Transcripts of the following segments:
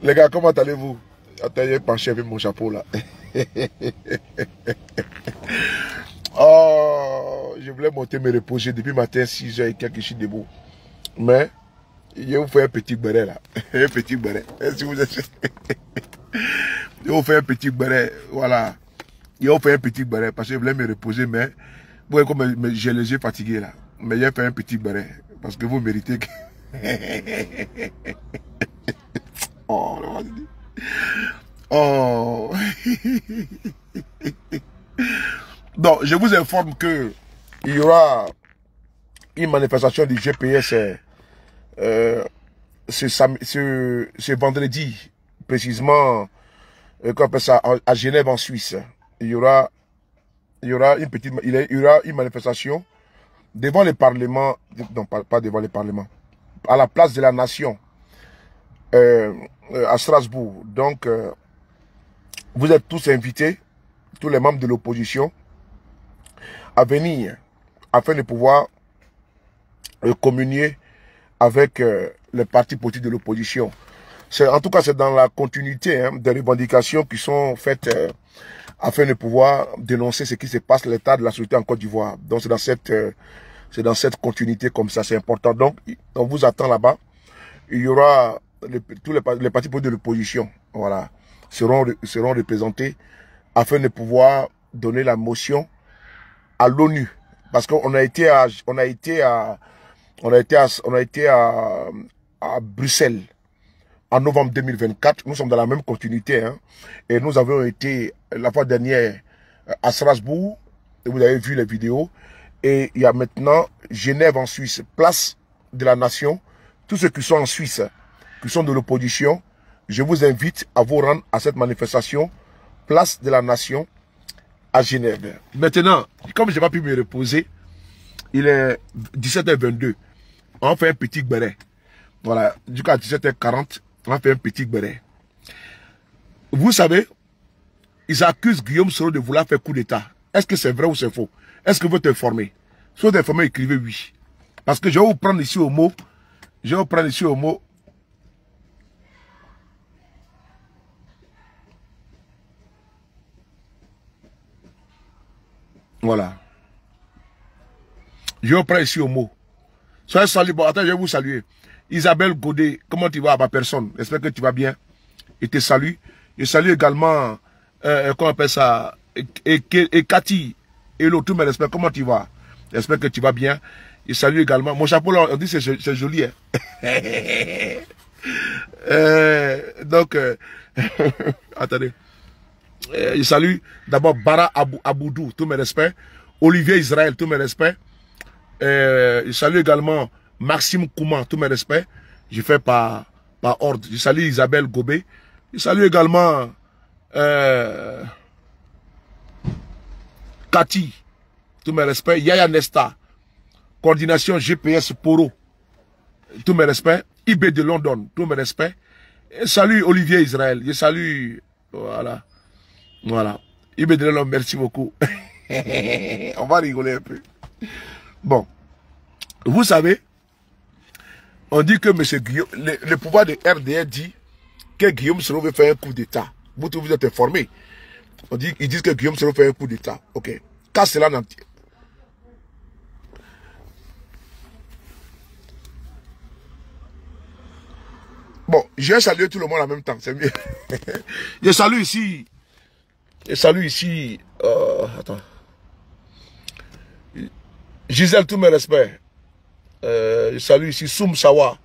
Les gars, comment allez-vous? Attendez, penchez avec mon chapeau là. Oh, je voulais monter me reposer depuis matin 6 h et quelques, je suis debout. Mais, je vais vous faire un petit béret là. Un petit béret. Si vous êtes... Je vais vous faire un petit béret. Voilà. Je vais vous faire un petit béret parce que je voulais me reposer, mais vous voyez comme j'ai les yeux fatigués là. Mais je vais faire un petit béret parce que vous méritez que... Oh, oh. Donc, je vous informe que il y aura une manifestation du GPS ce vendredi, précisément, qu'on appelle ça, à Genève, en Suisse. Il y aura une manifestation devant le Parlement, non, pas devant le Parlement, à la place de la Nation, à Strasbourg. Donc, vous êtes tous invités, tous les membres de l'opposition, à venir afin de pouvoir communier avec les partis politiques de l'opposition. En tout cas, c'est dans la continuité des revendications qui sont faites afin de pouvoir dénoncer ce qui se passe, l'état de la société en Côte d'Ivoire. Donc, c'est dans cette continuité comme ça, c'est important. Donc, on vous attend là-bas. Il y aura tous les partis politiques de l'opposition, voilà, seront représentés afin de pouvoir donner la motion à l'ONU, parce qu'on a été à Bruxelles en novembre 2024. Nous sommes dans la même continuité, hein, et nous avons été la fois dernière à Strasbourg. Et vous avez vu les vidéos. Et il y a maintenant Genève en Suisse, place de la Nation. Tous ceux qui sont en Suisse, qui sont de l'opposition, je vous invite à vous rendre à cette manifestation, place de la Nation, à Genève. Maintenant, comme je n'ai pas pu me reposer, il est 17h22. On fait un petit béret. Voilà, du coup à 17h40, on fait un petit béret. Vous savez, ils accusent Guillaume Soro de vouloir faire coup d'État. Est-ce que c'est vrai ou c'est faux? Est-ce que vous êtes informé? Si vous êtes informé, écrivez oui. Parce que je vais vous prendre ici au mot. Je vais vous prendre ici au mot. Voilà. Je vais prendre ici au mot. Soyez salués. Bon, attends, je vais vous saluer. Isabelle Godet, comment tu vas, ma personne? J'espère que tu vas bien. Et te salue. Je salue également, comment on appelle ça, et Cathy. Hello, tous mes respects, comment tu vas? J'espère que tu vas bien. Je salue également. Mon chapeau là, on dit c'est joli, hein? Donc, attendez. Je salue d'abord Bara Aboudou, tous mes respects. Olivier Israël, tous mes respects. Je salue également Maxime Kouman, tous mes respects. Je fais par ordre. Je salue Isabelle Gobé. Je salue également Cathy, tous mes respects. Yaya Nesta, coordination GPS Poro, tous mes respects. IB de London, tous mes respects. Je salue Olivier Israël. Je salue, voilà. Voilà. IB de London, merci beaucoup. On va rigoler un peu. Bon. Vous savez, on dit que M. Guillaume, le pouvoir de RDR dit que Guillaume Soro veut faire un coup d'État. Vous êtes informés. Ils disent que Guillaume Soro fait un coup d'État. Ok. Quand cela n'en... Bon, je vais saluer tout le monde en même temps, c'est mieux. Je salue ici. Attends. Gisèle, tous mes respects. Je salue ici Soum Sawa.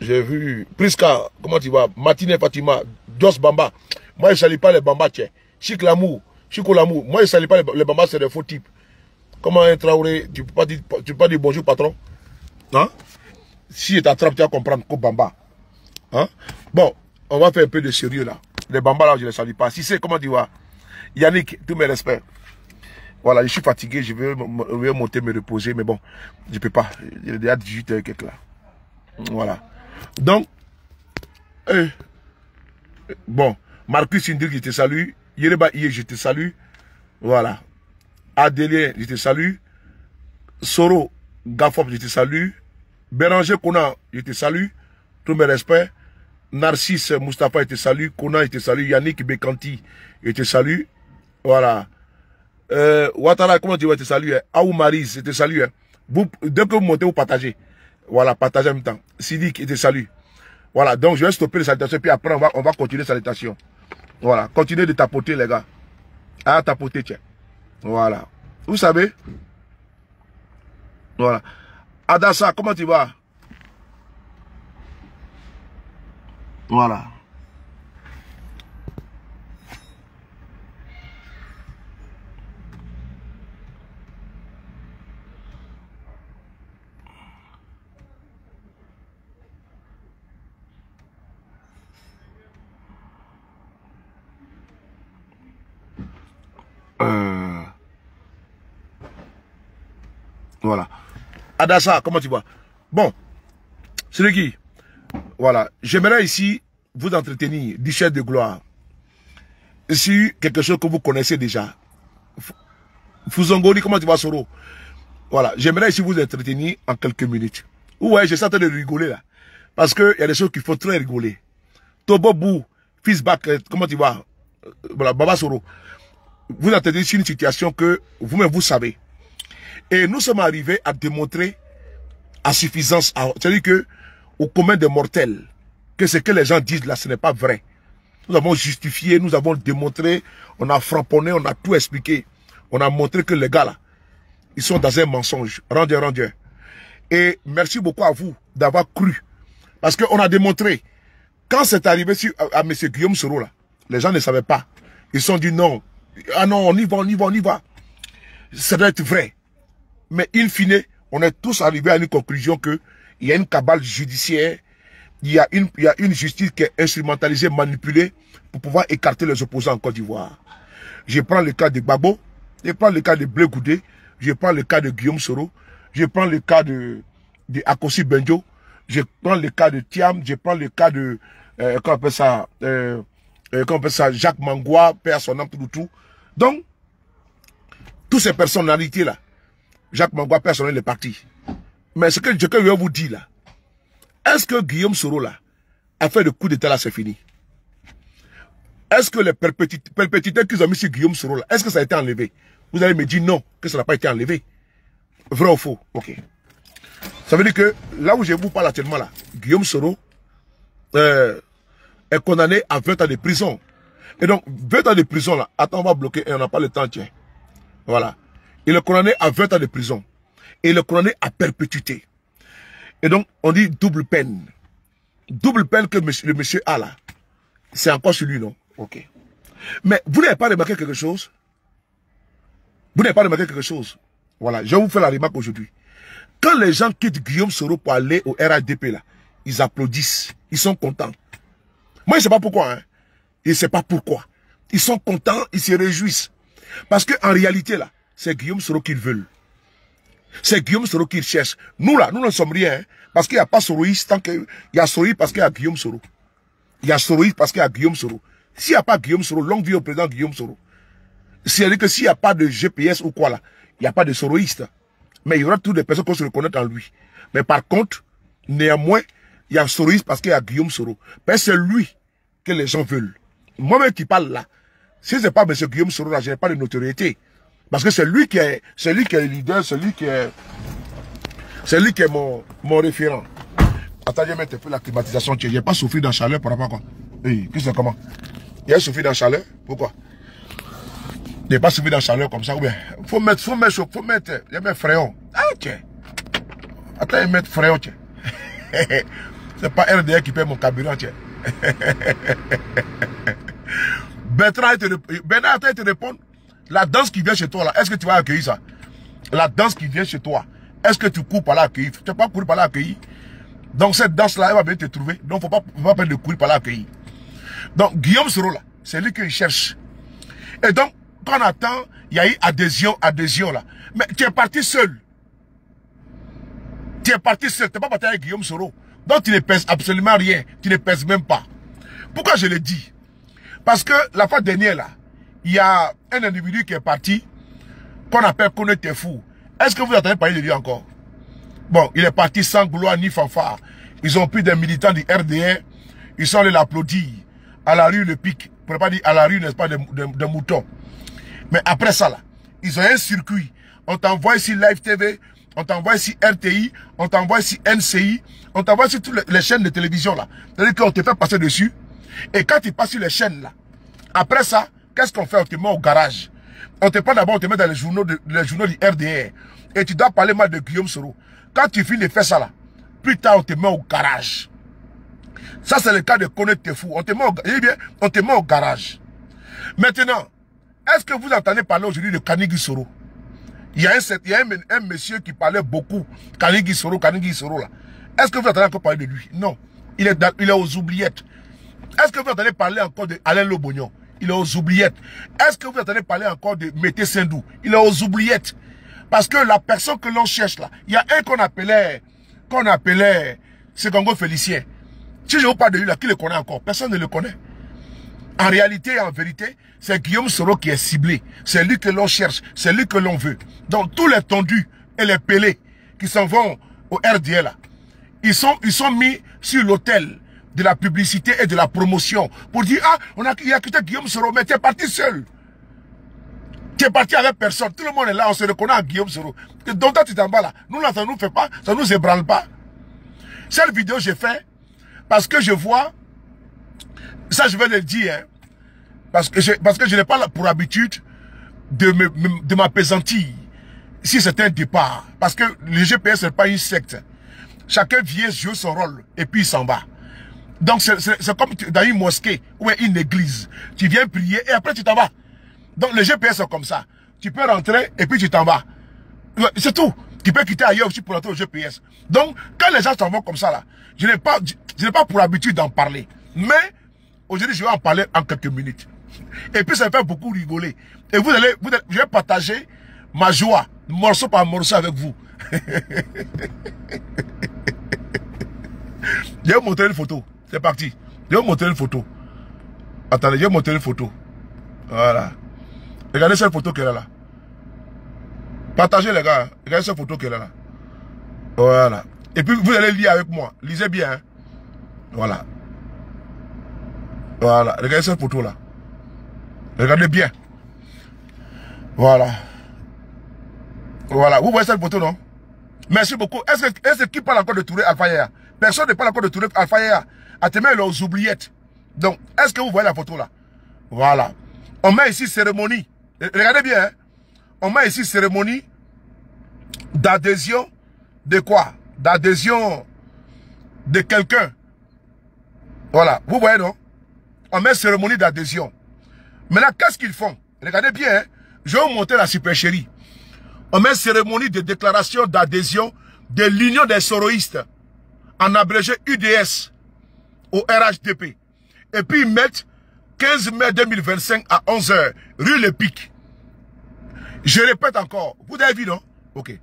J'ai vu Priska, comment tu vas? Matine Fatima, Jos Bamba. Moi, je ne salue pas les Bamba, tiens. Chico Lamour. Moi, je ne salue pas les Bamba, c'est des faux types. Comment un Traoré, tu peux pas dire bonjour, patron? Hein? Si je t'attrape, tu vas comprendre qu'au Bamba. Hein? Bon, on va faire un peu de sérieux là. Les Bamba là, je ne les salue pas. Si c'est, comment tu vas? Yannick, tous mes respects. Voilà, je suis fatigué, je vais monter, me reposer, mais bon, je ne peux pas. Il est déjà 18h quelque là. Voilà. Donc, bon, Marcus Indrik, je te salue. Yereba Iye, je te salue. Voilà. Adélien, je te salue. Soro, Gafop, je te salue. Béranger Kona, je te salue. Tous mes respects. Narcisse Mustapha, je te salue. Kona, je te salue. Yannick Bekanti, je te salue. Voilà. Ouattara, comment tu vas te saluer? Aou Marise, je te salue. Hein. Dès que vous montez, vous partagez. Voilà, partagez en même temps. Sidik, je te salue. Voilà, donc je vais stopper les salutations, puis après on va continuer les salutations. Voilà, continuez de tapoter les gars. Ah, tapoter, tiens. Voilà. Vous savez? Voilà. Adassa, comment tu vas? Voilà. Voilà. Adassa, comment tu vas? Bon, c'est qui? Voilà. J'aimerais ici vous entretenir, Duchesse de gloire, sur quelque chose que vous connaissez déjà. Fuzongoli, comment tu vas, Soro? Voilà. J'aimerais ici vous entretenir en quelques minutes. Ouais, je suis en train de rigoler là. Parce qu'il y a des choses qu'il faut très rigoler. Tobobou, Fizbak, comment tu vas? Voilà, Baba Soro. Vous entretenez sur une situation que vous-même vous savez. Et nous sommes arrivés à démontrer à suffisance, c'est-à-dire que au commun des mortels, que ce que les gens disent là, ce n'est pas vrai. Nous avons justifié, nous avons démontré, on a framponné, on a tout expliqué. On a montré que les gars là, ils sont dans un mensonge. Rendez. Et merci beaucoup à vous d'avoir cru. Parce qu'on a démontré, quand c'est arrivé à M. Guillaume Soro là, les gens ne savaient pas. Ils se sont dit non, ah non, on y va. Ça doit être vrai. Mais in fine, on est tous arrivés à une conclusion que il y a une cabale judiciaire, il y a une justice qui est instrumentalisée, manipulée pour pouvoir écarter les opposants en Côte d'Ivoire. Je prends le cas de Gbagbo, je prends le cas de Blé Goudé, je prends le cas de Guillaume Soro, je prends le cas de Akossi Benjo, je prends le cas de Thiam, je prends le cas de comment on appelle ça, Jacques Mangwa, père son nom, tout. Donc, toutes ces personnalités là, Jacques Mangwa, personnel est parti. Mais ce que je vais vous dire là, est-ce que Guillaume Soro là a fait le coup d'état là, c'est fini? Est-ce que les perpétuités qu'ils ont mis sur Guillaume Soro là, est-ce que ça a été enlevé? Vous allez me dire non, que ça n'a pas été enlevé. Vrai ou faux? Ok. Ça veut dire que là où je vous parle actuellement là, Guillaume Soro est condamné à 20 ans de prison. Et donc, 20 ans de prison là, attends, on va bloquer et on n'a pas le temps, tiens. Voilà. Il est condamné à 20 ans de prison. Et il est condamné à perpétuité. Et donc, on dit double peine. Double peine que le monsieur a là. C'est encore sur lui, non? Ok. Mais vous n'avez pas remarqué quelque chose? Vous n'avez pas remarqué quelque chose? Voilà, je vais vous faire la remarque aujourd'hui. Quand les gens quittent Guillaume Soro pour aller au RADP là, ils applaudissent. Ils sont contents. Moi, je ne sais pas pourquoi. Hein. Je ne sais pas pourquoi. Ils sont contents, ils se réjouissent. Parce qu'en réalité là, c'est Guillaume Soro qu'ils veulent. C'est Guillaume Soro qu'ils cherchent. Nous là, nous ne sommes rien. Hein, parce qu'il n'y a pas Soroïste tant qu'il y a Soroïste parce qu'il y a Guillaume Soro. Il y a Soroïste parce qu'il y a Guillaume Soro. S'il n'y a pas Guillaume Soro, longue vie au président Guillaume Soro. C'est-à-dire que s'il n'y a pas de GPS ou quoi là, il n'y a pas de Soroïste. Mais il y aura toutes les personnes qui se reconnaissent en lui. Mais par contre, néanmoins, il y a Soroïste parce qu'il y a Guillaume Soro. Mais c'est lui que les gens veulent. Moi-même qui parle là, si ce n'est pas M. Guillaume Soro là, je n'ai pas de notoriété. Parce que c'est lui qui est le leader, c'est lui qui est mon référent. Attends, je vais mettre un peu la climatisation. Je n'ai pas souffert dans la chaleur par rapport à quoi? Qu'est-ce que c'est comment? Il a souffert dans la chaleur? Pourquoi? Il n'a pas souffert dans la chaleur comme ça. Ou bien, faut mettre, il y a mettre fréon. Ah, tiens. Attends, il met fréon, tiens. C'est pas RDR qui paie mon carburant, tiens. Bertrand, il te répond. La danse qui vient chez toi, là, est-ce que tu vas accueillir ça? La danse qui vient chez toi, est-ce que tu cours par là accueillir? Tu ne peux pas courir par là accueillir. Donc cette danse-là, elle va bien te trouver. Donc il ne faut pas peine de courir par là accueillir. Donc Guillaume Soro, là, c'est lui qu'il cherche. Et donc, quand on attend, il y a eu adhésion là. Mais tu es parti seul. Tu es parti seul, tu n'es pas parti avec Guillaume Soro. Donc tu ne pèses absolument rien. Tu ne pèses même pas. Pourquoi je le dis? Parce que la fois dernière, là, il y a un individu qui est parti, qu'on appelle Koné Tefou. Est-ce que vous entendez parler de lui encore? Bon, il est parti sans gloire ni fanfare. Ils ont pris des militants du RDR. Ils sont allés l'applaudir. À la rue, le pic. On ne pas dire à la rue, n'est-ce pas, des moutons. Mais après ça, là, ils ont un circuit. On t'envoie ici Live TV. On t'envoie ici RTI. On t'envoie ici NCI. On t'envoie ici toutes les chaînes de télévision, là. C'est-à-dire qu'on te fait passer dessus. Et quand tu passes sur les chaînes, là, après ça, qu'est-ce qu'on fait? On te met au garage. On te prend d'abord, on te met dans les journaux du RDR. Et tu dois parler mal de Guillaume Soro. Quand tu finis de faire ça là, plus tard on te met au garage. Ça c'est le cas de connaître tes fous. On te met au garage. Maintenant, est-ce que vous entendez parler aujourd'hui de Kanigui Soro? Il y a un monsieur qui parlait beaucoup. Kanigui Soro là. Est-ce que vous entendez encore parler de lui? Non. Il est aux oubliettes. Est-ce que vous entendez parler encore de Alain Lobognon? Il est aux oubliettes. Est-ce que vous entendez parler encore de Mété Sindou? Il est aux oubliettes. Parce que la personne que l'on cherche là, il y a un qu'on appelait Segongo Félicien. Si je vous parle de lui là, qui le connaît encore? Personne ne le connaît. En réalité et en vérité, c'est Guillaume Soro qui est ciblé. C'est lui que l'on cherche, c'est lui que l'on veut. Donc tous les tondus et les pelés qui s'en vont au RDL là, ils sont mis sur l'autel de la publicité et de la promotion pour dire, ah, il a quitté Guillaume Soro, mais tu es parti seul. Tu es parti avec personne. Tout le monde est là, on se reconnaît à Guillaume Soro. Donc toi tu t'en vas là. Nous là, ça ne nous fait pas, ça ne nous ébranle pas. Cette vidéo j'ai fait parce que je vois, ça je vais le dire, hein, parce que je n'ai pas pour habitude de m'apaisantir si c'est un départ. Parce que le GPS n'est pas une secte. Chacun vient jouer son rôle et puis il s'en va. Donc c'est comme dans une mosquée ou une église. Tu viens prier et après tu t'en vas. Donc le GPS est comme ça. Tu peux rentrer et puis tu t'en vas. C'est tout. Tu peux quitter ailleurs aussi pour rentrer au GPS. Donc quand les gens s'en vont comme ça là, je n'ai pas pour habitude d'en parler. Mais aujourd'hui je vais en parler en quelques minutes. Et puis ça me fait beaucoup rigoler. Et je vais partager ma joie, morceau par morceau avec vous. Je vais vous montrer une photo. C'est parti. Je vais vous montrer une photo. Attendez, je vais vous montrer une photo. Voilà. Regardez cette photo qu'elle a là. Partagez les gars. Regardez cette photo qu'elle a là. Voilà. Et puis vous allez lire avec moi. Lisez bien. Hein. Voilà. Voilà. Regardez cette photo là. Regardez bien. Voilà. Voilà. Vous voyez cette photo non? Merci beaucoup. Est-ce qui parle encore de Touré Alpha Yaya? Personne ne parle encore de Touré Alpha Yaya. Attenez, il est aux oubliettes. Donc, est-ce que vous voyez la photo là? Voilà. On met ici cérémonie. Regardez bien. Hein? On met ici cérémonie d'adhésion de quoi? D'adhésion de quelqu'un. Voilà. Vous voyez non? On met cérémonie d'adhésion. Maintenant, qu'est-ce qu'ils font? Regardez bien. Hein? Je vais vous montrer la supercherie. On met cérémonie de déclaration d'adhésion de l'Union des Soroïstes, en abrégé UDS, au RHDP. Et puis ils mettent 15 mai 2025 à 11h, rue Le Pic. Je répète encore. Vous avez vu, non? Ok.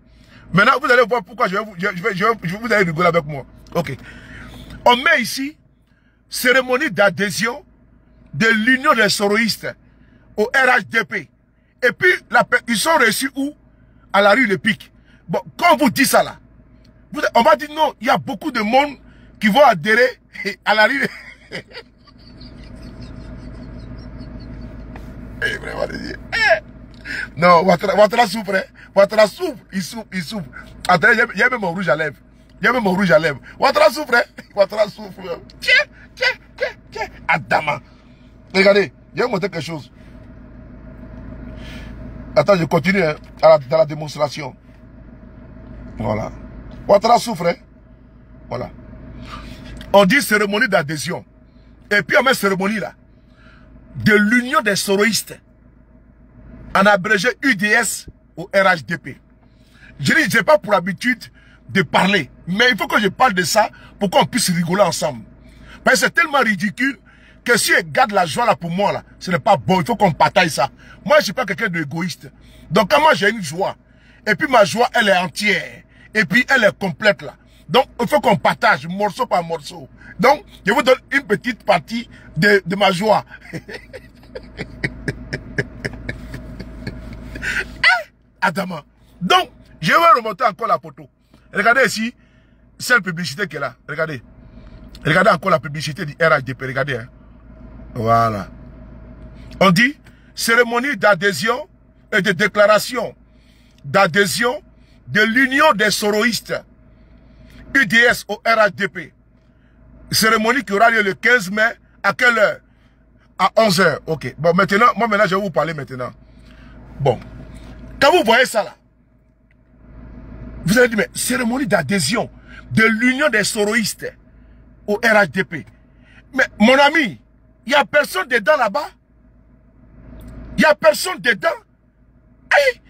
Maintenant, vous allez voir pourquoi vous allez rigoler avec moi. Ok. On met ici cérémonie d'adhésion de l'Union des Soroïstes au RHDP. Et puis, ils sont reçus où? À la rue Le Pic. Bon, quand on vous dit ça là, on va dire non, il y a beaucoup de monde qui vont adhérer à la rue. Non, Ouattara souffre. Ouattara souffre. Il souffre. Attendez, il y a même mon rouge à lèvres. Ouattara souffre. Ouattara souffre. Tiens. Adama. Regardez, je vais vous montrer quelque chose. Attends, je continue hein, dans la démonstration. Voilà. Ouattara souffre. Hein? Voilà. On dit cérémonie d'adhésion. Et puis on met cérémonie là. De l'Union des Soroïstes. En abrégé UDS au RHDP. Je dis, je n'ai pas pour habitude de parler. Mais il faut que je parle de ça pour qu'on puisse rigoler ensemble. Parce que c'est tellement ridicule que si elle garde la joie là pour moi là, ce n'est pas bon. Il faut qu'on partage ça. Moi, je ne suis pas quelqu'un d'égoïste. Donc, quand moi j'ai une joie, et puis ma joie, elle est entière. Et puis, elle est complète là. Donc, il faut qu'on partage morceau par morceau. Donc, je vous donne une petite partie de ma joie. Adama. Donc, je vais remonter encore la photo. Regardez ici, cette publicité qui est là. Regardez. Regardez encore la publicité du RHDP. Regardez. Hein. Voilà. On dit cérémonie d'adhésion et de déclaration d'adhésion de l'Union des Soroïstes UDS au RHDP. Cérémonie qui aura lieu le 15 mai. À quelle heure? À 11 h. Ok. Bon, maintenant, moi maintenant, je vais vous parler maintenant. Bon. Quand vous voyez ça là, vous allez dire, mais cérémonie d'adhésion de l'Union des Soroïstes au RHDP. Mais mon ami, il n'y a personne dedans là-bas. Il n'y a personne dedans. Hey,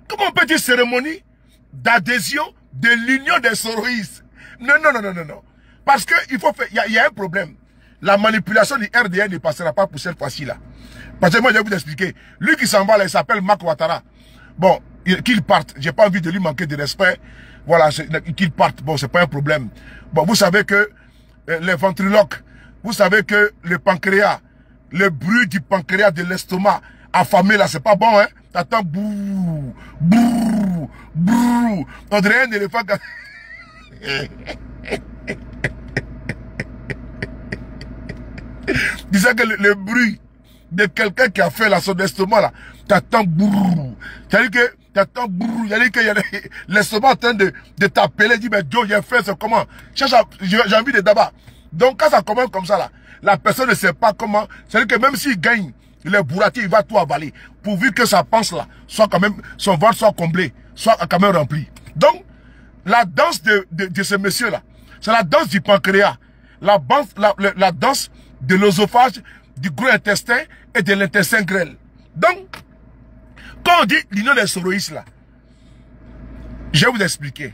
comment on peut dire cérémonie d'adhésion de l'Union des Soroïstes? Non, non, non, non, non, non. Parce qu'il faut faire, il y a un problème. La manipulation du RDN ne passera pas pour cette fois-ci là. Parce que moi je vais vous expliquer. Lui qui s'en va là, il s'appelle Marc Ouattara. Bon, qu'il parte. J'ai pas envie de lui manquer de respect. Voilà, qu'il parte. Bon, c'est pas un problème. Bon, vous savez que les ventriloques, vous savez que le pancréas, le bruit du pancréas de l'estomac affamé là, c'est pas bon, hein. T'attends brrr, brrr, brrr. On dirait un éléphant. Disait que le bruit de quelqu'un qui a fait la son estomac là, t'attends brrr. C'est-à-dire que t'attends brrr. C'est-à-dire que l'estomac en train de t'appeler, dit mais Joe, j'ai fait, c'est comment? J'ai envie de d'abord. Donc quand ça commence comme ça là, la personne ne sait pas comment. C'est-à-dire que même s'il gagne les bourratiers, il va tout avaler. Pourvu que sa panse là, soit quand même, son ventre soit comblé, soit quand même rempli. Donc, la danse de ce monsieur là, c'est la danse du pancréas. La danse de l'œsophage, du gros intestin et de l'intestin grêle. Donc, quand on dit l'union des soroïstes là, je vais vous expliquer.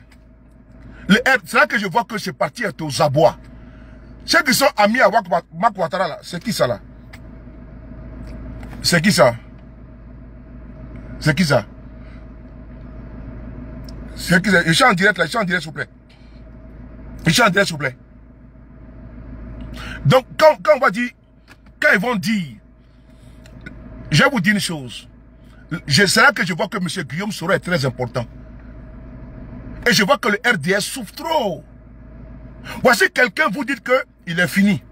C'est là que je vois que ce parti est aux abois. Ceux qui sont amis à Marc Ouattara là, c'est qui ça là? C'est qui ça? C'est qui ça? C'est qui ça? Je suis en direct là, je suis en direct s'il vous plaît. Je suis en direct s'il vous plaît. Donc, quand on va dire, quand ils vont dire, je vais vous dire une chose. C'est là que je vois que M. Guillaume Soro est très important. Et je vois que le RDS souffre trop. Voici quelqu'un vous dites qu'il est fini.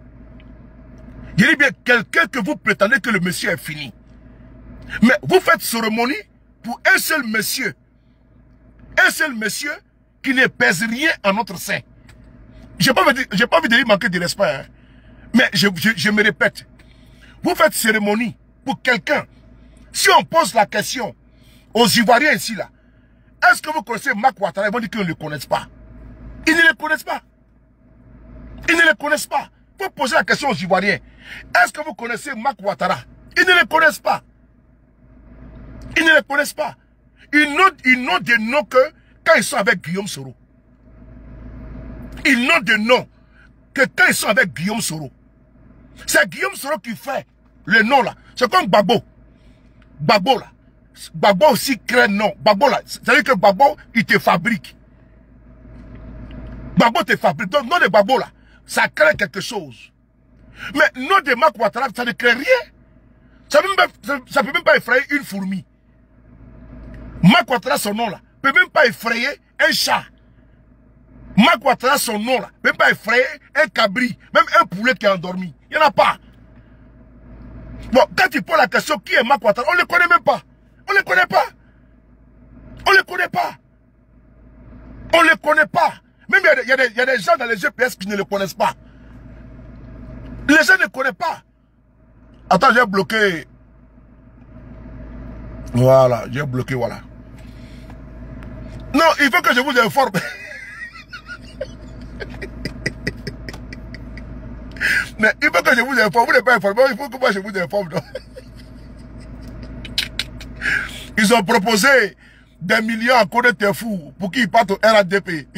Je dis bien quelqu'un que vous prétendez que le monsieur est fini. Mais vous faites cérémonie pour un seul monsieur. Un seul monsieur qui ne pèse rien en notre sein. Je n'ai pas envie de lui manquer de respect. Hein. Mais je me répète. Vous faites cérémonie pour quelqu'un. Si on pose la question aux Ivoiriens ici là, est-ce que vous connaissez Marc Ouattara? Ils vont dire qu'ils ne le connaissent pas. Ils ne le connaissent pas. Ils ne le connaissent pas. Vous posez la question aux Ivoiriens. Est-ce que vous connaissez Marc Ouattara? Ils ne le connaissent pas. Ils ne le connaissent pas. Ils n'ont des noms que quand ils sont avec Guillaume Soro. Ils n'ont des noms que quand ils sont avec Guillaume Soro. C'est Guillaume Soro qui fait le nom là. C'est comme Gbagbo. Gbagbo là. Gbagbo aussi crée nom. Gbagbo là. C'est-à-dire que Gbagbo, il te fabrique. Gbagbo te fabrique. Donc, nom de Gbagbo là, ça crée quelque chose. Mais nom de Marc Ouattara, ça ne crée rien. Ça ne peut même pas effrayer une fourmi. Marc Ouattara, son nom là, ne peut même pas effrayer un chat. Marc Ouattara, son nom là, ne peut même pas effrayer un cabri, même un poulet qui est endormi. Il n'y en a pas. Bon, quand tu poses la question, qui est Marc Ouattara, on ne le connaît même pas. On ne le connaît pas. On ne le connaît pas. On ne le connaît pas. Même il y a des gens dans les GPS qui ne le connaissent pas. Les gens ne connaissent pas. Attends, j'ai bloqué. Voilà, j'ai bloqué, voilà. Non, il faut que je vous informe. Mais il faut que je vous informe. Vous n'êtes pas informé, il faut que moi je vous informe. Non? Ils ont proposé des millions à Kone Tefou pour qu'ils partent au RHDP.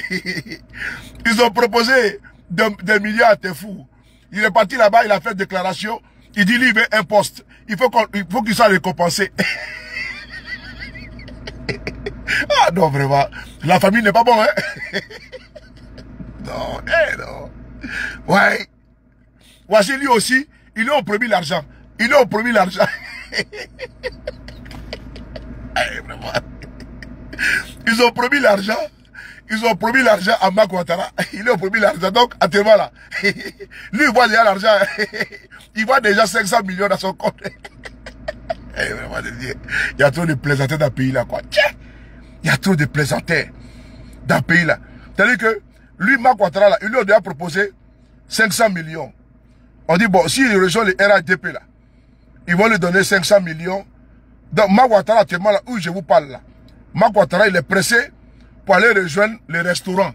Ils ont proposé des millions à Tefou. Il est parti là-bas, il a fait déclaration. Il dit, lui, il veut un poste. Il faut qu'il soit récompensé. Ah non, vraiment. La famille n'est pas bon, hein. Non, non. Ouais. Voici lui aussi, ils lui ont promis l'argent. Ils lui ont promis l'argent. Ils ont promis l'argent. ils ont promis l'argent à Marc Ouattara. Ils lui ont promis l'argent. Donc, actuellement là, lui, il voit déjà l'argent. Il voit déjà 500 millions dans son compte. Il y a trop de plaisantins dans le pays là, quoi. Il y a trop de plaisantins dans le pays là. C'est-à-dire que, lui, Marc Ouattara là, il lui a déjà proposé 500 millions. On dit, bon, s'il rejoint les RADP là, ils vont lui donner 500 millions. Donc, Marc Ouattara, actuellement, là où je vous parle, là, Marc Ouattara, il est pressé pour aller rejoindre les restaurants.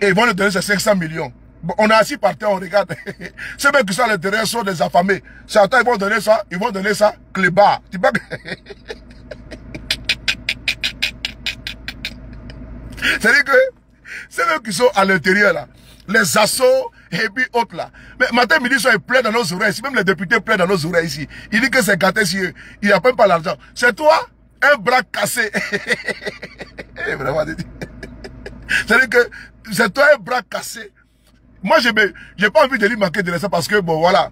Et ils vont lui donner ces 500 millions. Bon, on est assis par terre, on regarde. Ceux qui sont à l'intérieur sont des affamés. Certains, ils vont donner ça, clébard. Tu vois que... C'est-à-dire que, ceux qui sont à l'intérieur, là, les assauts, et puis autres là. Mais matin, midi, ils pleurent dans nos oreilles ici. Même les députés pleurent dans nos oreilles ici. Il dit que c'est gâté si il n'y a même pas l'argent. C'est toi, un bras cassé. Vraiment, c'est-à-dire que c'est toi un bras cassé. Moi, j'ai pas envie de lui manquer de respect parce que, bon, voilà,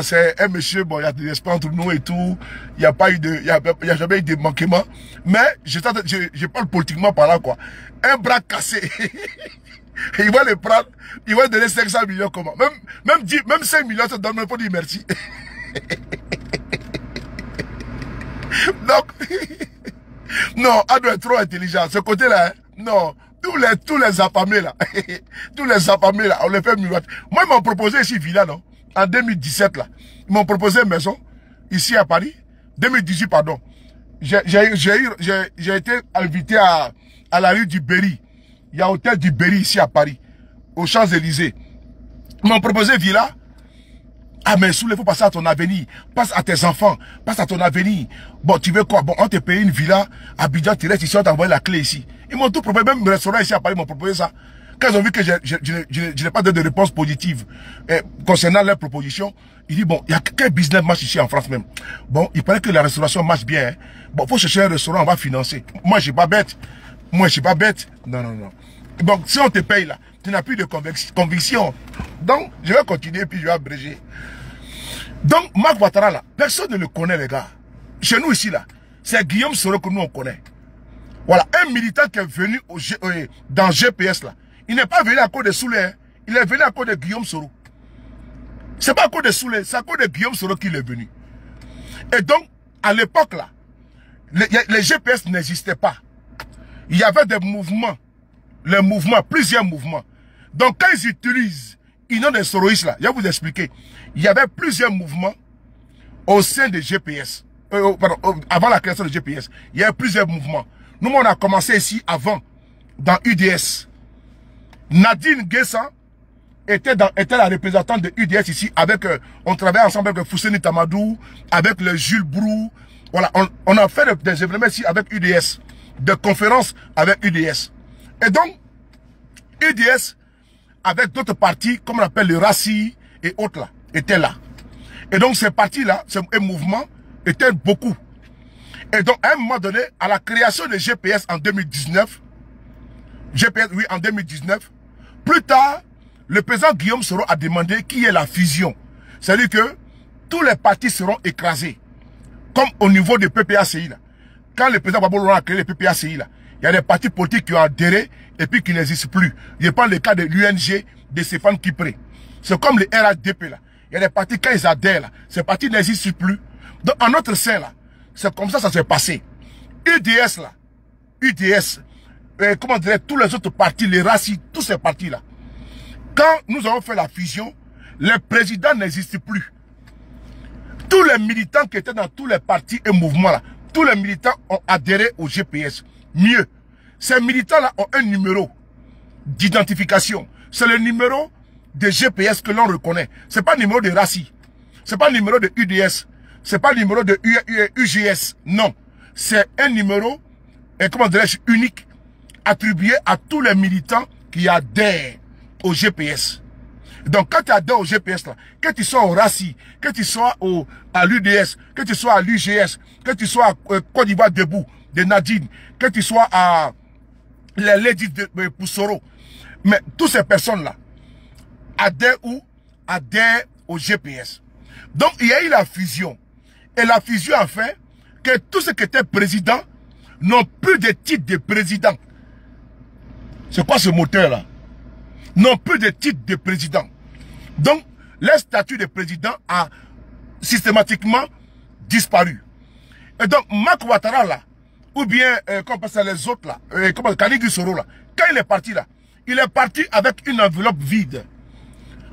c'est un monsieur, bon, il y a des respect entre nous et tout. Il n'y a pas eu de, il y a jamais eu de manquement. Mais, je parle politiquement par là, quoi. Un bras cassé. Il va les prendre, il va donner 500 millions comment. Même 5 millions, ça donne même pas dire merci. Donc, non, on doit être trop intelligent. Ce côté-là, hein, non, tous les affamés là, tous les affamés là, on les fait miroiter. Moi, ils m'ont proposé ici, Villa, non, en 2017 là. Ils m'ont proposé une maison, ici à Paris, 2018, pardon. J'ai été invité à la rue du Berry. Il y a hôtel du Berry ici à Paris, aux Champs-Élysées. Ils m'ont proposé Villa. Ah, mais Soulé, il faut passer à ton avenir. Passe à tes enfants. Passe à ton avenir. Bon, tu veux quoi? Bon, on te paye une villa. À Abidjan, tu restes ici, on t'a envoyé la clé ici. Ils m'ont tout proposé. Même le restaurant ici à Paris m'ont proposé ça. Quand ils ont vu que je n'ai pas donné de réponse positive concernant leur proposition, ils disent, bon, il y a quel business marche ici en France même? Bon, il paraît que la restauration marche bien. Hein. Bon, faut chercher un restaurant, on va financer. Moi, je suis pas bête. Moi, je suis pas bête. Non, non, non. Donc, si on te paye là, tu n'as plus de conviction. Donc, je vais continuer puis je vais abréger. Donc, Marc Ouattara là, personne ne le connaît, les gars. Chez nous ici là, c'est Guillaume Soro que nous on connaît. Voilà, un militant qui est venu dans GPS là, il n'est pas venu à cause de Soulé, hein. Il est venu à cause de Guillaume Soro. C'est pas à cause de Soulé, c'est à cause de Guillaume Soro qu'il est venu. Et donc, à l'époque là, les GPS n'existaient pas. Il y avait des mouvements, plusieurs mouvements. Donc, quand ils utilisent Union des Soroïstes là, je vais vous expliquer. Il y avait plusieurs mouvements au sein de GPS. Pardon, avant la création de GPS. Il y avait plusieurs mouvements. Nous, on a commencé ici avant, dans UDS. Nadine Guessan était la représentante de UDS ici. Avec, on travaillait ensemble avec Fousseni Tamadou, avec le Jules Brou. Voilà, on a fait des événements ici avec UDS. Des conférences avec UDS. Et donc, UDS, avec d'autres partis, comme on appelle le RACI et autres là, étaient là. Et donc ces partis-là, ces mouvements, étaient beaucoup. Et donc à un moment donné, à la création de GPS en 2019, GPS, oui, en 2019, plus tard, le président Guillaume Soro a demandé qu'il y ait la fusion. C'est-à-dire que tous les partis seront écrasés. Comme au niveau des PPACI là. Quand le président Babou a créé les PPACI là, il y a des partis politiques qui ont adhéré et puis qui n'existent plus. Je prends le cas de l'UNG de Stéphane Kipré. C'est comme les RADP là. Il y a des partis, quand ils adhèrent là, ces partis n'existent plus. Donc en notre sein là, c'est comme ça s'est passé. UDS là, UDS, comment dirais tous les autres partis, les racistes, tous ces partis là. Quand nous avons fait la fusion, les présidents n'existent plus. Tous les militants qui étaient dans tous les partis et mouvements là, tous les militants ont adhéré au GPS. Mieux, ces militants-là ont un numéro d'identification. C'est le numéro de GPS que l'on reconnaît. C'est pas le numéro de RACI. C'est pas le numéro de UDS. C'est pas le numéro de UGS. Non. C'est un numéro, comment dirais-je, unique, attribué à tous les militants qui adhèrent au GPS. Donc, quand tu adhères au GPS, là, que tu sois au RACI, que tu sois à l'UDS, que tu sois à l'UGS, que tu sois à Côte d'Ivoire debout, de Nadine, que tu sois à les Ladies de Poussoro, mais toutes ces personnes-là adhèrent où? Adhèrent au GPS. Donc, il y a eu la fusion. Et la fusion a fait que tous ceux qui étaient présidents n'ont plus de titre de président. C'est quoi ce moteur-là? N'ont plus de titre de président. Donc, leur statut de président a systématiquement disparu. Et donc, Marc Ouattara, là, ou bien, comment on appelle ça, les autres, là, Kanigui Soro, là, quand il est parti, là, il est parti avec une enveloppe vide.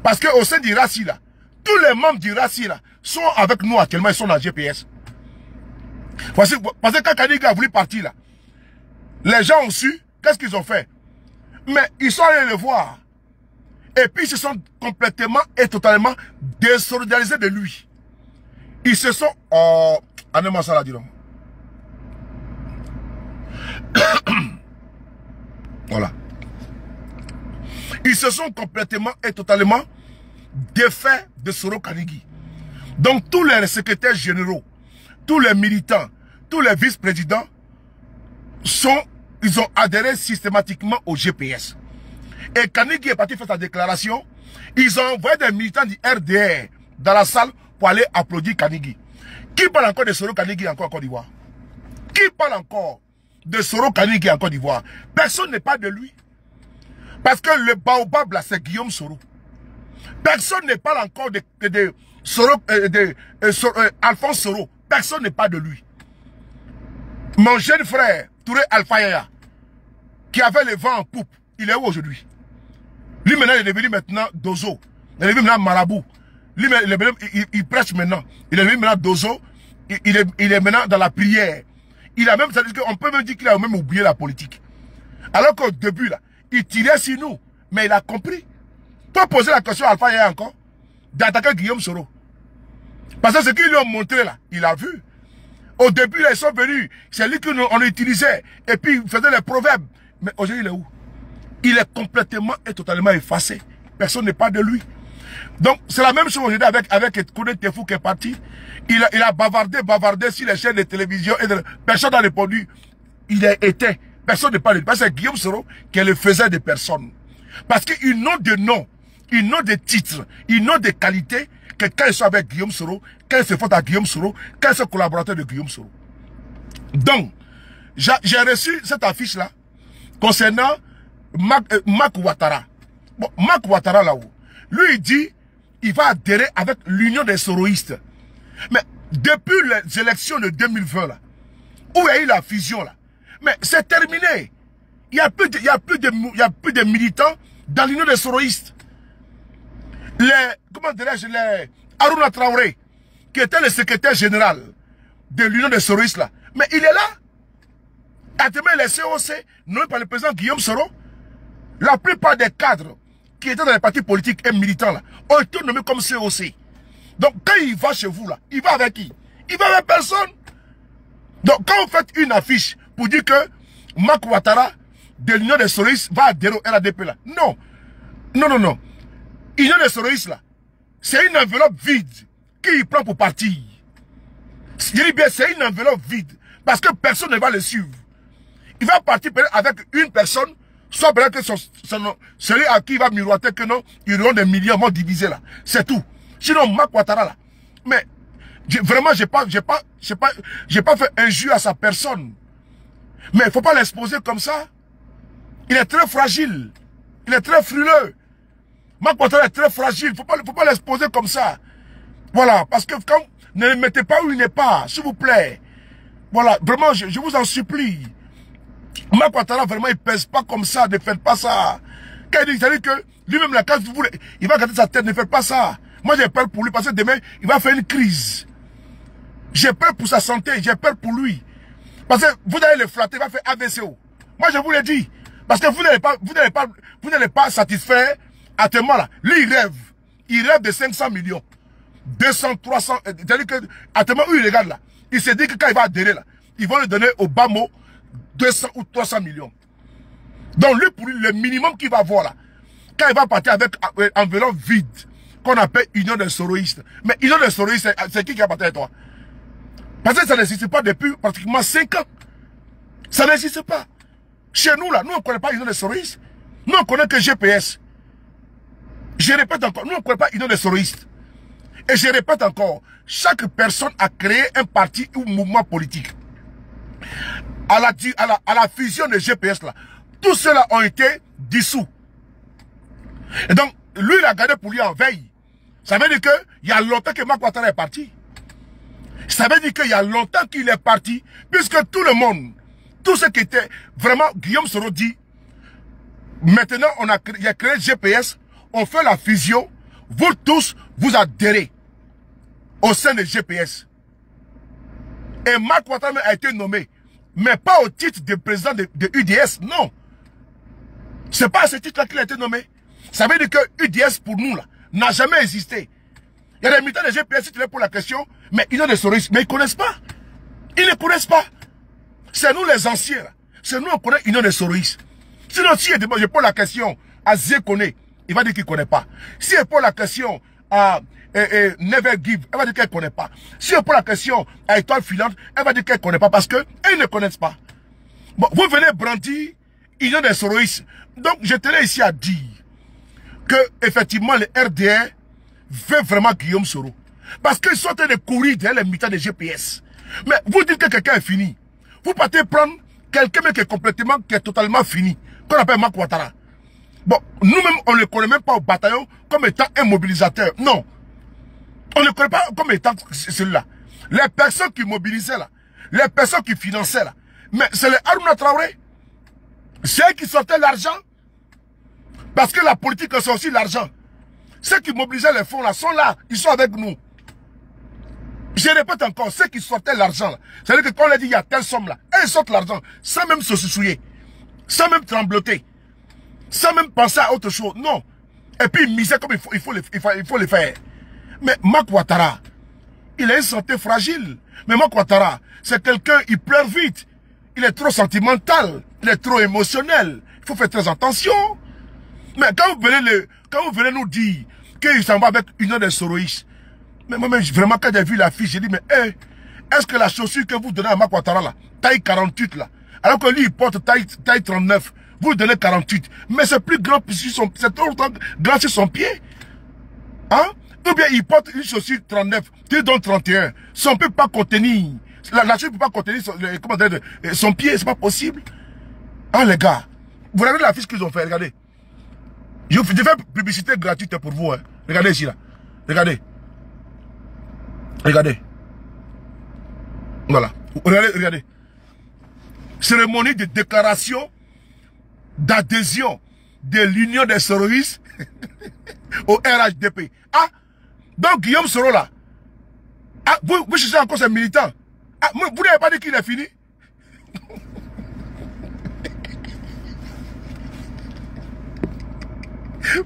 Parce qu'au sein du RACI, là, tous les membres du RACI, là, sont avec nous actuellement, ils sont dans le GPS. Parce que quand Kanigui a voulu partir, là, les gens ont su, qu'est-ce qu'ils ont fait? Mais ils sont allés le voir. Et puis, ils se sont complètement et totalement désolidarisés de lui. Ils se sont... Voilà. Ils se sont complètement et totalement défaits de Soro Kanigui. Donc, tous les secrétaires généraux, tous les militants, tous les vice-présidents, ils ont adhéré systématiquement au GPS. Et Kanigui est parti faire sa déclaration. Ils ont envoyé des militants du RDR dans la salle pour aller applaudir Kanigui. Qui parle encore de Soro Kanigui en Côte d'Ivoire? Qui parle encore de Soro Kanigui en Côte d'Ivoire? Personne ne parle de lui. Parce que le baobab là, c'est Guillaume Soro. Personne ne parle encore de Alphonse Soro. Personne ne parle de lui. Mon jeune frère, Touré Alpha Yaya, qui avait le vent en poupe, il est où aujourd'hui? Lui maintenant, il est devenu maintenant Dozo. Il est devenu maintenant Marabout. Lui, il prêche maintenant. Il est devenu maintenant Dozo. Il est maintenant dans la prière. Il a même, c'est-à-dire qu'on peut même dire qu'il a même oublié la politique. Alors qu'au début, là, il tirait sur nous. Mais il a compris. Toi, poser la question à Alpha Yaya encore, d'attaquer Guillaume Soro. Parce que ce qu'ils lui ont montré là, il a vu. Au début, là, ils sont venus. C'est lui qu'on utilisait. Et puis, il faisait les proverbes. Mais aujourd'hui, il est où? Il est complètement et totalement effacé. Personne ne parle de lui. Donc, c'est la même chose aujourd'hui avec Kone Tefou qui est parti. Il a bavardé sur les chaînes de télévision. Et personne n'a répondu. Il est éteint. Personne ne parle de lui. Parce que c'est Guillaume Soro qui le faisait de personnes. Parce qu'ils n'ont de nom, ils n'ont de titres, ils n'ont de qualités que quand ils sont avec Guillaume Soro, quand ils se font à Guillaume Soro, quand ils sont collaborateurs de Guillaume Soro. Donc, j'ai reçu cette affiche-là concernant Marc Ouattara. Bon, Marc Ouattara là-haut, lui il dit, il va adhérer avec l'union des soroïstes. Mais depuis les élections de 2020 là, où il y a eu la fusion là, mais c'est terminé. Il n'y a plus de militants dans l'union des soroïstes. Comment dirais-je, Aruna Traoré, qui était le secrétaire général de l'union des soroïstes là, mais il est là. Actuellement, les COC, nommés par le président Guillaume Soro, la plupart des cadres qui étaient dans les partis politiques et militants là, ont été nommés comme COC. Donc, quand il va chez vous là, il va avec qui? Il va avec personne. Donc, quand vous faites une affiche pour dire que Marc Ouattara, de l'union des soroïstes, va adhérer au RADP là. Non. Non, non, non. L'union des soroïstes là, c'est une enveloppe vide qu'il prend pour partir. Je dis bien, c'est une enveloppe vide. Parce que personne ne va le suivre. Il va partir avec une personne, soit peut-être que celui à qui il va miroiter que non, ils auront des millions vont diviser là. C'est tout. Sinon, Marc Ouattara là. Mais, vraiment, j'ai pas fait injure à sa personne. Mais il ne faut pas l'exposer comme ça. Il est très fragile. Il est très frileux. Marc Ouattara est très fragile. Il ne faut pas l'exposer comme ça. Voilà. Parce que quand ne le mettez pas où il n'est pas, s'il vous plaît. Voilà. Vraiment, je vous en supplie. Marc Ouattara, vraiment, il ne pèse pas comme ça. Ne faites pas ça. Quand il dit, c'est-à-dire que lui-même, la case, il va garder sa tête. Ne faites pas ça. Moi, j'ai peur pour lui parce que demain, il va faire une crise. J'ai peur pour sa santé. J'ai peur pour lui. Parce que vous allez le flatter, il va faire AVCO. Moi, je vous l'ai dit. Parce que vous n'allez pas satisfaire actuellement là. Lui, il rêve. Il rêve de 500 millions. 200, 300. C'est-à-dire que, actuellement, où il regarde là, il se dit que quand il va adhérer là, ils vont lui donner au bas mot 200 ou 300 millions. Donc, lui, pour lui, le minimum qu'il va avoir là, quand il va partir avec enveloppe vide, qu'on appelle Union des soroïstes. Mais Union des soroïstes, c'est qui va partir avec toi? Parce que ça n'existe pas depuis pratiquement 5 ans. Ça n'existe pas. Chez nous, là, nous, on ne connaît pas Union des soroïstes. Nous, on connaît que GPS. Je répète encore, nous, on ne connaît pas Union des soroïstes. Et je répète encore, chaque personne a créé un parti ou mouvement politique. À la fusion de GPS, là, tous ceux-là ont été dissous. Et donc, lui, il a gardé pour lui en veille. Ça veut dire qu'il y a longtemps que Marc Ouattara est parti. Ça veut dire qu'il y a longtemps qu'il est parti, puisque tout le monde, tout ce qui était vraiment, Guillaume Soro dit, maintenant, il a créé le GPS, on fait la fusion, vous tous, vous adhérez au sein du GPS. Et Marc Ouattara a été nommé, mais pas au titre de président de UDS, non. C'est pas à ce titre-là qu'il a été nommé. Ça veut dire que UDS, pour nous, là, n'a jamais existé. Il y a des militants de GPS, si tu veux pour la question, mais ils ont des soristes, mais ils ne connaissent pas. Ils ne connaissent pas. C'est nous les anciens, c'est nous on connaît Union des Soroïs. Sinon, si je pose la question à Zékoné, il va dire qu'il ne connaît pas. Si je pose la question à Never Give, elle va dire qu'elle ne connaît pas. Si je pose la question à Étoile Filante, elle va dire qu'elle ne connaît pas parce qu'ils ne connaissent pas. Bon, vous venez brandir Union des Soroïs. Donc, je tenais ici à dire que, effectivement, le RDR veut vraiment Guillaume Soro. Parce qu'ils sont en train de courir derrière les militants de GPS. Mais vous dites que quelqu'un est fini. Vous partez prendre quelqu'un qui est totalement fini, qu'on appelle Marc Ouattara. Bon, nous-mêmes, on ne le connaît même pas au bataillon comme étant un mobilisateur. Non. On ne le connaît pas comme étant celui-là. Les personnes qui mobilisaient là, les personnes qui finançaient là, mais c'est les Harouna Traoré. C'est eux qui sortaient l'argent. Parce que la politique, c'est aussi l'argent. Ceux qui mobilisaient les fonds là sont là, ils sont avec nous. Je répète encore, ceux qui sortaient l'argent là, c'est-à-dire que quand on a dit il y a telle somme là, ils sortent l'argent sans même se soucier, sans même trembloter, sans même penser à autre chose, non. Et puis ils misaient comme il faut le faire. Mais Marc Ouattara, il a une santé fragile. Mais Marc Ouattara, c'est quelqu'un, il pleure vite. Il est trop sentimental, il est trop émotionnel. Il faut faire très attention. Mais quand vous venez nous dire qu'il s'en va avec Union des Soroïs, mais moi, vraiment, quand j'ai vu la fiche, j'ai dit, mais est-ce que la chaussure que vous donnez à Marc Ouattara, là, taille 48, là, alors que lui, il porte taille 39, vous lui donnez 48, mais c'est plus grand, c'est trop grand sur son pied. Hein? Ou bien il porte une chaussure 39, tu donnes 31. Ça ne peut pas contenir, la chaussure ne peut pas contenir son pied, c'est pas possible. Ah, les gars, vous regardez la fiche qu'ils ont fait, regardez. Je fais publicité gratuite pour vous, hein. Regardez ici, là. Regardez. Regardez. Voilà. Regardez. Cérémonie de déclaration d'adhésion de l'Union des Soroïs au RHDP. Ah, donc Guillaume Soro là. Ah, vous cherchez encore ces militants. Ah, vous n'avez pas dit qu'il est fini?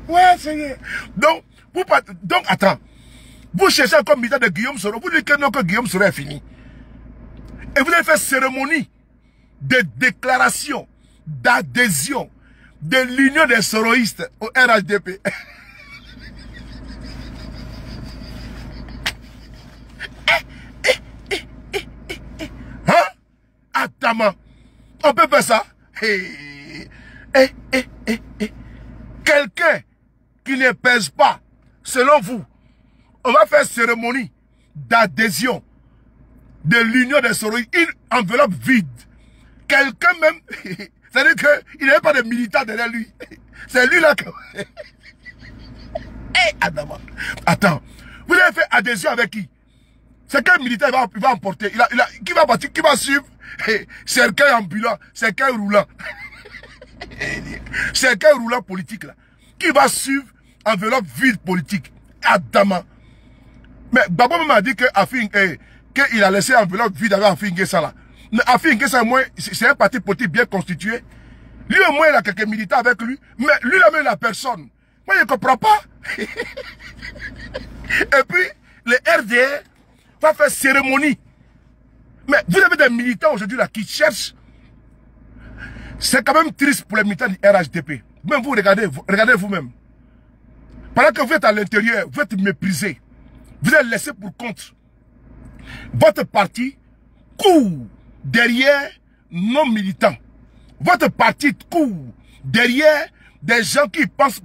Ouais, c'est... Donc, attends. Vous cherchez encore militant de Guillaume Soro. Vous dites que non, que Guillaume Soro est fini. Et vous avez fait cérémonie de déclaration d'adhésion de l'Union des Soroïstes au RHDP. Hein? Attends, on peut faire ça? Quelqu'un qui ne pèse pas, selon vous, on va faire cérémonie d'adhésion de l'Union des Soroïstes, une enveloppe vide. Quelqu'un même, c'est-à-dire qu'il n'avait pas de militants derrière lui. C'est lui là que... Attends, vous avez fait adhésion avec qui? C'est quel militaire il va emporter? Qui va partir? Qui va suivre? Cercueil ambulant, cercueil roulant. Cercueil roulant politique là. Qui va suivre enveloppe vide politique? Adama. Mais Babo m'a dit qu'il a laissé enveloppe vide avec Afi N'Guessa là. Mais Afi N'Guessa, c'est un parti politique bien constitué. Lui au moins il a quelques militants avec lui. Mais lui là même la personne. Moi je ne comprends pas. Et puis le RDR va faire cérémonie. Mais vous avez des militants aujourd'hui là qui cherchent. C'est quand même triste pour les militants du RHDP. Même vous regardez vous-même. Pendant que vous êtes à l'intérieur, vous êtes méprisé. Vous êtes laissé pour compte. Votre parti court derrière nos militants. Votre parti court derrière des gens qui pensent,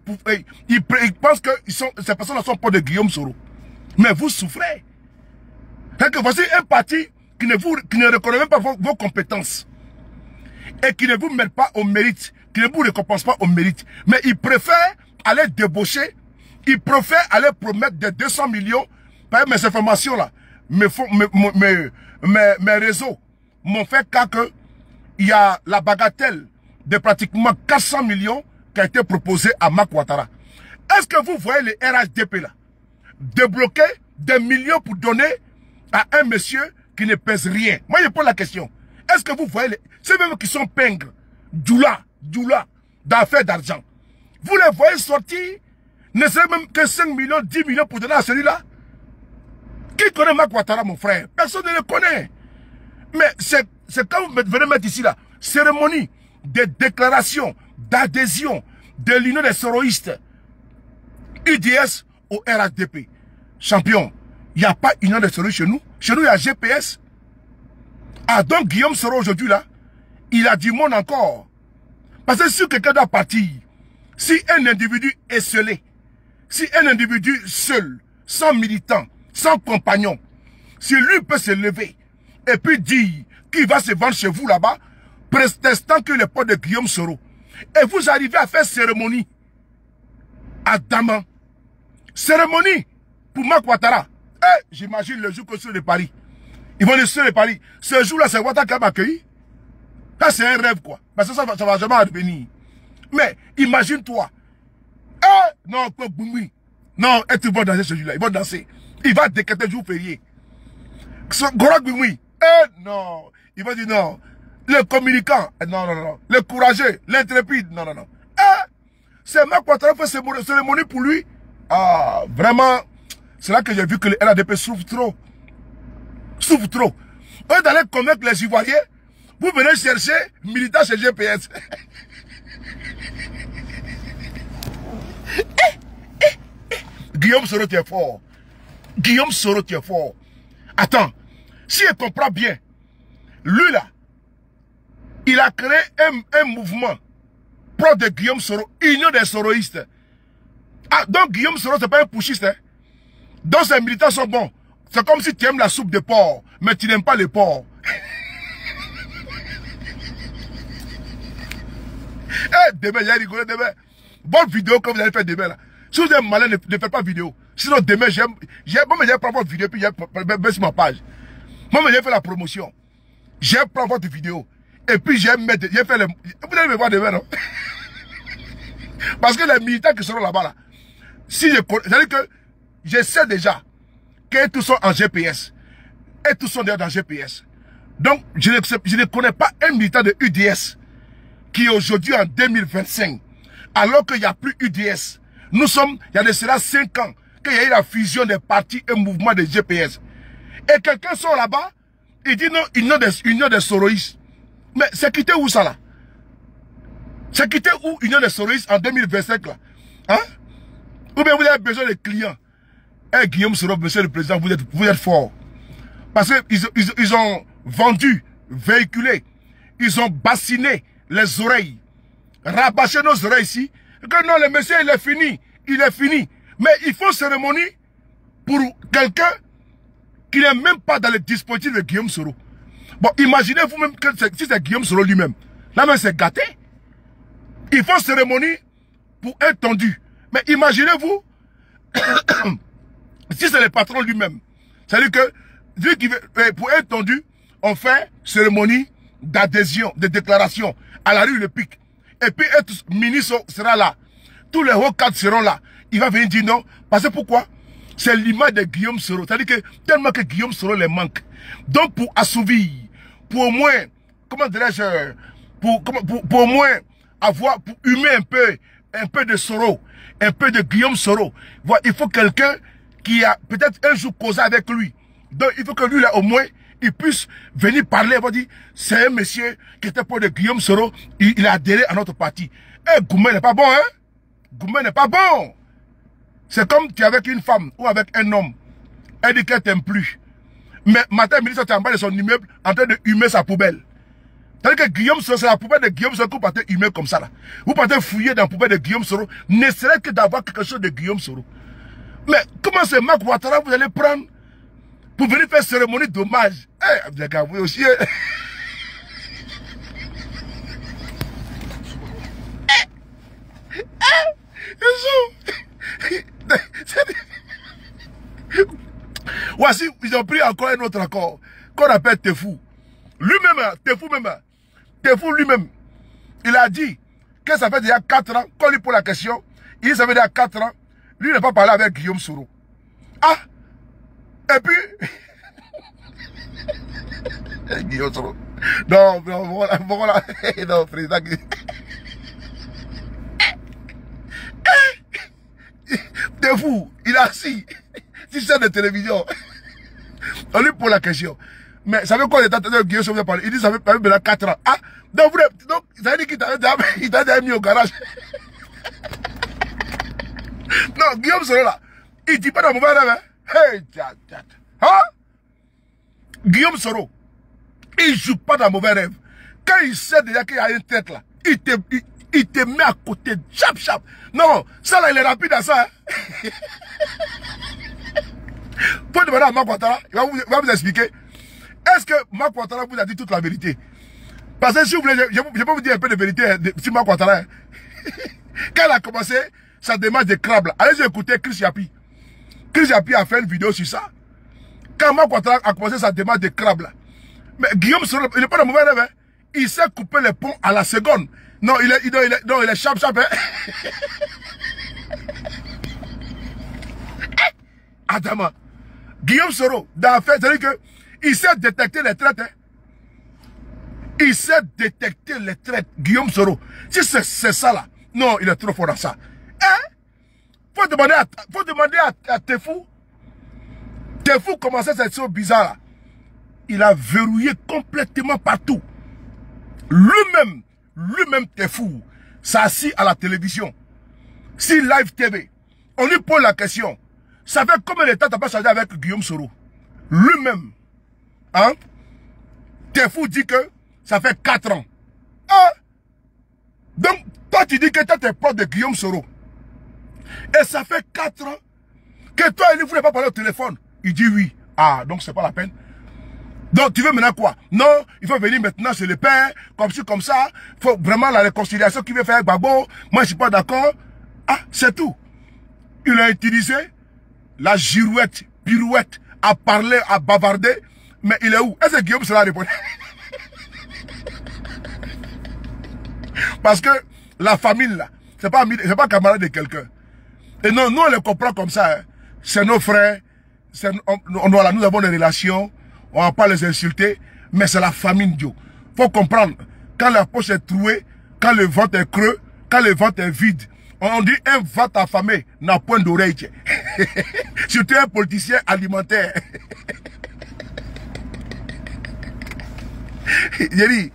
ils pensent que ces personnes-là sont pas de Guillaume Soro. Mais vous souffrez. Que voici un parti qui ne reconnaît même pas vos compétences. et qui ne vous mettent pas au mérite, qui ne vous récompensent pas au mérite. Mais ils préfèrent aller débaucher, ils préfèrent aller promettre des 200 millions. Par mes informations là, mes réseaux m'ont fait cas que il y a la bagatelle de pratiquement 400 millions qui a été proposée à Marc Ouattara. Est-ce que vous voyez les RHDP là débloquer des millions pour donner à un monsieur qui ne pèse rien? Moi je pose la question. Est-ce que vous voyez ces mêmes qui sont pingres, Djoula, d'affaires d'argent, vous les voyez sortir, ne serait même que 5 millions, 10 millions pour donner à celui-là? Qui connaît Marc Ouattara, mon frère? Personne ne le connaît. Mais c'est quand vous venez mettre ici là, cérémonie de déclaration, d'adhésion de l'union des soroïstes, UDS au RHDP. Champion, il n'y a pas union des soroïstes chez nous. Chez nous, il y a GPS. Ah, donc Guillaume Soro aujourd'hui là, il a du monde encore. Parce que si quelqu'un doit partir, si un individu est scellé, si un individu seul, sans militant, sans compagnon, si lui peut se lever et puis dire qu'il va se vendre chez vous là-bas, protestant que le pote de Guillaume Soro, et vous arrivez à faire cérémonie à Daman, cérémonie pour Marc Ouattara. Eh, j'imagine le jour que c'est de Paris. Ils vont le sur de Paris. Ce jour-là, c'est Ouattara qui va m'accueillir. Ça, c'est un rêve, quoi. Parce que ça va jamais advenir. Mais, imagine-toi. Eh, non, non, et tu vas danser ce jour-là. Ils vont danser. Il va décréter jour férié. Gorak Bimoui. Eh, non. Il va dire non. Le communicant. Non. Le courageux. L'intrépide. Non. Eh, c'est Marc Ouattara fait cérémonie pour lui. Ah, vraiment. C'est là que j'ai vu que le RHDP souffre trop. Souffre trop. Eux, d'aller convaincre les Ivoiriens, vous venez chercher militants chez GPS. Guillaume Soro, tu es fort. Guillaume Soro, tu es fort. Attends, si je comprends bien, lui là, il a créé un mouvement pro de Guillaume Soro, Union des Soroïstes. Ah, donc Guillaume Soro, c'est pas un pushiste, hein? Donc ces militants sont bons. C'est comme si tu aimes la soupe de porc, mais tu n'aimes pas les porcs. Eh, demain, j'ai rigolé demain. Bonne vidéo que vous allez faire demain là. Si vous êtes malin, ne faites pas vidéo. Sinon demain, j'ai pris votre vidéo puis j'ai sur ma page. Moi, j'ai fait la promotion. J'ai pris votre vidéo. Et puis j'ai fait les... Vous allez me voir demain, non? Parce que les militants qui seront là-bas là, si je connais, c'est-à-dire que je sais déjà que tous sont en GPS. Et tous sont déjà dans GPS. Donc, je ne connais pas un militant de UDS qui est aujourd'hui en 2025, alors qu'il n'y a plus UDS. Nous sommes, il y a de cela 5 ans, qu'il y a eu la fusion des partis et mouvements de GPS. Et quelqu'un sort là-bas, il dit non, union des soroïstes. Mais c'est quitté où ça là? C'est quitté où union des soroïstes en 2025 là? Hein? Ou bien vous avez besoin de clients? Eh, Guillaume Soro, monsieur le président, vous êtes fort. Parce qu'ils ont vendu, véhiculé, ils ont bassiné les oreilles, rabâché nos oreilles ici, que non, le monsieur, il est fini. Mais il faut cérémonie pour quelqu'un qui n'est même pas dans le dispositif de Guillaume Soro. Bon, imaginez vous-même que si c'est Guillaume Soro lui-même, là même c'est gâté. Il faut cérémonie pour un tendu. Mais imaginez-vous, si c'est le patron lui-même, c'est-à-dire que, vu qu'il veut, pour un tendu, on fait cérémonie d'adhésion, de déclaration à la rue Le Pic. Et puis, un ministre sera là. Tous les hauts cadres seront là. Il va venir dire non. Parce que pourquoi? C'est l'image de Guillaume Soro. C'est-à-dire que tellement que Guillaume Soro les manque. Donc, pour assouvir, pour au moins, comment dirais-je, pour au moins avoir, pour humer un peu de Soro, un peu de Guillaume Soro. Voilà, il faut quelqu'un qui a peut-être un jour causé avec lui. Donc, il faut que lui, là, au moins, il puisse venir parler. Il va dire, c'est un monsieur qui était pour de Guillaume Soro. Il a adhéré à notre parti. Eh, Goumé n'est pas bon, hein? Goumé n'est pas bon. C'est comme tu es avec une femme ou avec un homme. Elle dit qu'elle t'aime plus. Mais matin, midi, tu es en bas de son immeuble en train de humer sa poubelle. C'est-à-dire que Guillaume Soro, c'est la poubelle de Guillaume Soro que vous partez humer comme ça, là. Vous partez fouiller dans la poubelle de Guillaume Soro. Ne serait que d'avoir quelque chose de Guillaume Soro. Mais comment c'est Marc Ouattara vous allez prendre pour venir faire cérémonie d'hommage? Eh, les gars, vous aussi. Voici, ils ont pris encore un autre accord, qu'on appelle Tefou. Lui-même, Tefou lui-même, il a dit que ça fait déjà 4 ans, quand lui pose la question, il dit ça fait déjà 4 ans, lui n'a pas parlé avec Guillaume Soro. Ah! Et puis... Guillaume Soro. Non, voilà, non, président. T'es fou, il est assis. Si c'est de télévision. On lui pose la question. Mais ça veut quoi l'état de Guillaume Soro parler? Il dit ça fait maintenant 4 ans. Ah, donc ça veut dire qu'il t'a déjà mis au garage. Non, Guillaume Soro là, il dit pas dans mauvais rêve, hein? Hey, hein? Guillaume Soro, il joue pas dans mauvais rêve. Quand il sait déjà qu'il y a une tête là, il te met à côté, chap. Non, ça là, il est rapide à ça. Hein? Faut demander à Marc Ouattara, il va vous expliquer. Est-ce que Marc Ouattara vous a dit toute la vérité? Parce que si vous voulez, je peux vous dire un peu de vérité sur Marc Ouattara. Hein? Quand il a commencé sa démarche de crabe, allez écouter Chris Yapi. Chris Yapi a fait une vidéo sur ça. Quand Marc Ouattara a commencé sa démarche de crabe, mais Guillaume Soro, il n'est pas de mauvais rêve. Hein? Il sait couper les ponts à la seconde. Non, il est chap. Hein? Adama. Guillaume Soro, dans la fait, c'est-à-dire qu'il sait détecter les traites. Hein? Il sait détecter les traites, Guillaume Soro. Si c'est ça là, non, il est trop fort dans ça. Hein? Faut demander à Tefou. Tefou commençait cette chose bizarre là. Il a verrouillé complètement partout. Lui-même Tefou, s'assit à la télévision. Si Live TV, on lui pose la question. Ça fait combien de temps t'as pas changé avec Guillaume Soro? Lui-même. Hein? Tefou dit que ça fait 4 ans. Hein? Donc, toi tu dis que toi t'es proche de Guillaume Soro. Et ça fait 4 ans que toi il ne voulait pas parler au téléphone. Il dit oui. Ah, donc c'est pas la peine. Donc tu veux maintenant quoi? Non, il faut venir maintenant chez le père, comme ci, comme ça. Il faut vraiment la réconciliation qu'il veut faire avec Gbagbo. Moi je suis pas d'accord. Ah, c'est tout. Il a utilisé la girouette, pirouette, à parler, à bavarder. Mais il est où? Est-ce que Guillaume sera répondu? Parce que la famille là, c'est pas camarade de quelqu'un. Et non, nous on les comprend comme ça. Hein. C'est nos frères. Voilà, nous avons des relations. On ne va pas les insulter. Mais c'est la famille, Dieu. Faut comprendre. Quand la poche est trouée, quand le ventre est creux, quand le ventre est vide, on dit un ventre affamé n'a point d'oreille. Surtout un politicien alimentaire. J'ai dit,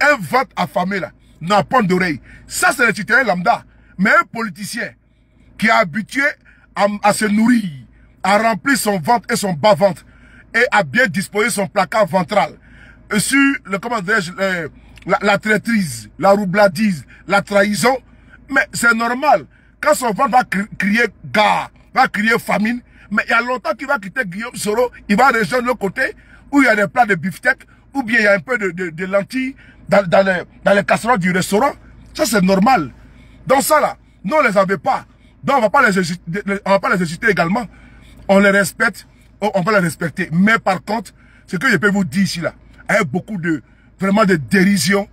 un ventre affamé là n'a point d'oreille. Ça c'est le citoyen lambda. Mais un politicien qui est habitué à se nourrir, à remplir son ventre et son bas-ventre, et à bien disposer son placard ventral, sur le, comment dirais-je, la traîtrise, la roubladise, la trahison, mais c'est normal. Quand son ventre va crier gare, va crier famine, mais il y a longtemps qu'il va quitter Guillaume Soro, il va rejoindre l'autre côté, où il y a des plats de beefsteak, ou bien il y a un peu de lentilles dans les casseroles du restaurant. Ça c'est normal. Donc ça là, nous on les avait pas. Donc on va pas les insulter également. On les respecte, on va les respecter. Mais par contre, ce que je peux vous dire ici là, avec beaucoup vraiment de dérision,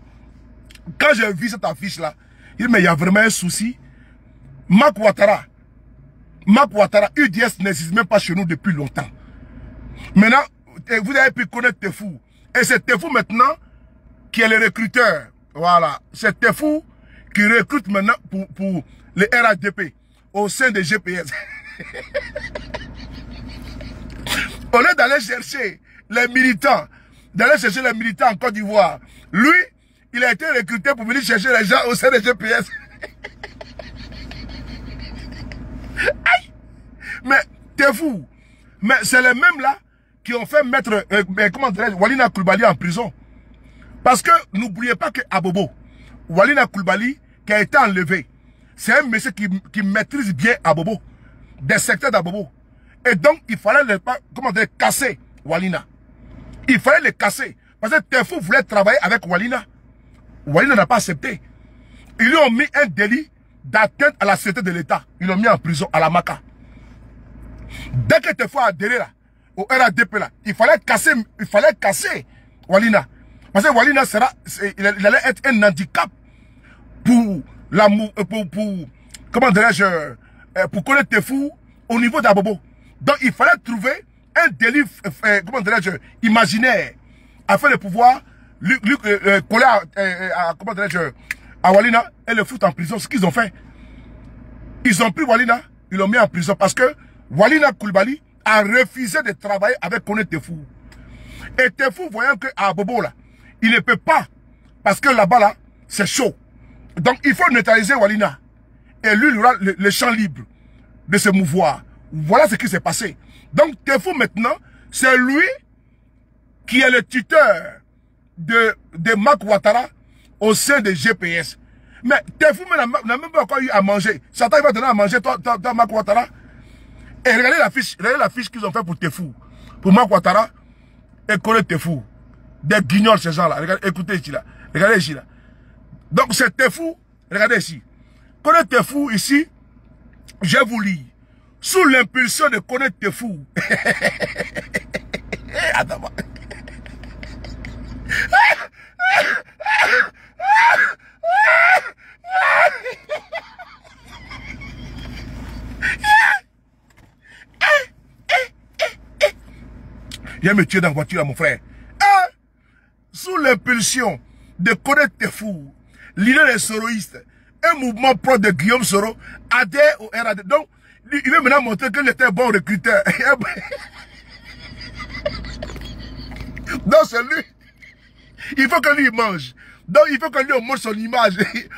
quand j'ai vu cette affiche là, il dit mais il y a vraiment un souci. Marc Ouattara, UDS n'existe même pas chez nous depuis longtemps. Maintenant, vous avez pu connaître Tefou. Et c'est Tefou maintenant qui est le recruteur. Voilà. C'est Tefou qui recrute maintenant pour les RADP au sein des GPS. On est d'aller chercher les militants. En Côte d'Ivoire. Lui, il a été recruté pour venir chercher les gens au sein des GPS. Aïe! Mais t'es fou. Mais c'est les mêmes là qui ont fait mettre Walina Coulibaly en prison. Parce que n'oubliez pas que Abobo, Walina Coulibaly qui a été enlevé, c'est un monsieur qui maîtrise bien Abobo, des secteurs d'Abobo. Et donc il fallait casser Walina. Il fallait les casser. Parce que Tefou voulait travailler avec Walina. Walina n'a pas accepté. Ils lui ont mis un délit d'atteinte à la sécurité de l'État. Ils l'ont mis en prison à la Maca. Dès que Tefou a adhéré là, au RADP là, il fallait casser Walina. Parce que Walina il allait être un handicap pour comment dirais-je, pour connaître Tefou au niveau d'Abobo. Donc il fallait trouver un délit, comment dirais-je, imaginaire, afin de pouvoir coller comment dirais-je, à Walina et le foutre en prison. Ce qu'ils ont fait, ils ont pris Walina, ils l'ont mis en prison parce que Walina Koulibaly a refusé de travailler avec Kone Tefou. Et Tefou, voyant que à Bobo là, il ne peut pas, parce que là-bas là, c'est chaud. Donc il faut neutraliser Walina. Et lui, il aura le champ libre de se mouvoir. Voilà ce qui s'est passé. Donc Tefou maintenant, c'est lui qui est le tuteur de Marc Ouattara au sein de GPS. Mais Tefou n'a même pas encore eu à manger. Satan il va donner à manger toi Marc Ouattara. Et regardez la fiche qu'ils ont fait pour Tefou. Pour Marc Ouattara et Kone Tefou. Des guignols ces gens-là. Regardez, écoutez ici là. Regardez ici là. Donc c'est Tefou. Regardez ici. Kone Tefou ici. Je vous lis. Sous l'impulsion de Kone Tefou. Attends. Viens me tuer dans la voiture là, mon frère. Sous l'impulsion de Kone Tefou, leader des soroïstes, un mouvement pro de Guillaume Soro, adhère au RAD. Donc, il veut maintenant montrer qu'il était un bon recruteur. Donc, c'est lui. Il faut que lui il mange. Donc, il faut que lui on montre son image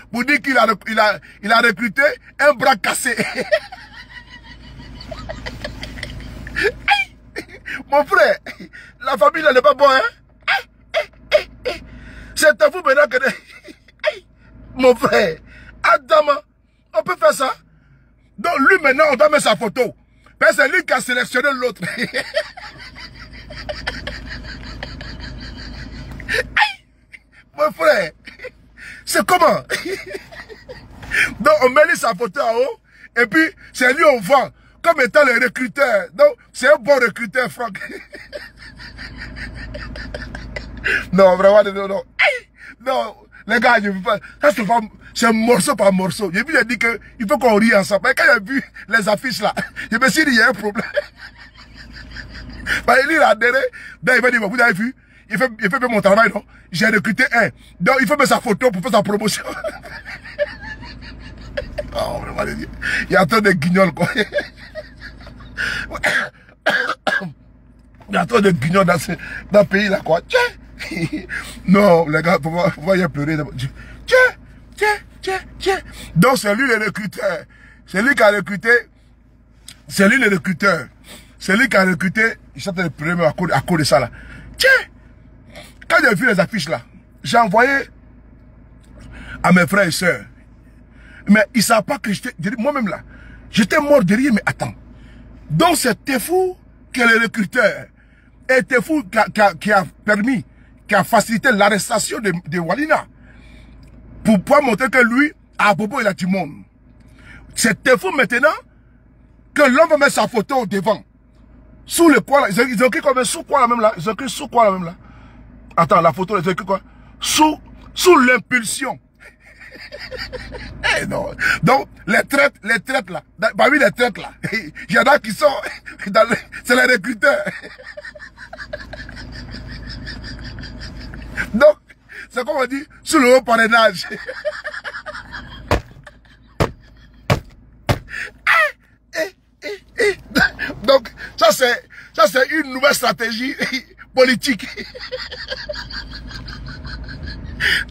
pour dire qu'il a recruté un bras cassé. Mon frère, la famille là n'est pas bonne, hein? C'est à vous maintenant que... Mon frère, Adama, on peut faire ça? Donc lui maintenant, on doit mettre sa photo. Parce que c'est lui qui a sélectionné l'autre. Mon frère, c'est comment? Donc on met lui sa photo en haut, et puis c'est lui on vend. Comme étant le recruteur. Donc, c'est un bon recruteur, Franck. Non, vraiment, non. Non, les gars, je ne veux pas. Ça, c'est morceau par morceau. J'ai vu, j'ai dit qu'il faut qu'on rie ensemble. Mais quand j'ai vu les affiches là, je me suis dit, il y a un problème. Bah, il a adhéré. Donc, il va dire, vous avez vu, il fait bien mon travail, non? J'ai recruté un. Donc, il faut mettre sa photo pour faire sa promotion. Oh, vraiment, il y a trop de guignols, quoi. Il y a trop de guignols dans ce pays là, quoi. Non, les gars, faut pas y pleurer. Donc, c'est lui le recruteur. C'est lui qui a recruté. C'est lui le recruteur. C'est lui qui a recruté. Il s'est le premier à cause de ça là. Quand j'ai vu les affiches là, j'ai envoyé à mes frères et sœurs. Mais ils ne savent pas que j'étais. Moi-même là, j'étais mort de rire, mais attends. Donc c'est Tefou qui est le recruteur. Et Tefou qui a permis, qui a facilité l'arrestation de Walina. Pour pouvoir montrer que lui, à Bobo, il a du monde. C'est Tefou maintenant que l'homme va mettre sa photo devant. Sous le quoi là? Ils ont écrit comme sous quoi là même là? Ils ont écrit sous quoi là même là? Attends, la photo, ils ont écrit quoi? Sous l'impulsion. Non. Donc, les traites là, parmi les traites là, il y en a qui sont, c'est les recruteurs. Donc, c'est comme on dit, sous le haut parrainage. Donc, ça c'est une nouvelle stratégie politique.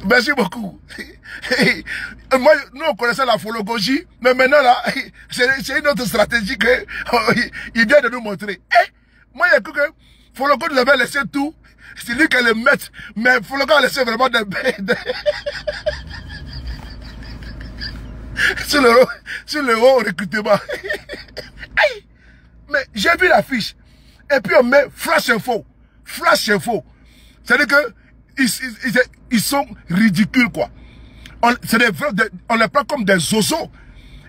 Merci beaucoup. Moi, nous on connaissait la phologogie, mais maintenant là, c'est une autre stratégie qu'il vient de nous montrer. Moi, il y a cru que Fologo nous avait laissé tout. C'est lui qui est le maître, mais Fologo a laissé vraiment des bêtes. Sur le haut recrutement. Mais j'ai vu l'affiche. Et puis on met flash info. Flash info. C'est-à-dire que ils sont ridicules, quoi. On les prend comme des zozos.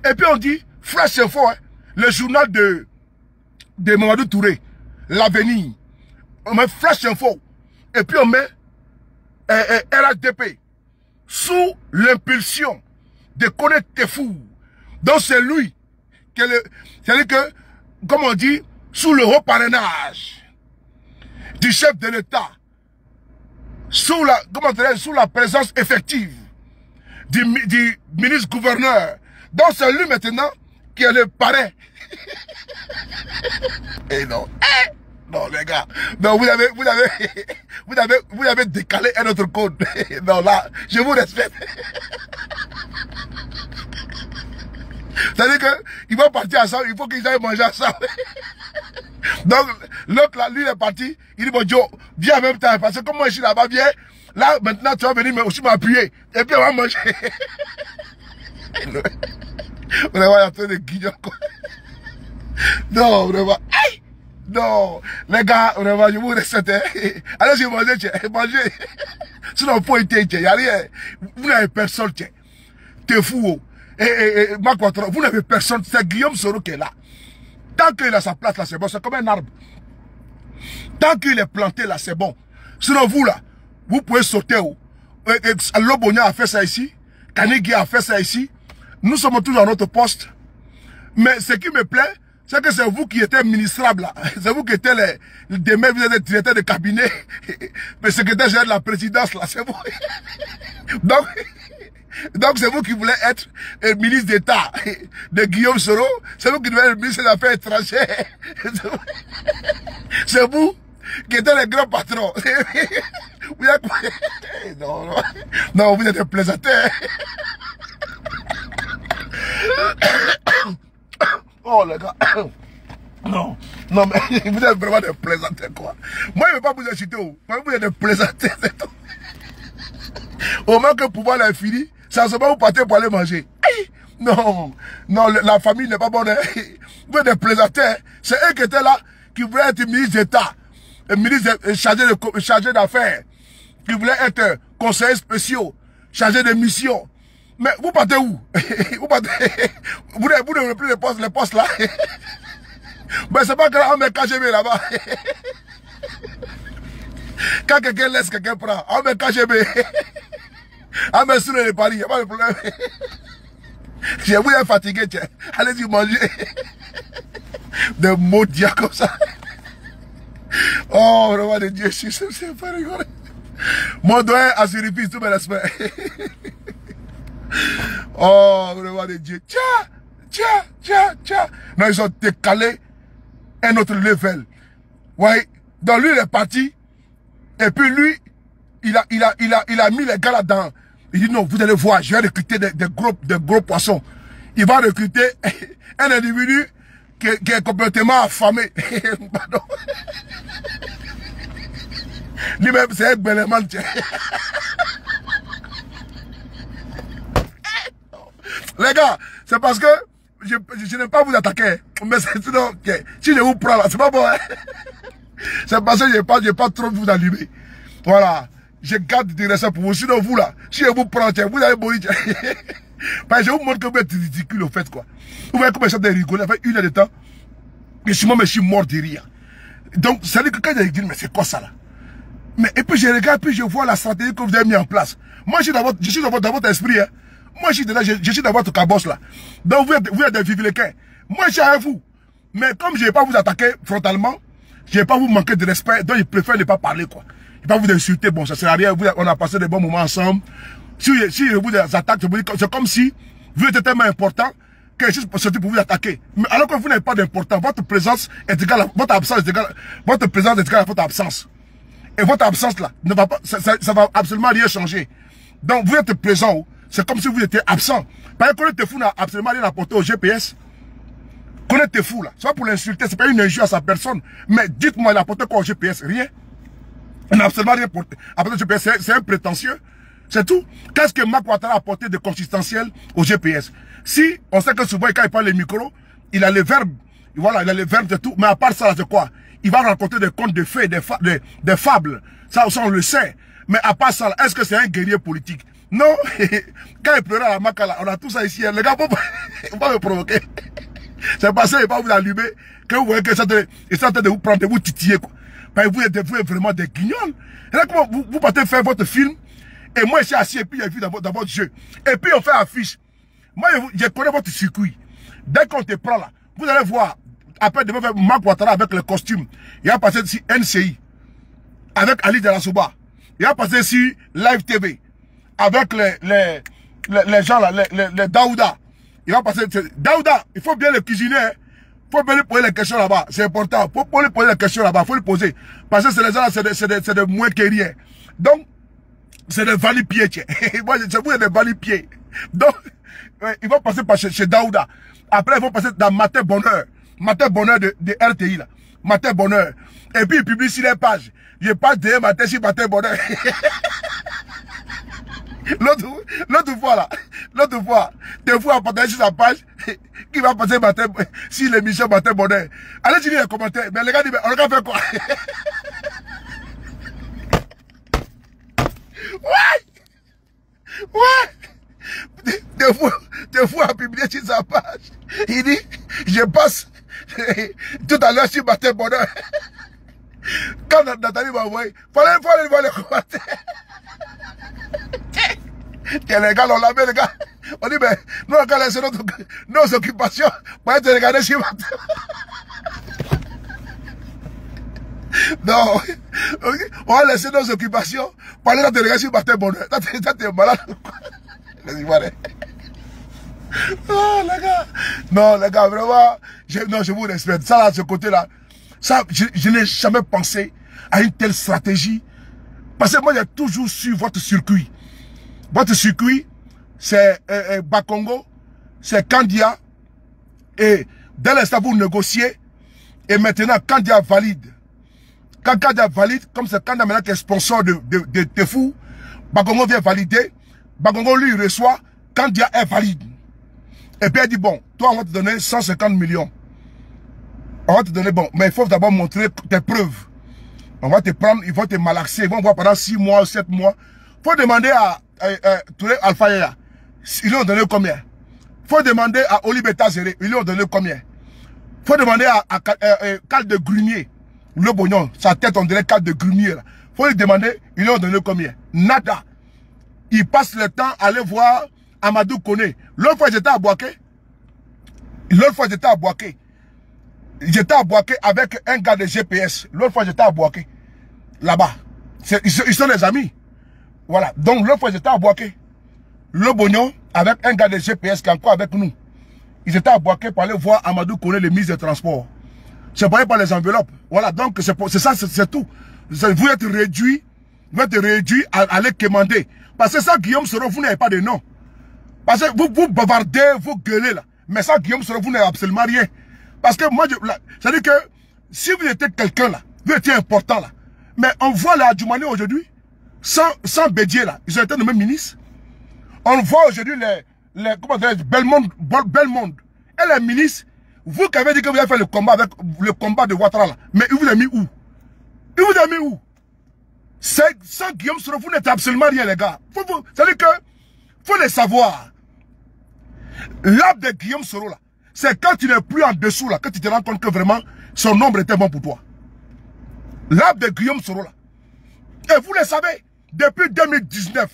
Et puis on dit, flash info, hein, le journal de Mamadou Touré. l'avenir. On met Flash Info. Et puis on met RHDP. Sous l'impulsion de connaître Tefou. Donc c'est lui. C'est-à-dire que, comme on dit, sous le haut parrainage du chef de l'État. Sous la présence effective du ministre-gouverneur. Donc c'est lui maintenant qui est le parrain. Et non. Non les gars. Non, vous avez décalé un autre code. Non là, je vous respecte. C'est-à-dire qu'ils vont partir ensemble, il faut qu'ils aillent manger ensemble. Donc, l'autre là, lui il est parti, il dit bon Joe, viens en même temps, parce que comme moi je suis là-bas, viens, là maintenant tu vas venir aussi m'appuyer, et puis on va manger. Vraiment, il y a plein de guignons quoi. Non, vraiment, aïe! Non, les gars, vraiment, je vous respecte. Allez, je vais manger. Sinon, il faut être, il n'y a rien. Vous n'avez personne, t'es fou. Et Marc Ouattara, vous n'avez personne, c'est Guillaume Soro qui est là. Tant qu'il a sa place là, c'est bon, c'est comme un arbre. Tant qu'il est planté là, c'est bon. Sinon, vous là, vous pouvez sauter. Lobonia a fait ça ici, Kanigui a fait ça ici. Nous sommes tous à notre poste. Mais ce qui me plaît, c'est que c'est vous qui étiez ministrable là. C'est vous qui étiez demain vous êtes directeur de cabinet. Mais secrétaire général de la présidence là, c'est vous. Donc c'est vous qui voulez être ministre d'État de Guillaume Soro. C'est vous qui devez être ministre des Affaires étrangères. C'est vous qui êtes le grand patron. Non, vous êtes un plaisanteur. Oh les gars. Non, mais vous êtes vraiment des plaisanteurs quoi. Moi je ne vais pas vous inciter. Moi vous êtes des plaisanteurs, c'est tout. Au moment que le pouvoir est fini, ça se va vous partez pour aller manger. Aïe! Non, la famille n'est pas bonne. Hein. Vous êtes des plaisanteurs. C'est eux qui étaient là, qui voulaient être ministre d'État, ministre chargé d'affaires, qui voulaient être conseillers spéciaux, chargés de mission. Mais vous partez où? Vous n'avez plus les postes là. Mais c'est pas grave, on met KGB là-bas. Quand quelqu'un laisse, quelqu'un prend. On met KGB. On met sur les paris, il n'y a pas de problème. Je vous ai fatigué, tiens. Allez-y manger. Des mots d'IA comme ça. Oh, vraiment de Dieu, c'est pas rigolo. Mon doigt a survécu, tout mes respects. Oh, vraiment de Dieu. Tiens. Non, ils ont décalé un autre level. Ouais. Donc lui, il est parti. Et puis lui, il a mis les gars là-dedans. Il dit non, vous allez voir, je vais recruter des gros poissons. Il va recruter un individu qui est complètement affamé. Pardon. Lui-même, c'est un bel élément. Les gars, c'est parce que je n'aime pas vous attaquer. Mais c'est sinon, si je vous prends là, c'est pas bon. Hein? C'est parce que je n'ai pas trop vous allumer. Voilà. Je garde du respect pour vous. Sinon, vous là, si je vous prends, vous allez mourir. Parce que je vous montre que vous êtes ridicule au fait, quoi. Vous voyez comment je suis rigolé. Ça fait 1 heure de temps. Et je suis mort de rire. Donc, ça veut dire que quand je dis, mais c'est quoi ça là? Mais, et puis je regarde, puis je vois la stratégie que vous avez mis en place. Moi, je suis dans votre esprit. Hein. Moi, je suis dans votre cabosse là. Donc, vous êtes des viviléquins. Moi, je suis avec vous. Mais comme je ne vais pas vous attaquer frontalement, je ne vais pas vous manquer de respect, donc je préfère ne pas parler, quoi. Je ne vais pas vous insulter, bon, ça ne sert à rien, on a passé des bons moments ensemble. Si je vous attaque, c'est comme si vous étiez tellement important que je suis sorti pour vous attaquer. Mais alors que vous n'avez pas d'importance, votre présence est égale à votre absence, votre présence est égale à votre absence. Et votre absence là, ne va pas, ça va absolument rien changer. Donc vous êtes présent, c'est comme si vous étiez absent. Parce que connaître fou n'a absolument rien apporté au GPS. Connaître fou là, c'est pas pour l'insulter, c'est pas une injure à sa personne. Mais dites-moi, il a apporté quoi au GPS? Rien. Il n'a absolument rien apporté au GPS, c'est un prétentieux. C'est tout. Qu'est-ce que Marc Ouattara a apporté de consistentiel au GPS? Si, on sait que souvent, quand il parle les micros, il a les verbes. Voilà, il a les verbes et tout. Mais à part ça, c'est quoi? Il va raconter des contes de fées, des fables. Ça, on le sait. Mais à part ça, est-ce que c'est un guerrier politique? Non. Quand il pleurait à la Makala, on a tout ça ici. Les gars, faut pas me provoquer. C'est parce qu'il ne va pas vous allumer que vous voyez que ça est en train de vous prendre, de vous titiller. Quoi. Parce que vous êtes vraiment des guignols. Et là, comment vous partez faire votre film, et moi, je suis assis, et puis il y a vu dans votre jeu. Et puis on fait affiche. Moi, je connais votre circuit. Dès qu'on te prend là, vous allez voir, après de faire Marc Ouattara avec le costume, il va passer sur NCI, avec Ali de la Souba. Il va passer sur Live TV, avec les gens là, les Daouda. Il va passer, Daouda, il faut bien le cuisiner, hein. Il faut bien lui poser les questions là-bas, c'est important. Il faut lui poser les questions là-bas, il faut lui poser. Parce que ces gens là, c'est des moins que rien. Donc, c'est des valipiers. Moi, je vous des valipiers. Donc, ils vont passer par chez Daouda. Après, ils vont passer dans Matin Bonheur. Matin Bonheur de RTI, là. Matin Bonheur. Et puis, ils publient sur les pages. Je passe derrière Matin sur Matin Bonheur. L'autre fois, là. L'autre fois, des fois, on partage sur sa page, qui va passer Matin, si l'émission Matin Bonheur. Allez, tu lis les commentaires. Mais les gars disent, mais on va faire quoi? Ouais! Des fois, à publier sur sa page. Il dit, je passe tout à l'heure sur Matin Bonheur. Quand Nathalie m'a envoyé, fallait voir les commentaires. Et les gars, on l'a mis, les gars. On dit, mais nous, on va laisser nos occupations pour être regardés sur Matin. Non, on va laisser nos occupations pour aller te regarder sur Matin Bonheur. T'es malade. Oh, les gars. Non, les gars, vraiment, je vous respecte. Ça, là, de ce côté-là, ça, je n'ai jamais pensé à une telle stratégie. Parce que moi, j'ai toujours su votre circuit. Votre circuit, c'est Bakongo, c'est Kandia. Et dès l'instant, vous négociez. Et maintenant, Kandia valide. Quand Kandia valide, comme c'est Kandia maintenant qui est sponsor de fou, Bakongo vient valider. Bakongo, lui, reçoit. Kandia est valide. Et puis, elle dit, bon, toi, on va te donner 150 millions. On va te donner, bon, mais il faut d'abord montrer tes preuves. On va te prendre, ils vont te malaxer, ils vont voir pendant 6 mois, 7 mois. Il faut demander à Touré Alpha Yaya, ils lui ont donné combien? Il faut demander à Olibeta Zéré, ils lui ont donné combien? Il faut demander à Cal de Grumier, le bognon, sa tête, on dirait Cal de Grumier. Il faut lui demander, ils lui ont donné combien? Nada. Il passe le temps à aller voir Amadou Koné. L'autre fois, j'étais à Boaké. J'étais à Boaké avec un gars de GPS. L'autre fois, j'étais à Boaké. Là-bas. Ils sont des amis. Voilà. Donc, l'autre fois, j'étais à Boaké. Le Bognon, avec un gars de GPS qui est encore avec nous. Ils étaient à Boaké pour aller voir Amadou Koné, le ministre des Transports. C'est pas par les enveloppes. Voilà. Donc, c'est ça, c'est tout. Vous êtes réduit. À aller commander. Parce que ça, Guillaume Soro, vous n'avez pas de nom. Parce que vous bavardez, vous gueulez là. Mais ça, Guillaume Soro, vous n'avez absolument rien. Parce que moi, ça veut dire que si vous étiez quelqu'un là, vous étiez important là. Mais on voit les Adjoumani aujourd'hui, sans Bédier là, ils ont été nommés ministres. On voit aujourd'hui comment dire, Belmonde. Et les ministres, vous qui avez dit que vous avez fait le combat de Ouattara là, mais il vous a mis où? Il vous a mis où? Sans Guillaume Soro, vous n'êtes absolument rien les gars. Ça veut dire que, faut le savoir. L'arbre de Guillaume Soro là, c'est quand tu n'es plus en dessous là, que tu te rends compte que vraiment son nombre était bon pour toi. L'arbre de Guillaume Soro là. Et vous le savez, depuis 2019,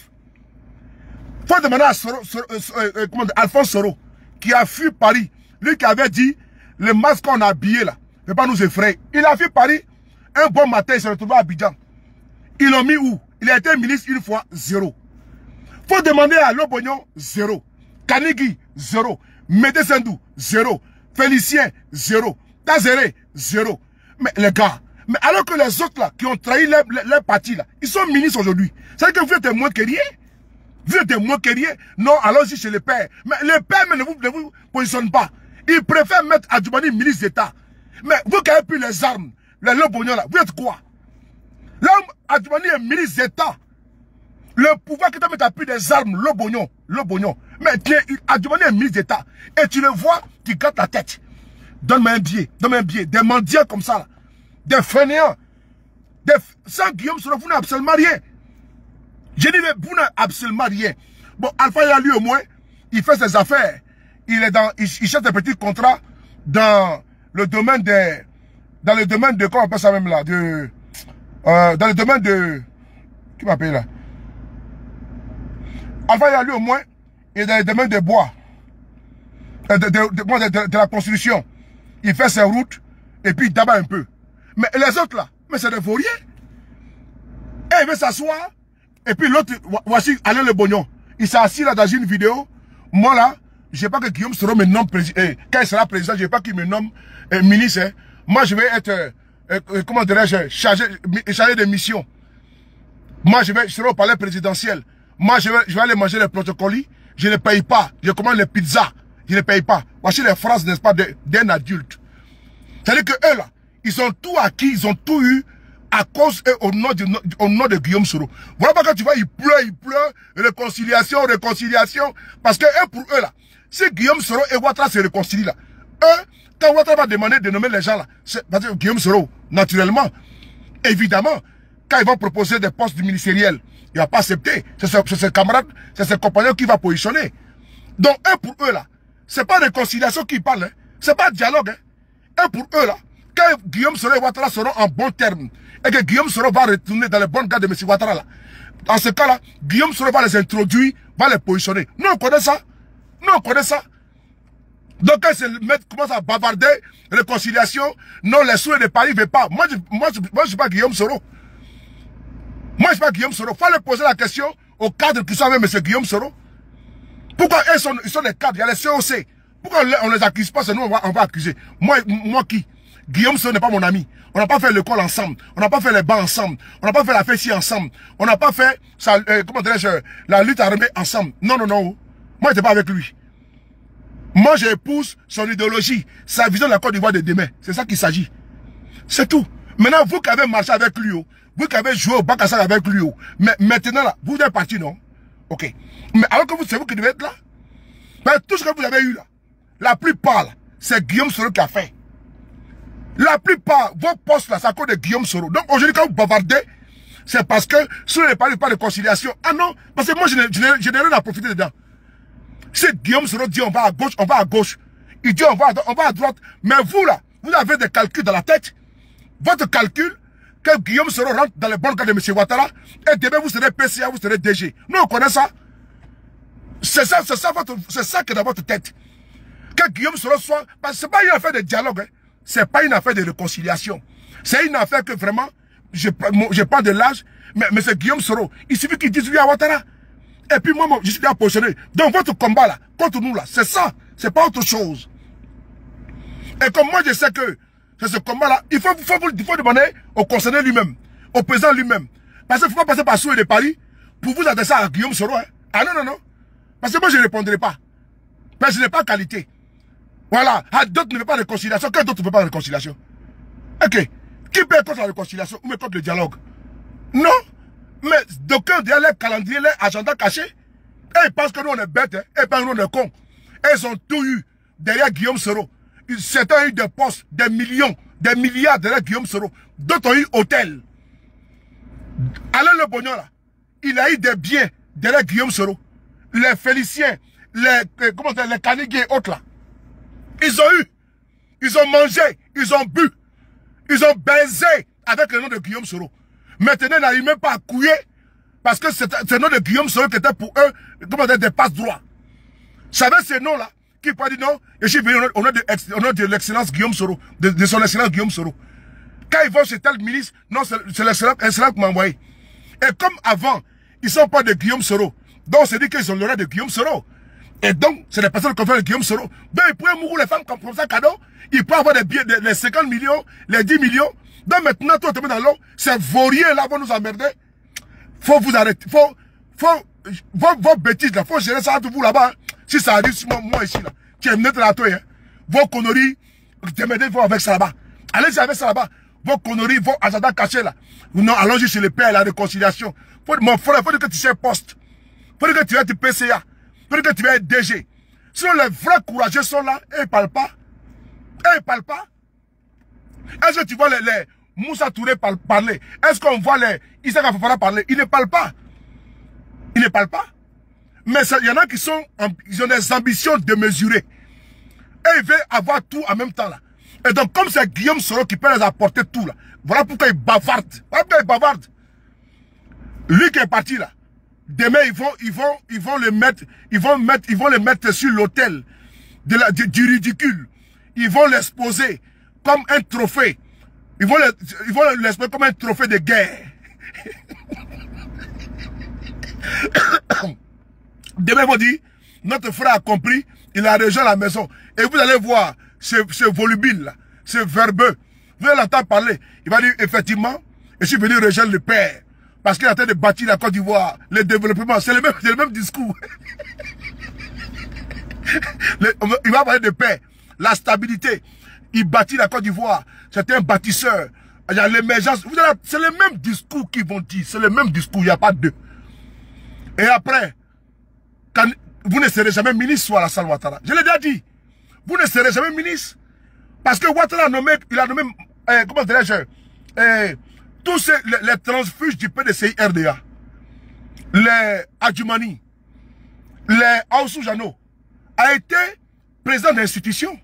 faut demander à Alphonse Soro, qui a fui Paris, lui qui avait dit, le masque qu'on a habillé là, ne pas nous effrayer. Il a fui Paris, un bon matin, il s'est retrouvé à Abidjan. Ils l'ont mis où? Il a été ministre une fois, 0. Faut demander à Lobognon, 0. Kanigi, 0. Médecindou, 0. Félicien, 0. Tazéré, 0. Mais les gars, mais alors que les autres là, qui ont trahi les partis là, ils sont ministres aujourd'hui. C'est-à-dire que vous êtes moins que rien. Vous êtes moins que rien. Non, allons-y chez le père. Mais le père ne vous positionne pas. Il préfère mettre Adjoumani ministre d'État. Mais vous qui avez pris les armes, les Lobognon là, vous êtes quoi? Là, Adjoumani est ministre d'État. Le pouvoir qui te met à pris des armes, le bognon. Mais Adjoumani est ministre d'État. Et tu le vois, tu grattes la tête. Donne-moi un billet. Des mendiants comme ça, là. Des fainéants. Sans Guillaume Soro, vous n'avez absolument rien. Je dis, vous n'avez absolument rien. Bon, Alpha Yaya, lui au moins, il fait ses affaires. Il cherche des petits contrats dans le domaine des... Dans le domaine de... Comment on appelle ça même là? Dans le domaine de... Qui m'appelle là? Alpha, il y a lui au moins, il est dans le domaine des bois. De la construction. Il fait ses routes et puis il tabac un peu. Mais les autres là, mais c'est des vauriens. Et il veut s'asseoir. Et puis l'autre, voici Alain Le Bognon. Il s'est assis là dans une vidéo. Moi là, je n'ai pas que Guillaume Soro me nomme président. Quand il sera président, je n'ai pas qu'il me nomme ministre. Hein. Moi je vais être, comment dirais-je, chargé de mission. Moi je serai au palais présidentiel. Moi je vais aller manger les protocoles. Je ne paye pas. Je commande les pizzas. Je ne paye pas. Voici les phrases, n'est-ce pas, d'un adulte. C'est-à-dire que eux là, ils ont tout acquis, ils ont tout eu à cause et au nom de Guillaume Soro. Voilà pas quand tu vois, il pleure, réconciliation, parce que eux, pour eux là, si Guillaume Soro et Ouattara se réconcilient là, eux, quand Ouattara va demander de nommer les gens là, c'est parce que Guillaume Soro, naturellement, évidemment, quand ils vont proposer des postes ministériels, il ne va pas accepter. C'est ses camarades, c'est ses compagnons qui va positionner. Donc eux, pour eux là, c'est pas réconciliation qu'ils parlent, hein. C'est pas dialogue. Hein. Et pour eux là, quand Guillaume Soro et Ouattara seront en bon terme, et que Guillaume Soro va retourner dans les bonnes gardes de M. Ouattara là, dans ce cas là, Guillaume Soro va les introduire, va les positionner. Nous on connaît ça. Nous on connaît ça. Donc quand ces mecs commencent à bavarder, réconciliation, non, les souhaits de Paris ne veulent pas. Moi je suis pas Guillaume Soro. Moi je suis pas Guillaume Soro. Il faut leur poser la question aux cadres qui sont avec M. Guillaume Soro. Pourquoi ils sont des cadres? Il y a les COC. Pourquoi on ne les accuse pas? C'est nous, on va accuser. Moi qui? Guillaume Soro n'est pas mon ami. On n'a pas fait l'école ensemble. On n'a pas fait les bancs ensemble. On n'a pas fait la fête ensemble. On n'a pas fait comment dirais-je, la lutte armée ensemble. Non. Moi, je n'étais pas avec lui. Moi, j'épouse son idéologie, sa vision de la Côte d'Ivoire de demain. C'est ça qu'il s'agit. C'est tout. Maintenant, vous qui avez marché avec lui, vous qui avez joué au bac à ça avec lui, mais maintenant, là, vous êtes parti, non? Ok. Mais alors que c'est vous qui devez être là. Mais tout ce que vous avez eu là, la plupart, c'est Guillaume Soro qui a fait. La plupart, vos postes là, c'est à cause de Guillaume Soro. Donc aujourd'hui, quand vous bavardez, c'est parce que si on ne parle pas de conciliation, ah non, parce que moi, je n'ai rien à profiter dedans. Si Guillaume Soro dit on va à gauche, on va à gauche. Il dit on va à droite. Mais vous là, vous avez des calculs dans la tête. Votre calcul, que Guillaume Soro rentre dans les bonnes cas de M. Ouattara, et demain vous serez PCA, vous serez DG. Nous on connaît ça. C'est ça qui est dans votre tête. Que Guillaume Soro soit... Parce que ce n'est pas une affaire de dialogue. Hein. Ce n'est pas une affaire de réconciliation. C'est une affaire que vraiment, je prends de l'âge, mais c'est Guillaume Soro. Il suffit qu'il dise oui à Ouattara. Et puis moi, je suis bien positionné. Donc votre combat là, contre nous là, c'est ça. C'est pas autre chose. Et comme moi je sais que c'est ce combat là, il faut demander au concerné lui-même, au président lui-même. Parce qu'il ne faut pas passer par Souhait de Paris pour vous adresser à Guillaume Soro. Hein. Ah non. Parce que moi je ne répondrai pas. Parce que je n'ai pas qualité. Voilà. D'autres ne veulent pas de réconciliation. Quel d'autre ne veut pas de réconciliation? Ok. Qui peut être contre la réconciliation ou contre le dialogue? Non. Mais d'aucuns derrière leur calendrier, leur agenda caché, et ils pensent que nous on est bêtes, hein, et ils pensent que nous on est cons. Et ils ont tout eu derrière Guillaume Soro. Certains ont eu des postes, des millions, des milliards derrière Guillaume Soro. D'autres ont eu hôtel. Alain Le Bognon là, il a eu des biens derrière Guillaume Soro. Les Féliciens, les Caniguiers et autres là. Ils ont eu, ils ont mangé, ils ont bu, ils ont baisé avec le nom de Guillaume Soro. Maintenant, ils n'arrivent même pas à couiller parce que c'est le nom de Guillaume Soro qui était pour eux des passe-droits. Vous savez ces noms-là qui peuvent dire non, et je suis venu au nom de l'excellence Guillaume Soro, de son excellence Guillaume Soro. Quand ils vont chez tel ministre, non, c'est l'excellence qui m'a envoyé. Et comme avant, ils ne sont pas de Guillaume Soro. Donc, on se dit qu'ils ont le nom de Guillaume Soro. Et donc, c'est des personnes qui font de Guillaume Soro. Donc, ils pourraient mourir les femmes comme ça, cadeau. Ils peuvent avoir des billets, les 50 millions, les 10 millions. Donc maintenant, tout est mis dans l'eau. Ces vauriens là vont nous emmerder. Faut vous arrêter. Vos bêtises là, faut gérer ça entre vous là-bas. Hein. Si ça arrive, moi ici là, tu es venu de la toi. Hein. Vos conneries, démerdez vous avec ça là-bas. Allez-y avec ça là-bas. Vos conneries, vos agendas cachés là. Non, allons-y chez le père, la réconciliation. Mon frère, faut dire que tu sais poste. Faut dire que tu vas être PCA. Faut dire que tu vas être DG. Sinon les vrais courageux sont là et ils parlent pas. Et ils parlent pas. Est-ce que tu vois les Moussa Touré parler? Est-ce qu'on voit les Issa Fofana parler? Ils ne parlent pas. Ils ne parlent pas. Mais il y en a qui ont des ambitions démesurées. Et il veut avoir tout en même temps là. Et donc comme c'est Guillaume Soro qui peut les apporter tout là, voilà pourquoi il bavarde. Voilà pourquoi il bavarde. Lui qui est parti là, demain ils vont le mettre sur l'autel du ridicule. Ils vont l'exposer comme un trophée. Ils vont l'exposer comme un trophée de guerre. Demain, ils vont dire, notre frère a compris, il a rejoint la maison. Et vous allez voir, ce volubile là, ce verbeux, vous allez l'entendre parler. Il va dire, effectivement, je suis venu rejoindre le père. Parce qu'il est en train de bâtir la Côte d'Ivoire, le développement, c'est le même discours. Il va parler de paix, la stabilité. Il bâtit la Côte d'Ivoire. C'est un bâtisseur. Il y a l'émergence. C'est le même discours qu'ils vont dire. C'est le même discours. Il n'y a pas deux. Et après, quand vous ne serez jamais ministre sur Alassane Ouattara. Je l'ai déjà dit. Vous ne serez jamais ministre. Parce que Ouattara a nommé, comment dirais-je, tous les transfuges du PDCI RDA, les Adjumani, les Aoussou Jano, a été président d'institution.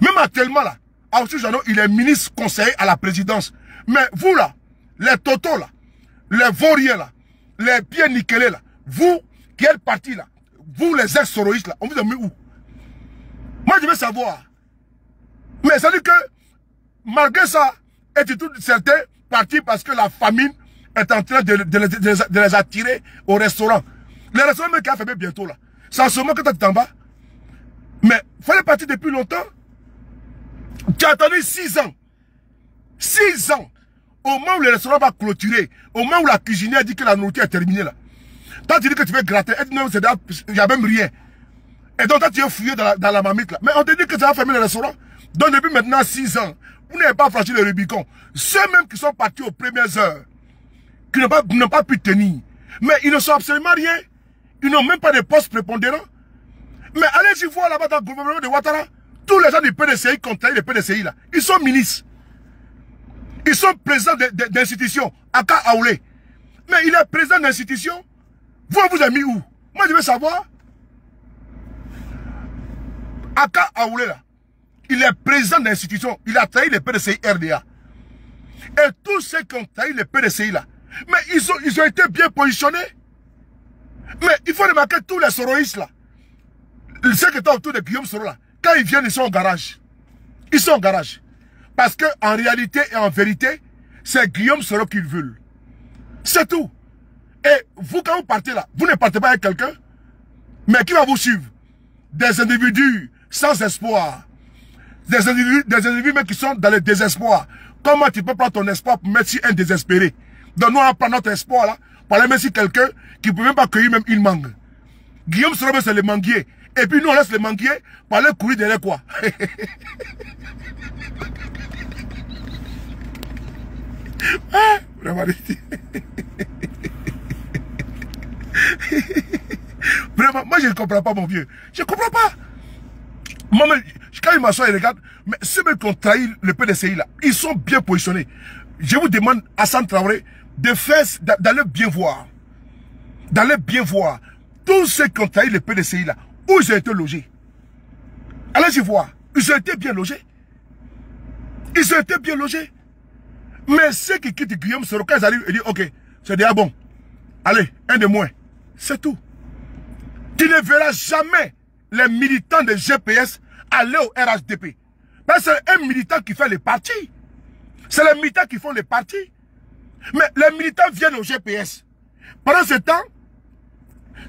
Même actuellement là, Aoussou Jano, il est ministre conseiller à la présidence. Mais vous là, les totos là, les vauriens là, les pieds nickelés là, vous, quel parti là, vous les ex-soroïstes là, on vous a mis où? Moi je veux savoir. Mais ça dit que, malgré ça, et tout certains partis parce que la famine est en train de les attirer au restaurant. Les restaurants même qui a fermé bientôt là. C'est en ce moment que tu es en bas. Mais il fallait partir depuis longtemps. Tu as attendu 6 ans. 6 ans. Au moment où le restaurant va clôturer, au moment où la cuisinière dit que la nourriture est terminée là. Toi tu dis que tu veux gratter, il n'y a même rien. Et donc toi tu es fouillé dans la marmite là. Mais on te dit que ça va fermer le restaurant. Donc depuis maintenant 6 ans, vous n'avez pas franchi le Rubicon. Ceux même qui sont partis aux premières heures, qui n'ont pas pu tenir. Mais ils ne sont absolument rien. Ils n'ont même pas de postes prépondérants. Mais allez-y voir là-bas dans le gouvernement de Ouattara. Tous les gens du PDCI contre le PDCI là. Ils sont ministres. Ils sont présidents d'institutions. Aka Aoulé. Mais il est président d'institution. Vous avez mis où? Moi je veux savoir. Aka Aoulé là. Il est président d'institution. Il a trahi le PDCI RDA. Et tous ceux qui ont trahi le PDCI là. Mais ils ont été bien positionnés. Mais il faut remarquer tous les soroïstes là. Ceux qui étaient autour de Guillaume Soro là. Quand ils viennent, ils sont au garage. Ils sont au garage. Parce que en réalité et en vérité, c'est Guillaume Soro qu'ils veulent. C'est tout. Et vous, quand vous partez là, vous ne partez pas avec quelqu'un. Mais qui va vous suivre? Des individus sans espoir. Des individus même qui sont dans le désespoir. Comment tu peux prendre ton espoir pour mettre sur un désespéré? Donc nous, on prend notre espoir là, pour aller mettre sur quelqu'un qui ne peut même pas cueillir même une mangue. Guillaume Soro, c'est le manguier. Et puis nous, on laisse le manguier pour aller courir derrière quoi? Vraiment, vraiment, moi je ne comprends pas, mon vieux. Je ne comprends pas. Moi, quand il m'assoit et regarde, mais ceux qui ont trahi le PDCI là, ils sont bien positionnés. Je vous demande, Hassan Traoré, d'aller bien voir. D'aller bien voir. Tous ceux qui ont trahi le PDCI là, où ils ont été logés. Allez-y voir. Ils ont été bien logés. Ils ont été bien logés. Mais ceux qui quittent Guillaume Soro, quand ils arrivent, ils disent, ok, c'est déjà bon. Allez, un de moins. C'est tout. Tu ne verras jamais les militants de GPS aller au RHDP. Parce que c'est un militant qui fait les partis. C'est les militants qui font les partis. Mais les militants viennent au GPS. Pendant ce temps,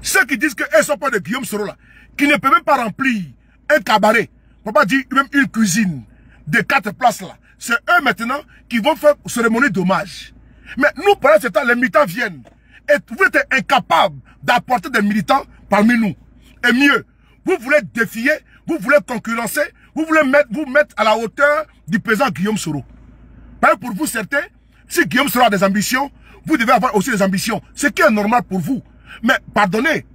ceux qui disent qu'ils ne sont pas de Guillaume Soro là, qui ne peuvent même pas remplir un cabaret, on ne peut pas dire même une cuisine de 4 places là, c'est eux maintenant qui vont faire cérémonie d'hommage. Mais nous, pendant ce temps, les militants viennent. Et vous êtes incapables d'apporter des militants parmi nous. Et mieux, vous voulez défier, vous voulez concurrencer, vous voulez vous mettre à la hauteur du président Guillaume Soro. Pour vous, certains, si Guillaume Soro a des ambitions, vous devez avoir aussi des ambitions. Ce qui est normal pour vous. Mais pardonnez,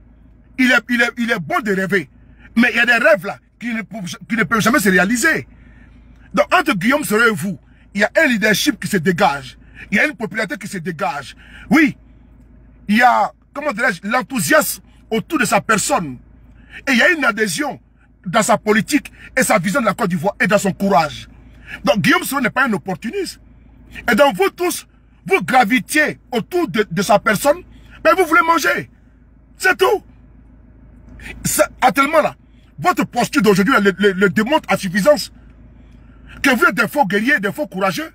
il est bon de rêver. Mais il y a des rêves là qui ne peuvent jamais se réaliser. Donc entre Guillaume Soro et vous, il y a un leadership qui se dégage. Il y a une popularité qui se dégage. Oui, il y a, comment dirais-je, l'enthousiasme autour de sa personne. Et il y a une adhésion dans sa politique et sa vision de la Côte d'Ivoire et dans son courage. Donc Guillaume Soro n'est pas un opportuniste. Et donc vous tous, vous gravitiez autour de sa personne, mais vous voulez manger. C'est tout. Actuellement là, votre posture d'aujourd'hui le démontre à suffisance que vous êtes des faux guerriers, des faux courageux.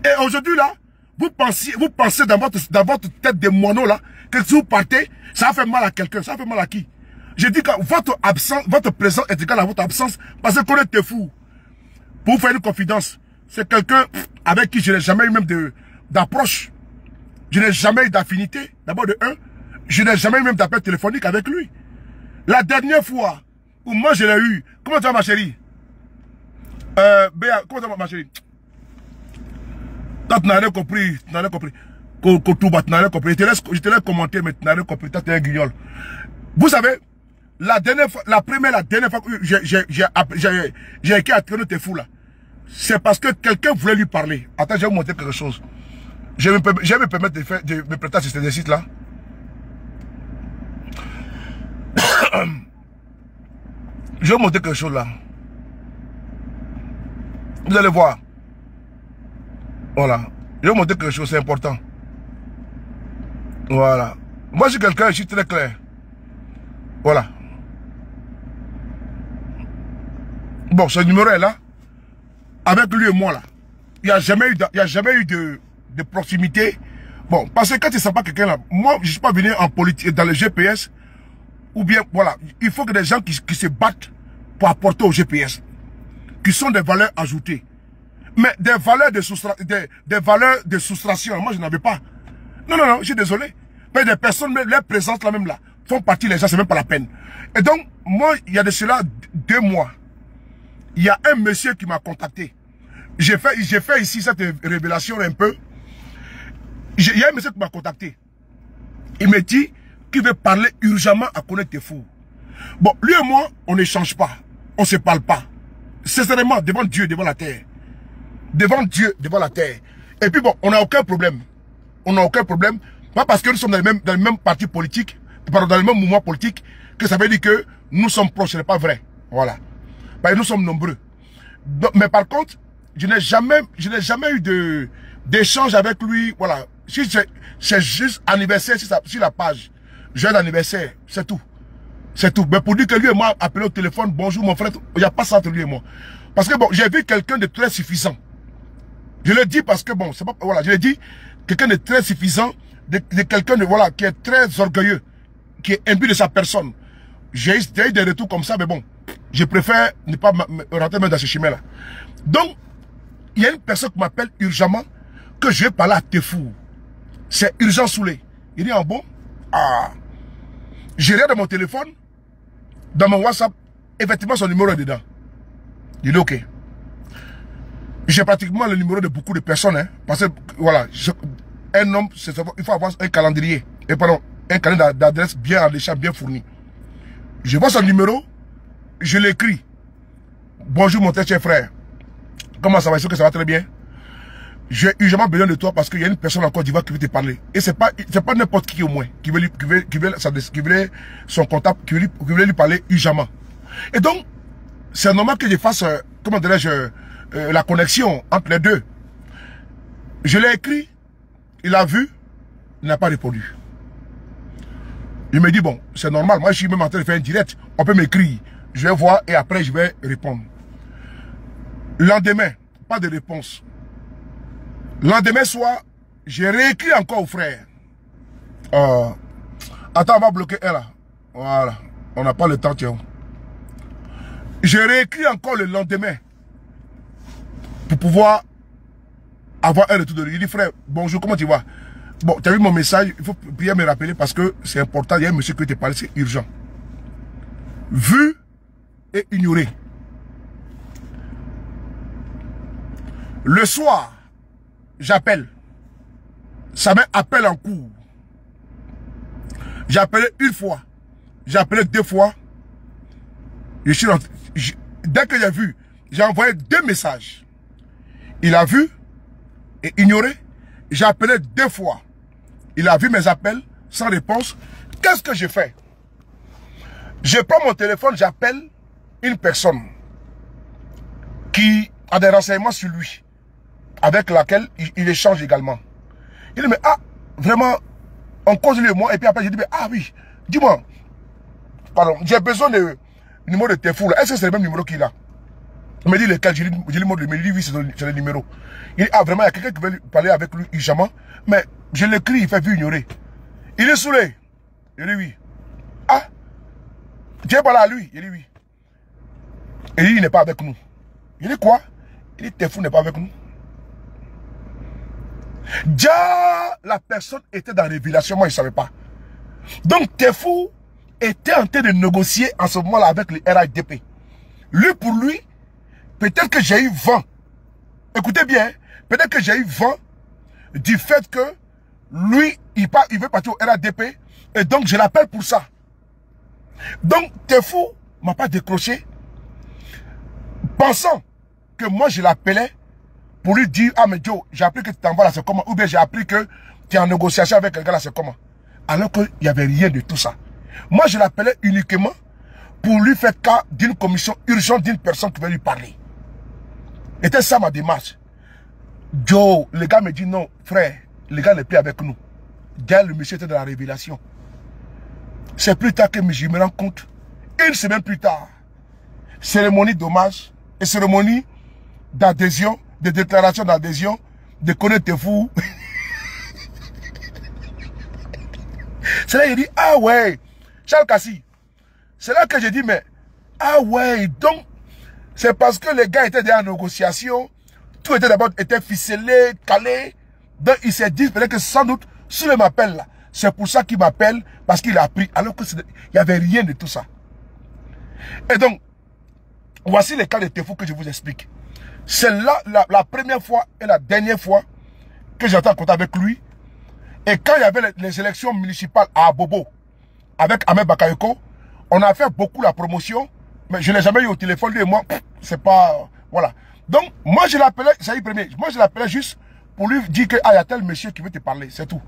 Et aujourd'hui là, vous pensez dans votre tête de moineau là, que si vous partez, ça va faire mal à quelqu'un. Ça va faire mal à qui? Je dis que votre absence, votre présence est égale à votre absence parce que qu'on est fou. Pour vous faire une confidence, c'est quelqu'un avec qui je n'ai jamais eu même d'approche. Je n'ai jamais eu d'affinité. D'abord de un, je n'ai jamais eu même d'appel téléphonique avec lui. La dernière fois où moi je l'ai eu, comment tu vas ma chérie? Béa, comment tu vas ma chérie? Toi tu n'as rien compris, tu n'as rien compris. Kotouba, tu n'as rien compris. Je te laisse commenter, mais tu n'as rien compris. Toi tu es un guignol. Vous savez, la dernière fois que j'ai écrit à traîner tes fous là, c'est parce que quelqu'un voulait lui parler. Attends, je vais vous montrer quelque chose. Je vais me permettre de me prêter à cet exercice là. Je vais vous montrer quelque chose là. Vous allez voir. Voilà. Je vais vous montrer quelque chose, c'est important. Voilà. Moi, je suis quelqu'un, je suis très clair. Voilà. Bon, ce numéro est là. Avec lui et moi là. Il n'y a jamais eu de proximité. Bon, parce que quand tu ne sens pas quelqu'un là, moi, je ne suis pas venu en politique, dans le GPS. Ou bien, voilà, il faut que des gens qui se battent pour apporter au GPS. Qui sont des valeurs ajoutées. Mais des valeurs de soustraction, moi je n'avais pas. Non, je suis désolé. Mais des personnes, leur présence là même là, font partie des gens, c'est même pas la peine. Et donc, moi, il y a de cela 2 mois. Il y a un monsieur qui m'a contacté. J'ai fait ici cette révélation un peu. Il y a un monsieur qui m'a contacté. Il me dit qu'il veut parler urgemment à connaître tes fous. Bon, lui et moi, on n'échange pas. On ne se parle pas. Sincèrement, devant Dieu, devant la terre. Devant Dieu, devant la terre. Et puis bon, on n'a aucun problème. On n'a aucun problème. Pas parce que nous sommes dans le même parti politique, pardon, dans le même mouvement politique, que ça veut dire que nous sommes proches. Ce n'est pas vrai. Voilà. Parce que nous sommes nombreux. Donc, mais par contre, je n'ai jamais eu d'échange avec lui. Voilà. Si c'est juste anniversaire sur la page. Jeune anniversaire, c'est tout. C'est tout. Mais pour dire que lui et moi appelé au téléphone, bonjour mon frère, il n'y a pas ça entre lui et moi. Parce que bon, j'ai vu quelqu'un de très suffisant. Je le dis parce que bon, c'est pas, voilà, je le dis, quelqu'un de très suffisant, de quelqu'un de, voilà, qui est très orgueilleux, qui est imbu de sa personne. J'ai eu des retours comme ça, mais bon, je préfère ne pas rentrer même dans ce chemin-là. Donc, il y a une personne qui m'appelle urgemment, que je vais parler à Tefou. C'est urgent Soulé. Il dit en bon, ah, j'ai rien dans mon téléphone, dans mon WhatsApp, effectivement son numéro est dedans. Il dit ok. J'ai pratiquement le numéro de beaucoup de personnes, hein, parce que voilà, un homme, il faut avoir un calendrier, et pardon, un calendrier d'adresse bien alléchant, bien fourni. Je vois son numéro, je l'écris. Bonjour mon très cher frère. Comment ça va? Est-ce que ça va très bien? J'ai urgemment besoin de toi parce qu'il y a une personne en Côte d'Ivoire qui veut te parler. Et c'est pas n'importe qui au moins qui veut son contact, qui veut lui parler urgemment. Et donc, c'est normal que je fasse, comment dirais-je, la connexion entre les deux. Je l'ai écrit, il a vu, il n'a pas répondu. Il me dit, bon, c'est normal, moi je suis même en train de faire un direct, on peut m'écrire, je vais voir et après je vais répondre. Lendemain, pas de réponse. Lendemain soir, j'ai réécrit encore au frère. Attends, on va bloquer elle là. Voilà, on n'a pas le temps, tiens. J'ai réécrit encore le lendemain pour pouvoir avoir un retour de lui. Il dit, frère, bonjour, comment tu vas? Bon, tu as vu mon message, il faut bien me rappeler parce que c'est important, il y a un monsieur qui te parle, c'est urgent. Vu et ignoré. Le soir, j'appelle. Ça m'appelle en cours. J'ai appelé une fois. J'ai appelé 2 fois. Dès que j'ai vu, j'ai envoyé 2 messages. Il a vu et ignoré. J'ai appelé 2 fois. Il a vu mes appels sans réponse. Qu'est-ce que j'ai fait? Je prends mon téléphone, j'appelle une personne qui a des renseignements sur lui, avec laquelle il échange également. Il dit, mais ah, vraiment, on cause lui et moi, et puis après, je dis, mais ah oui, dis-moi, pardon, j'ai besoin de numéro de Tefou, là. Est-ce que c'est le même numéro qu'il a? Il me dit lequel, je lui montre le numéro, il dit oui, c'est le numéro. Il dit, ah vraiment, il y a quelqu'un qui veut parler avec lui urgemment, mais je l'écris, il fait vu ignorer. Il est saoulé. Il dit oui. Ah, tu es pas là à lui? Il dit oui. Et il n'est pas avec nous. Il dit quoi? Il dit Tefou n'est pas avec nous. Déjà, la personne était dans la révélation, moi je ne savais pas. Donc Tefou était en train de négocier en ce moment-là avec le RHDP. Lui, pour lui, peut-être que j'ai eu vent. Écoutez bien, peut-être que j'ai eu vent du fait que lui, il veut partir au RHDP et donc je l'appelle pour ça. Donc Tefou ne m'a pas décroché, pensant que moi je l'appelais pour lui dire, ah mais Joe, j'ai appris que tu t'envoies là, c'est comment? Ou bien j'ai appris que tu es en négociation avec quelqu'un là, c'est comment? Alors qu'il n'y avait rien de tout ça. Moi je l'appelais uniquement pour lui faire cas d'une commission urgente d'une personne qui veut lui parler. C'était ça ma démarche. Joe, le gars me dit non, frère, le gars n'est plus avec nous. Déjà le monsieur était dans la révélation. C'est plus tard que je me rends compte, une semaine plus tard, cérémonie d'hommage et cérémonie d'adhésion, de déclaration d'adhésion, de connaître Tefou. C'est là qu'il dit, ah ouais, Charles Kassi. C'est là que j'ai dit, mais, ah ouais, donc, c'est parce que les gars étaient déjà en négociation, tout était d'abord ficelé, calé, donc il s'est dit, peut-être que sans doute, s'il m'appelle là, c'est pour ça qu'il m'appelle, parce qu'il a appris, alors qu'il n'y avait rien de tout ça. Et donc, voici les cas de Tefou que je vous explique. C'est là la première fois et la dernière fois que j'étais en contact avec lui. Et quand il y avait les élections municipales à Abobo, avec Ahmed Bakayoko, on a fait beaucoup la promotion, mais je ne l'ai jamais eu au téléphone, lui et moi, c'est pas... Voilà. Donc, moi je l'appelais, ça y est, premier, moi je l'appelais juste pour lui dire que, ah, il y a tel monsieur qui veut te parler, c'est tout.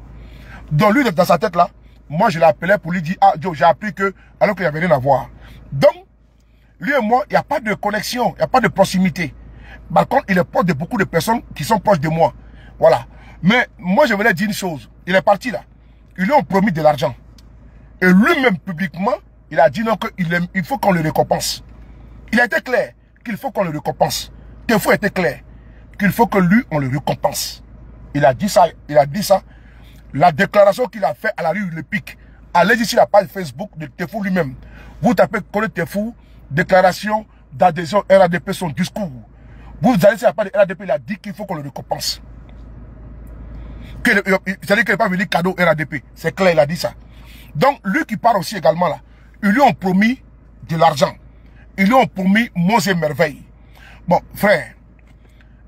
Donc lui, dans sa tête là, moi je l'appelais pour lui dire, ah, Joe, j'ai appris que, alors qu'il n'y avait rien à voir. Donc, lui et moi, il n'y a pas de connexion, il n'y a pas de proximité. Par contre, il est proche de beaucoup de personnes qui sont proches de moi. Voilà. Mais moi, je voulais dire une chose. Il est parti là. Ils lui ont promis de l'argent. Et lui-même, publiquement, il a dit non, qu'il faut qu'on le récompense. Il a été clair qu'il faut qu'on le récompense. Tefou était clair qu'il faut que lui, on le récompense. Il a dit ça. Il a dit ça. La déclaration qu'il a faite à la rue Le Pic. Allez sur la page Facebook de Tefou lui-même. Vous tapez Kone Tefou, déclaration d'adhésion RADP, son discours. Vous allez sur la page de RADP, il a dit qu'il faut qu'on le récompense. C'est-à-dire qu'il n'est pas venu cadeau RADP. C'est clair, il a dit ça. Donc, lui qui part aussi également là, ils lui ont promis de l'argent. Ils lui ont promis monts et merveilles. Bon, frère,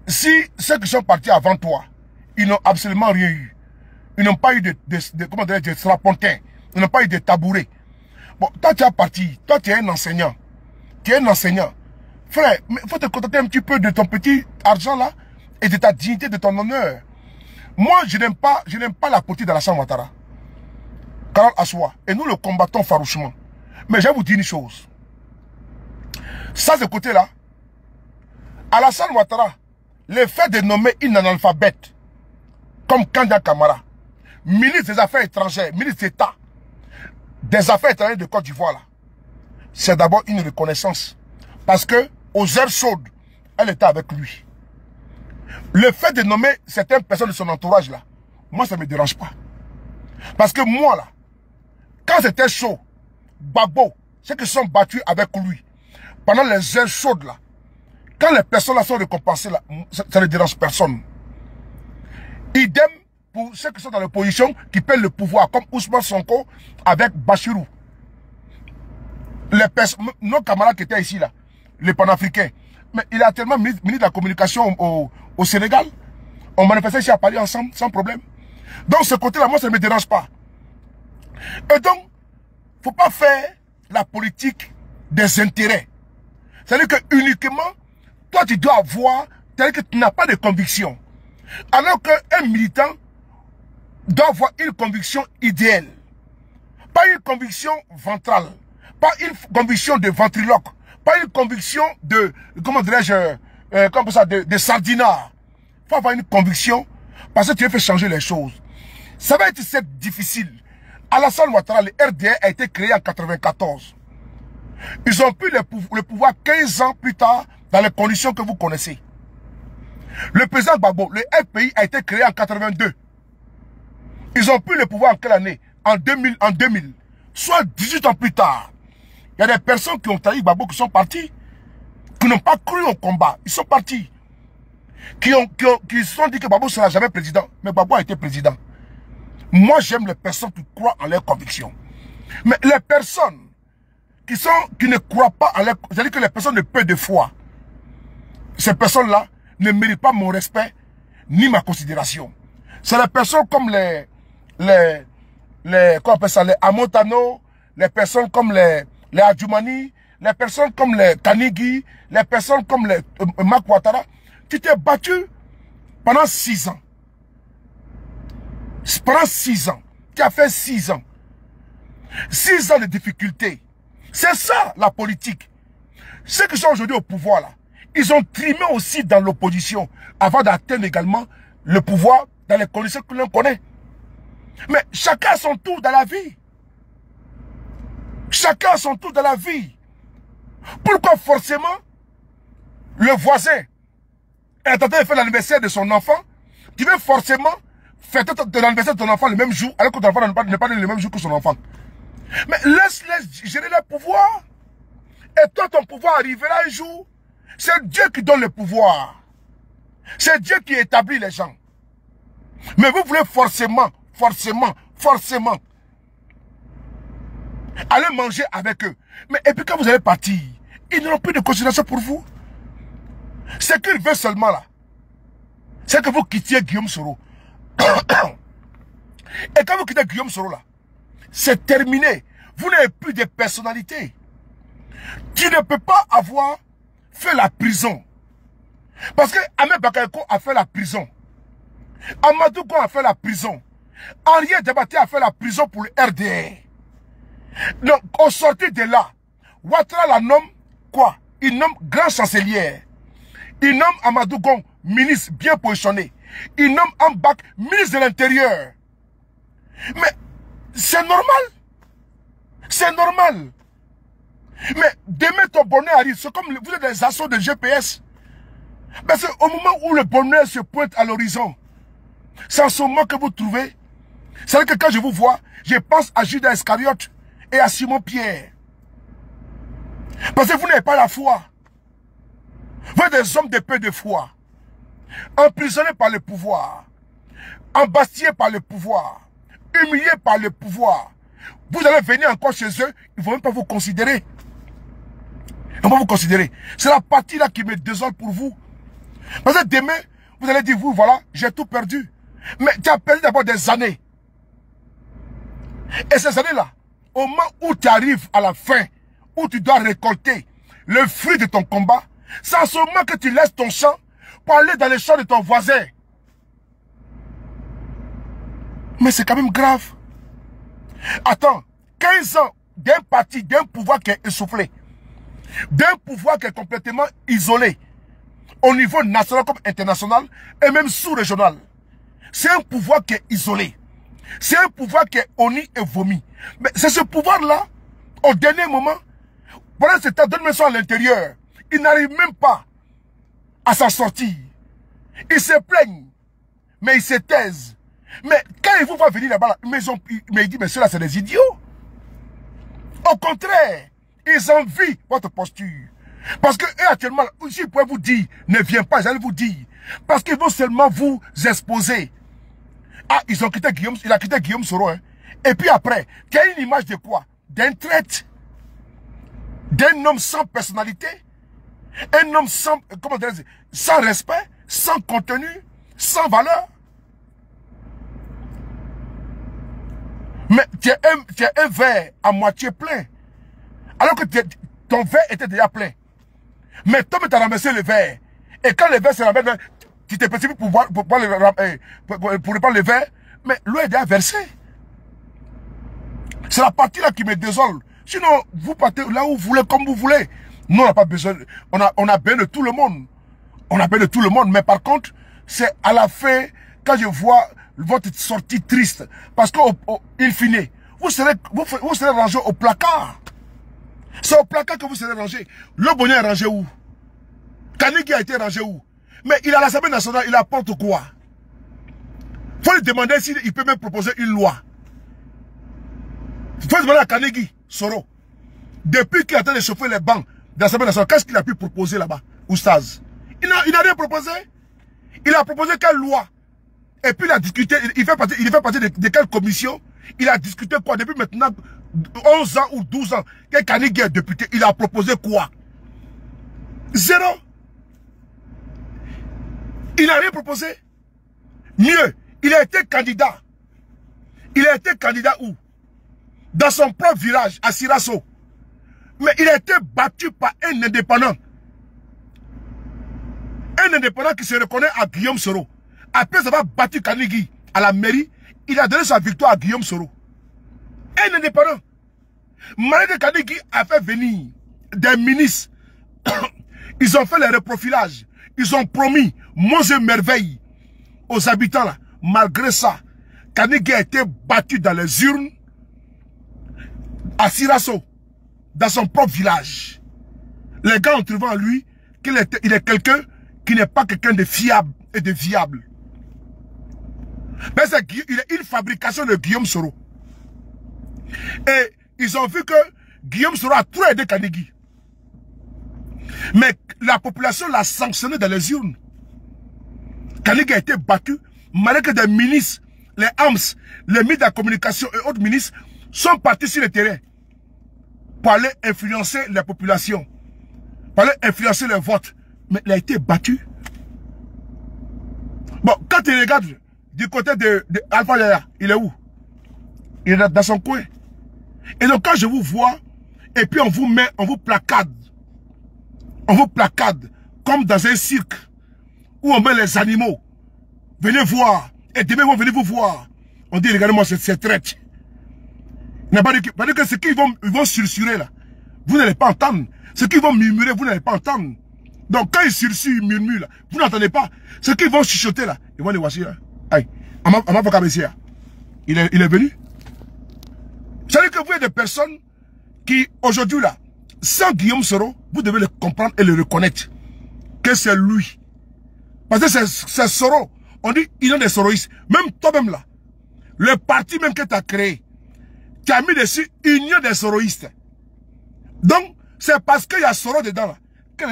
si ceux qui sont partis avant toi, ils n'ont absolument rien eu. Ils n'ont pas eu de strapontins. Ils n'ont pas eu de tabourets. Bon, toi tu es parti. Toi tu es un enseignant. Tu es un enseignant. Frère, il faut te contenter un petit peu de ton petit argent là et de ta dignité, de ton honneur. Moi, je n'aime pas la politique d'Alassane Ouattara. Karol Assoua. Et nous le combattons farouchement. Mais je vais vous dire une chose. Ça, ce côté-là, Alassane Ouattara, le fait de nommer une analphabète comme Kanda Kamara, ministre des Affaires étrangères, ministre d'État des Affaires étrangères de Côte d'Ivoire, là, c'est d'abord une reconnaissance. Parce que aux heures chaudes, elle était avec lui. Le fait de nommer certaines personnes de son entourage là, moi ça ne me dérange pas. Parce que moi là, quand c'était chaud, Babo, ceux qui sont battus avec lui, pendant les heures chaudes là, quand les personnes là sont récompensées là, ça ne dérange personne. Idem pour ceux qui sont dans l'opposition, qui paient le pouvoir, comme Ousmane Sonko avec Bachirou. Nos camarades qui étaient ici là, les panafricains, mais il est actuellement ministre de la communication au Sénégal. On manifestait ici à Paris ensemble, sans problème. Donc ce côté-là, moi, ça ne me dérange pas. Et donc, il ne faut pas faire la politique des intérêts. C'est-à-dire que uniquement, toi, tu dois avoir, c'est-à-dire que tu n'as pas de conviction. Alors qu'un militant doit avoir une conviction idéale. Pas une conviction ventrale. Pas une conviction de ventriloque. Pas une conviction de, comment dirais-je, comme ça, de sardinat. Il faut avoir une conviction parce que tu veux faire changer les choses. Ça va être certes difficile. Alassane Ouattara, le RDR a été créé en 1994. Ils ont pris le pouvoir 15 ans plus tard dans les conditions que vous connaissez. Le président Gbagbo, le FPI a été créé en 82. Ils ont pris le pouvoir en quelle année? En 2000. Soit 18 ans plus tard. Il y a des personnes qui ont trahi Gbagbo qui sont partis. Qui n'ont pas cru au combat. Ils sont partis. Qui se sont dit que Gbagbo ne sera jamais président. Mais Gbagbo a été président. Moi, j'aime les personnes qui croient en leurs convictions. Mais les personnes qui ne croient pas en leurs... C'est-à-dire que les personnes de peu de foi. Ces personnes-là ne méritent pas mon respect ni ma considération. C'est les personnes comme comment on appelle ça, les Amotano, les personnes comme les Adjoumani, les personnes comme les Kanigi, les personnes comme les Mak Ouattara, qui t'es battu pendant 6 ans. Pendant 6 ans. Tu as fait 6 ans. 6 ans de difficultés. C'est ça la politique. Ceux qui sont aujourd'hui au pouvoir là, ils ont trimé aussi dans l'opposition avant d'atteindre également le pouvoir dans les conditions que l'on connaît. Mais chacun a son tour dans la vie. Chacun a son tour dans la vie. Pourquoi forcément le voisin est en train de faire l'anniversaire de son enfant, tu veux forcément fêter l'anniversaire de ton enfant le même jour, alors que ton enfant n'est pas le même jour que son enfant. Mais laisse gérer le pouvoir. Et toi, ton pouvoir arrivera un jour. C'est Dieu qui donne le pouvoir. C'est Dieu qui établit les gens. Mais vous voulez forcément aller manger avec eux. Mais et puis quand vous allez partir, ils n'auront plus de considération pour vous. Ce qu'ils veulent seulement là, c'est que vous quittiez Guillaume Soro. Et quand vous quittez Guillaume Soro là, c'est terminé. Vous n'avez plus de personnalité. Tu ne peux pas avoir fait la prison. Parce que Ahmed Bakayoko a fait la prison. Amadou Gon a fait la prison. Henri Diabaté a fait la prison pour le RDR. Donc, au sortir de là, Ouattara la nomme quoi? Il nomme grand chancelier. Il nomme Amadou Gon ministre bien positionné. Il nomme Ambak ministre de l'Intérieur. Mais c'est normal. C'est normal. Mais demain ton bonheur arrive. C'est comme vous êtes des assauts de GPS. Parce qu'au moment où le bonheur se pointe à l'horizon, c'est en ce moment que vous trouvez. C'est vrai que quand je vous vois, je pense à Judas Iscariote et à Simon Pierre. Parce que vous n'avez pas la foi. Vous êtes des hommes de peu de foi. Emprisonnés par le pouvoir. Embastillés par le pouvoir. Humiliés par le pouvoir. Vous allez venir encore chez eux, ils ne vont même pas vous considérer. Ils ne vont pas vous considérer. C'est la partie là qui me désole pour vous. Parce que demain, vous allez dire, vous, voilà, j'ai tout perdu. Mais tu as perdu d'abord des années. Et ces années-là, au moment où tu arrives à la fin, où tu dois récolter le fruit de ton combat, c'est en ce moment que tu laisses ton champ pour aller dans les champs de ton voisin. Mais c'est quand même grave. Attends, 15 ans d'un parti, d'un pouvoir qui est essoufflé, d'un pouvoir qui est complètement isolé, au niveau national comme international, et même sous-régional. C'est un pouvoir qui est isolé. C'est un pouvoir qui est honni et vomi. Mais c'est ce pouvoir-là, au dernier moment, pendant ce temps, donne-moi ça à l'intérieur. Ils n'arrivent même pas à s'en sortir. Ils se plaignent, mais ils se taisent. Mais quand ils vous voient venir là-bas, mais ils disent, mais ceux-là, c'est des idiots. Au contraire, ils envient votre posture. Parce que eux, actuellement, si ils pouvaient vous dire, ne viens pas, ils allaient vous dire. Parce qu'ils vont seulement vous exposer. Ah, ils ont quitté Guillaume, il a quitté Guillaume Soro. Hein. Et puis après, tu as une image de quoi? D'un traître. D'un homme sans personnalité. Un homme sans, comment dire, sans respect, sans contenu, sans valeur. Mais tu as un verre à moitié plein. Alors que ton verre était déjà plein. Mais toi, tu as ramassé le verre. Et quand le verre se ramène, tu t'es précipité pour prendre le verre. Mais l'eau est déjà versée. C'est la partie là qui me désole. Sinon, vous partez là où vous voulez, comme vous voulez. Nous, on n'a pas besoin, on a besoin de tout le monde. On a besoin de tout le monde, mais par contre, c'est à la fin, quand je vois votre sortie triste, parce qu'au fine, vous serez rangé au placard. C'est au placard que vous serez rangé. Le Bonnier est rangé où? Kanigui a été rangé où? Mais il a l'Assemblée nationale, il apporte quoi? Il faut lui demander s'il peut même proposer une loi. Il faut demander à Kanigui, Soro, depuis qu'il a train de chauffer les bancs de l'Assemblée nationale, qu'est-ce qu'il a pu proposer là-bas, Oustaz? Il n'a rien proposé. Il a proposé quelle loi? Et puis il a discuté, il fait partie de quelle commission? Il a discuté quoi? Depuis maintenant 11 ans ou 12 ans que Kanigui est député, il a proposé quoi? Zéro. Il n'a rien proposé. Mieux, il a été candidat. Il a été candidat où? Dans son propre village, à Sirasso. Mais il a été battu par un indépendant. Un indépendant qui se reconnaît à Guillaume Soro. Après avoir battu Kanigui à la mairie, il a donné sa victoire à Guillaume Soro. Un indépendant. Malgré que Kanigui a fait venir des ministres, ils ont fait le reprofilage. Ils ont promis monts et merveilles aux habitants là. Malgré ça, Kanigui a été battu dans les urnes à Sirasso, dans son propre village. Les gars ont trouvé en lui qu'il est quelqu'un qui n'est pas quelqu'un de fiable et de viable. Mais il est une fabrication de Guillaume Soro. Et ils ont vu que Guillaume Soro a trop aidé Kanigui. Mais la population l'a sanctionné dans les urnes. Kanigui a été battu, malgré que des ministres, les AMS, les ministres de la communication et autres ministres sont partis sur le terrain pour aller influencer la population, pour aller influencer les votes. Mais il a été battu. Bon, quand tu regardes du côté de Alpha Yaya, il est où? Il est dans son coin. Et donc quand je vous vois, et puis on vous placade. On vous placade comme dans un cirque où on met les animaux. Venez voir. Et demain, ils vont venir vous voir. On dit, regardez-moi cette traite. Il n'a pas dit que ce qu'ils vont susurrer là, vous n'allez pas entendre. Ce qu'ils vont murmurer, vous n'allez pas entendre. Donc quand ils susurrent, ils murmurent là, vous n'entendez pas. Ce qu'ils vont chuchoter là, ils vont les voici là. Aïe, il est venu. C'est-à-dire que vous êtes des personnes qui, aujourd'hui là, sans Guillaume Soro, vous devez le comprendre et le reconnaître. Que c'est lui. Parce que c'est Soro. On dit, il y a des soroïstes. Même toi-même là, le parti même que tu as créé, tu as mis dessus Union des soroïstes. Donc, c'est parce qu'il y a Soro dedans là, que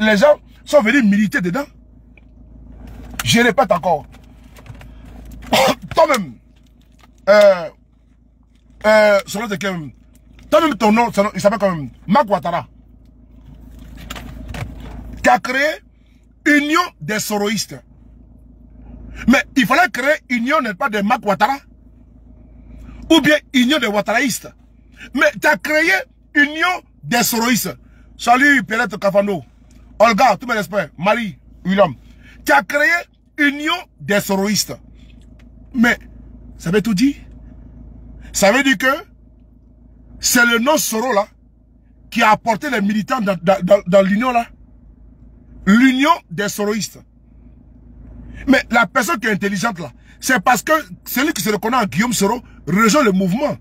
les gens sont venus militer dedans. Je répète encore. Toi-même, Soro de quel même? Toi-même, ton nom, il s'appelle quand même Marc Ouattara. Tu as créé Union des soroïstes. Mais il fallait créer Union, n'est pas de Marc Ouattara. Ou bien Union des Ouattaraïstes. Mais tu as créé Union des soroïstes. Salut Pierrette Cafano. Olga, tout mes respects. Marie, William. Tu as créé Union des soroïstes. Mais, ça veut tout dire. Ça veut dire que c'est le nom Soro là qui a apporté les militants dans l'union là. L'union des soroïstes. Mais la personne qui est intelligente là, c'est parce que celui qui se reconnaît en Guillaume Soro rejoint le mouvement.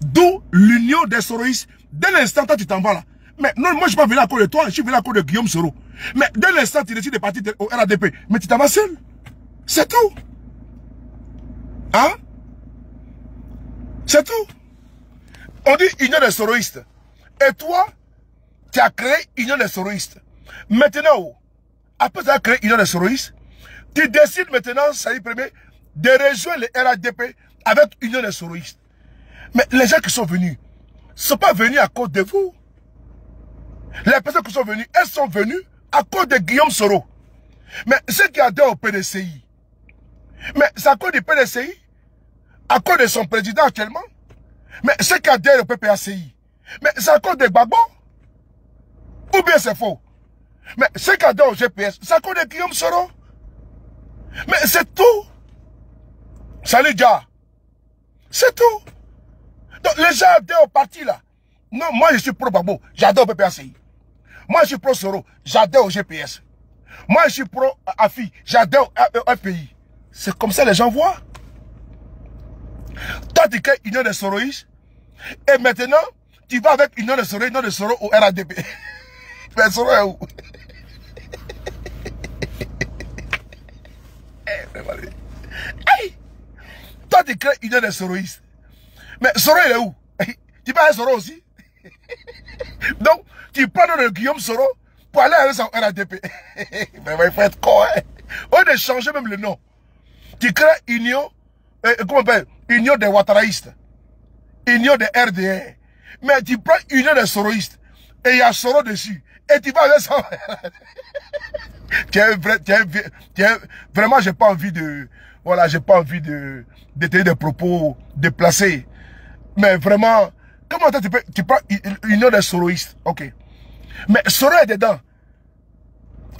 D'où l'union des soroïstes. Dès l'instant où tu t'en vas là. Mais non, moi je ne suis pas venu à cause de toi, je suis venu à cause de Guillaume Soro. Mais dès l'instant où tu décides de partir au RADP, mais tu t'en vas seul. C'est tout. Hein? C'est tout. On dit union des soroïstes. Et toi, tu as créé union des soroïstes. Maintenant, après tu as créé union des soroïstes, tu décides maintenant, ça y est, premier, de rejoindre le RADP avec union des soroïstes. Mais les gens qui sont venus, ne sont pas venus à cause de vous. Les personnes qui sont venues, elles sont venues à cause de Guillaume Soro. Mais ceux qui adhèrent au PDCI, mais c'est à cause du PDCI, à cause de son président actuellement. Mais ceux qui adhèrent au PPACI, mais c'est à cause de Gbagbo. Ou bien c'est faux. Mais ceux qui adhèrent au GPS, c'est à cause de Guillaume Soro. Mais c'est tout. Salut, Dja. C'est tout. Donc les gens adhèrent au parti là. Non, moi je suis pro Gbagbo, j'adore PPACI. Moi je suis pro Soro, j'adore au GPS. Moi je suis pro AFI, j'adore FPI. C'est comme ça les gens voient. Toi tu crées Union des Soroïstes. Et maintenant, tu vas avec Union des Soro au RADP. Mais Soro est où? Hey! Toi tu crées Union des Soroïstes. Mais Soro il est où? Tu vas avec Soro aussi? Donc, tu prends le Guillaume Soro pour aller avec son RADP. Mais il faut être con, hein? Au lieu de changer même le nom. Tu crées Union, comment on appelle? Union des Ouattaraïstes. Union des RDR. Mais tu prends Union des Soroïstes. Et il y a Soro dessus. Et tu vas avec son... Vraiment, j'ai pas envie de... Voilà, j'ai pas envie de tenir des propos déplacés. Mais vraiment... Comment tu prends Union des Soroïstes? Ok. Mais Soro est dedans.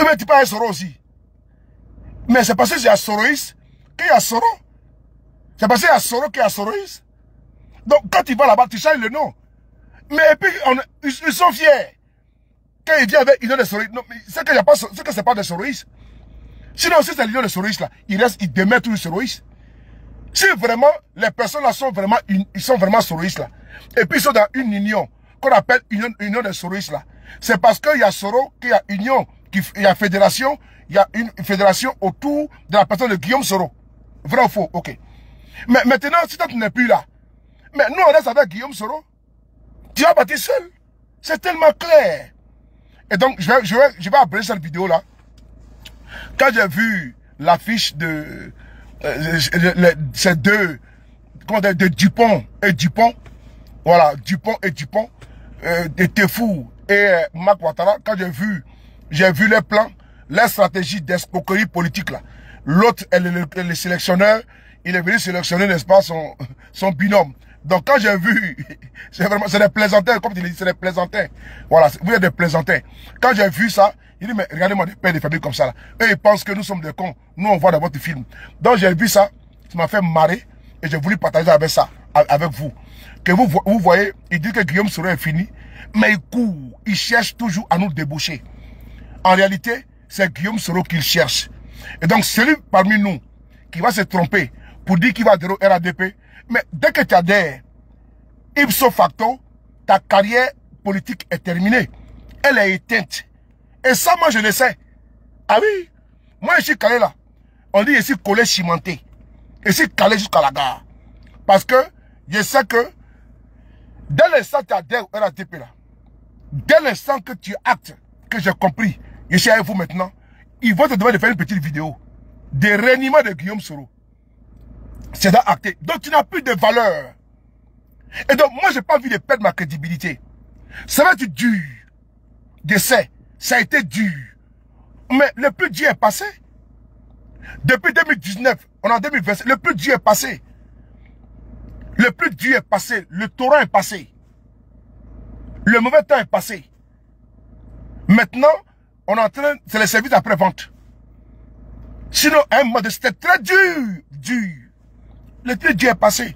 Mais tu prends Soro aussi. Mais c'est parce que c'est à Soroïste qu'il y a Soro. C'est parce qu'il y a Soro qu'il y a Soroïste. Donc quand tu vas là-bas, tu changes le nom. Mais puis, ils sont fiers. Quand ils viennent avec Union des Soroïstes, c'est que c'est pas des Soroïstes. Sinon, si c'est l'Union des Soroïstes là, ils demeurent tous les Soroïstes. Si vraiment, les personnes là sont vraiment Soroïstes là, et puis ils sont dans une union, qu'on appelle union des Soroïstes là, c'est parce qu'il y a Soro, qu'il y a union, il y a fédération, il y a une fédération autour de la personne de Guillaume Soro. Vrai ou faux? Ok. Mais maintenant, si toi tu n'es plus là, mais nous on reste avec Guillaume Soro, tu vas bâtir seul. C'est tellement clair. Et donc, je vais appeler cette vidéo là. Quand j'ai vu l'affiche de ces deux, comment dire, de Dupont et Dupont, voilà, Dupont et Dupont, de Tefou et Marc Ouattara, quand j'ai vu les plans, les stratégies d'escroquerie politique là. L'autre est le sélectionneur, il est venu sélectionner, n'est-ce pas, son binôme. Donc quand j'ai vu, c'est des plaisantins, comme tu l'as dit, c'est des plaisantins. Voilà, vous êtes des plaisantins. Quand j'ai vu ça, il dit, mais regardez-moi des pères de famille comme ça là. Eux, ils pensent que nous sommes des cons. Nous, on voit dans votre film. Donc j'ai vu ça, ça m'a fait marrer et j'ai voulu partager avec vous. Que vous voyez, il dit que Guillaume Soro est fini, mais il court, il cherche toujours à nous déboucher. En réalité, c'est Guillaume Soro qu'il cherche. Et donc celui parmi nous qui va se tromper pour dire qu'il va adhérer au RADP, mais dès que tu adhères, ipso facto, ta carrière politique est terminée. Elle est éteinte. Et ça, moi, je le sais. Ah oui, moi, je suis calé là. On dit ici collé cimenté. Et je suis calé jusqu'à la gare. Parce que je sais que dès l'instant que tu adhères au RADP là, dès l'instant que tu actes, que j'ai compris, je suis avec vous maintenant, ils vont te demander de faire une petite vidéo de réunion de Guillaume Soro. C'est dans acté. Donc tu n'as plus de valeur. Et donc moi j'ai pas envie de perdre ma crédibilité. Ça va être dur. Je sais, ça a été dur. Mais le plus dur est passé. Depuis 2019, on est en 2020, le plus dur est passé. Le plus dur est passé. Le torrent est passé. Le mauvais temps est passé. Maintenant, on est en train, c'est les services après-vente. Sinon, à un moment donné, c'était très dur. Dur. Le plus dur est passé.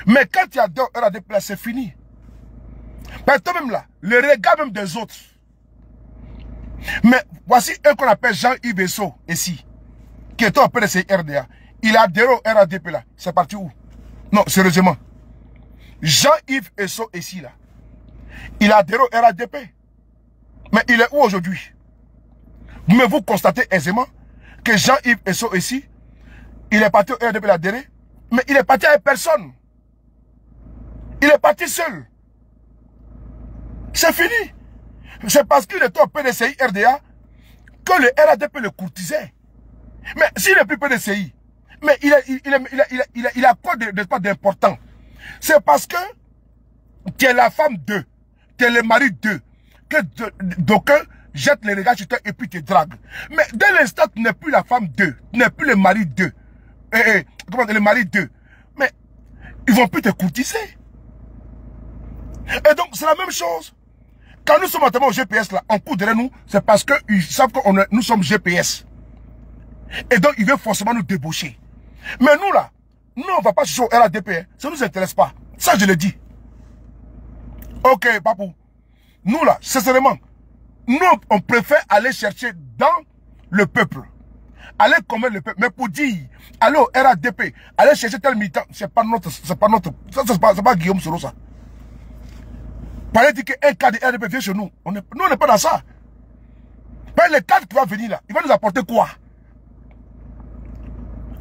Mais quand tu adores RADP, c'est fini. Mais toi-même là, le regard même des autres. Mais voici un qu'on appelle Jean-Yves Esso, ici, qui est au PDC RDA. Il a adhéré au RADP là. C'est parti où? Non, sérieusement. Jean-Yves Esso, ici là. Il a adhéré au RADP. Mais il est où aujourd'hui? Mais vous constatez aisément que Jean-Yves Esso, ici, il est parti au RADP, il a adhéré. Mais il est parti avec personne. Il est parti seul. C'est fini. C'est parce qu'il était au PDCI RDA que le RADP le courtisait. Mais s'il n'est plus PDCI, mais il a quoi d'important? C'est parce que tu es la femme d'eux, tu es le mari d'eux, que d'aucuns jettent les regards sur toi et puis te draguent. Mais dès l'instant tu n'es plus la femme d'eux, tu n'es plus le mari d'eux, comment le mari d'eux, mais ils vont plus te courtiser. Et donc c'est la même chose. Quand nous sommes notamment au GPS là, on court derrière nous, c'est parce qu'ils savent que nous sommes GPS. Et donc ils veulent forcément nous débaucher. Mais nous là, nous on ne va pas chercher au RADP, ça ne nous intéresse pas. Ça je le dis. Ok, papou. Nous là, sincèrement, nous on préfère aller chercher dans le peuple. Aller commettre le peuple. Mais pour dire, aller au RADP, aller chercher tel militant, c'est pas notre, ça c'est pas Guillaume Soro ça. Parler dire qu'un cadre de RADP vient chez nous. Nous on n'est pas dans ça. Mais le cadre qui va venir là, il va nous apporter quoi?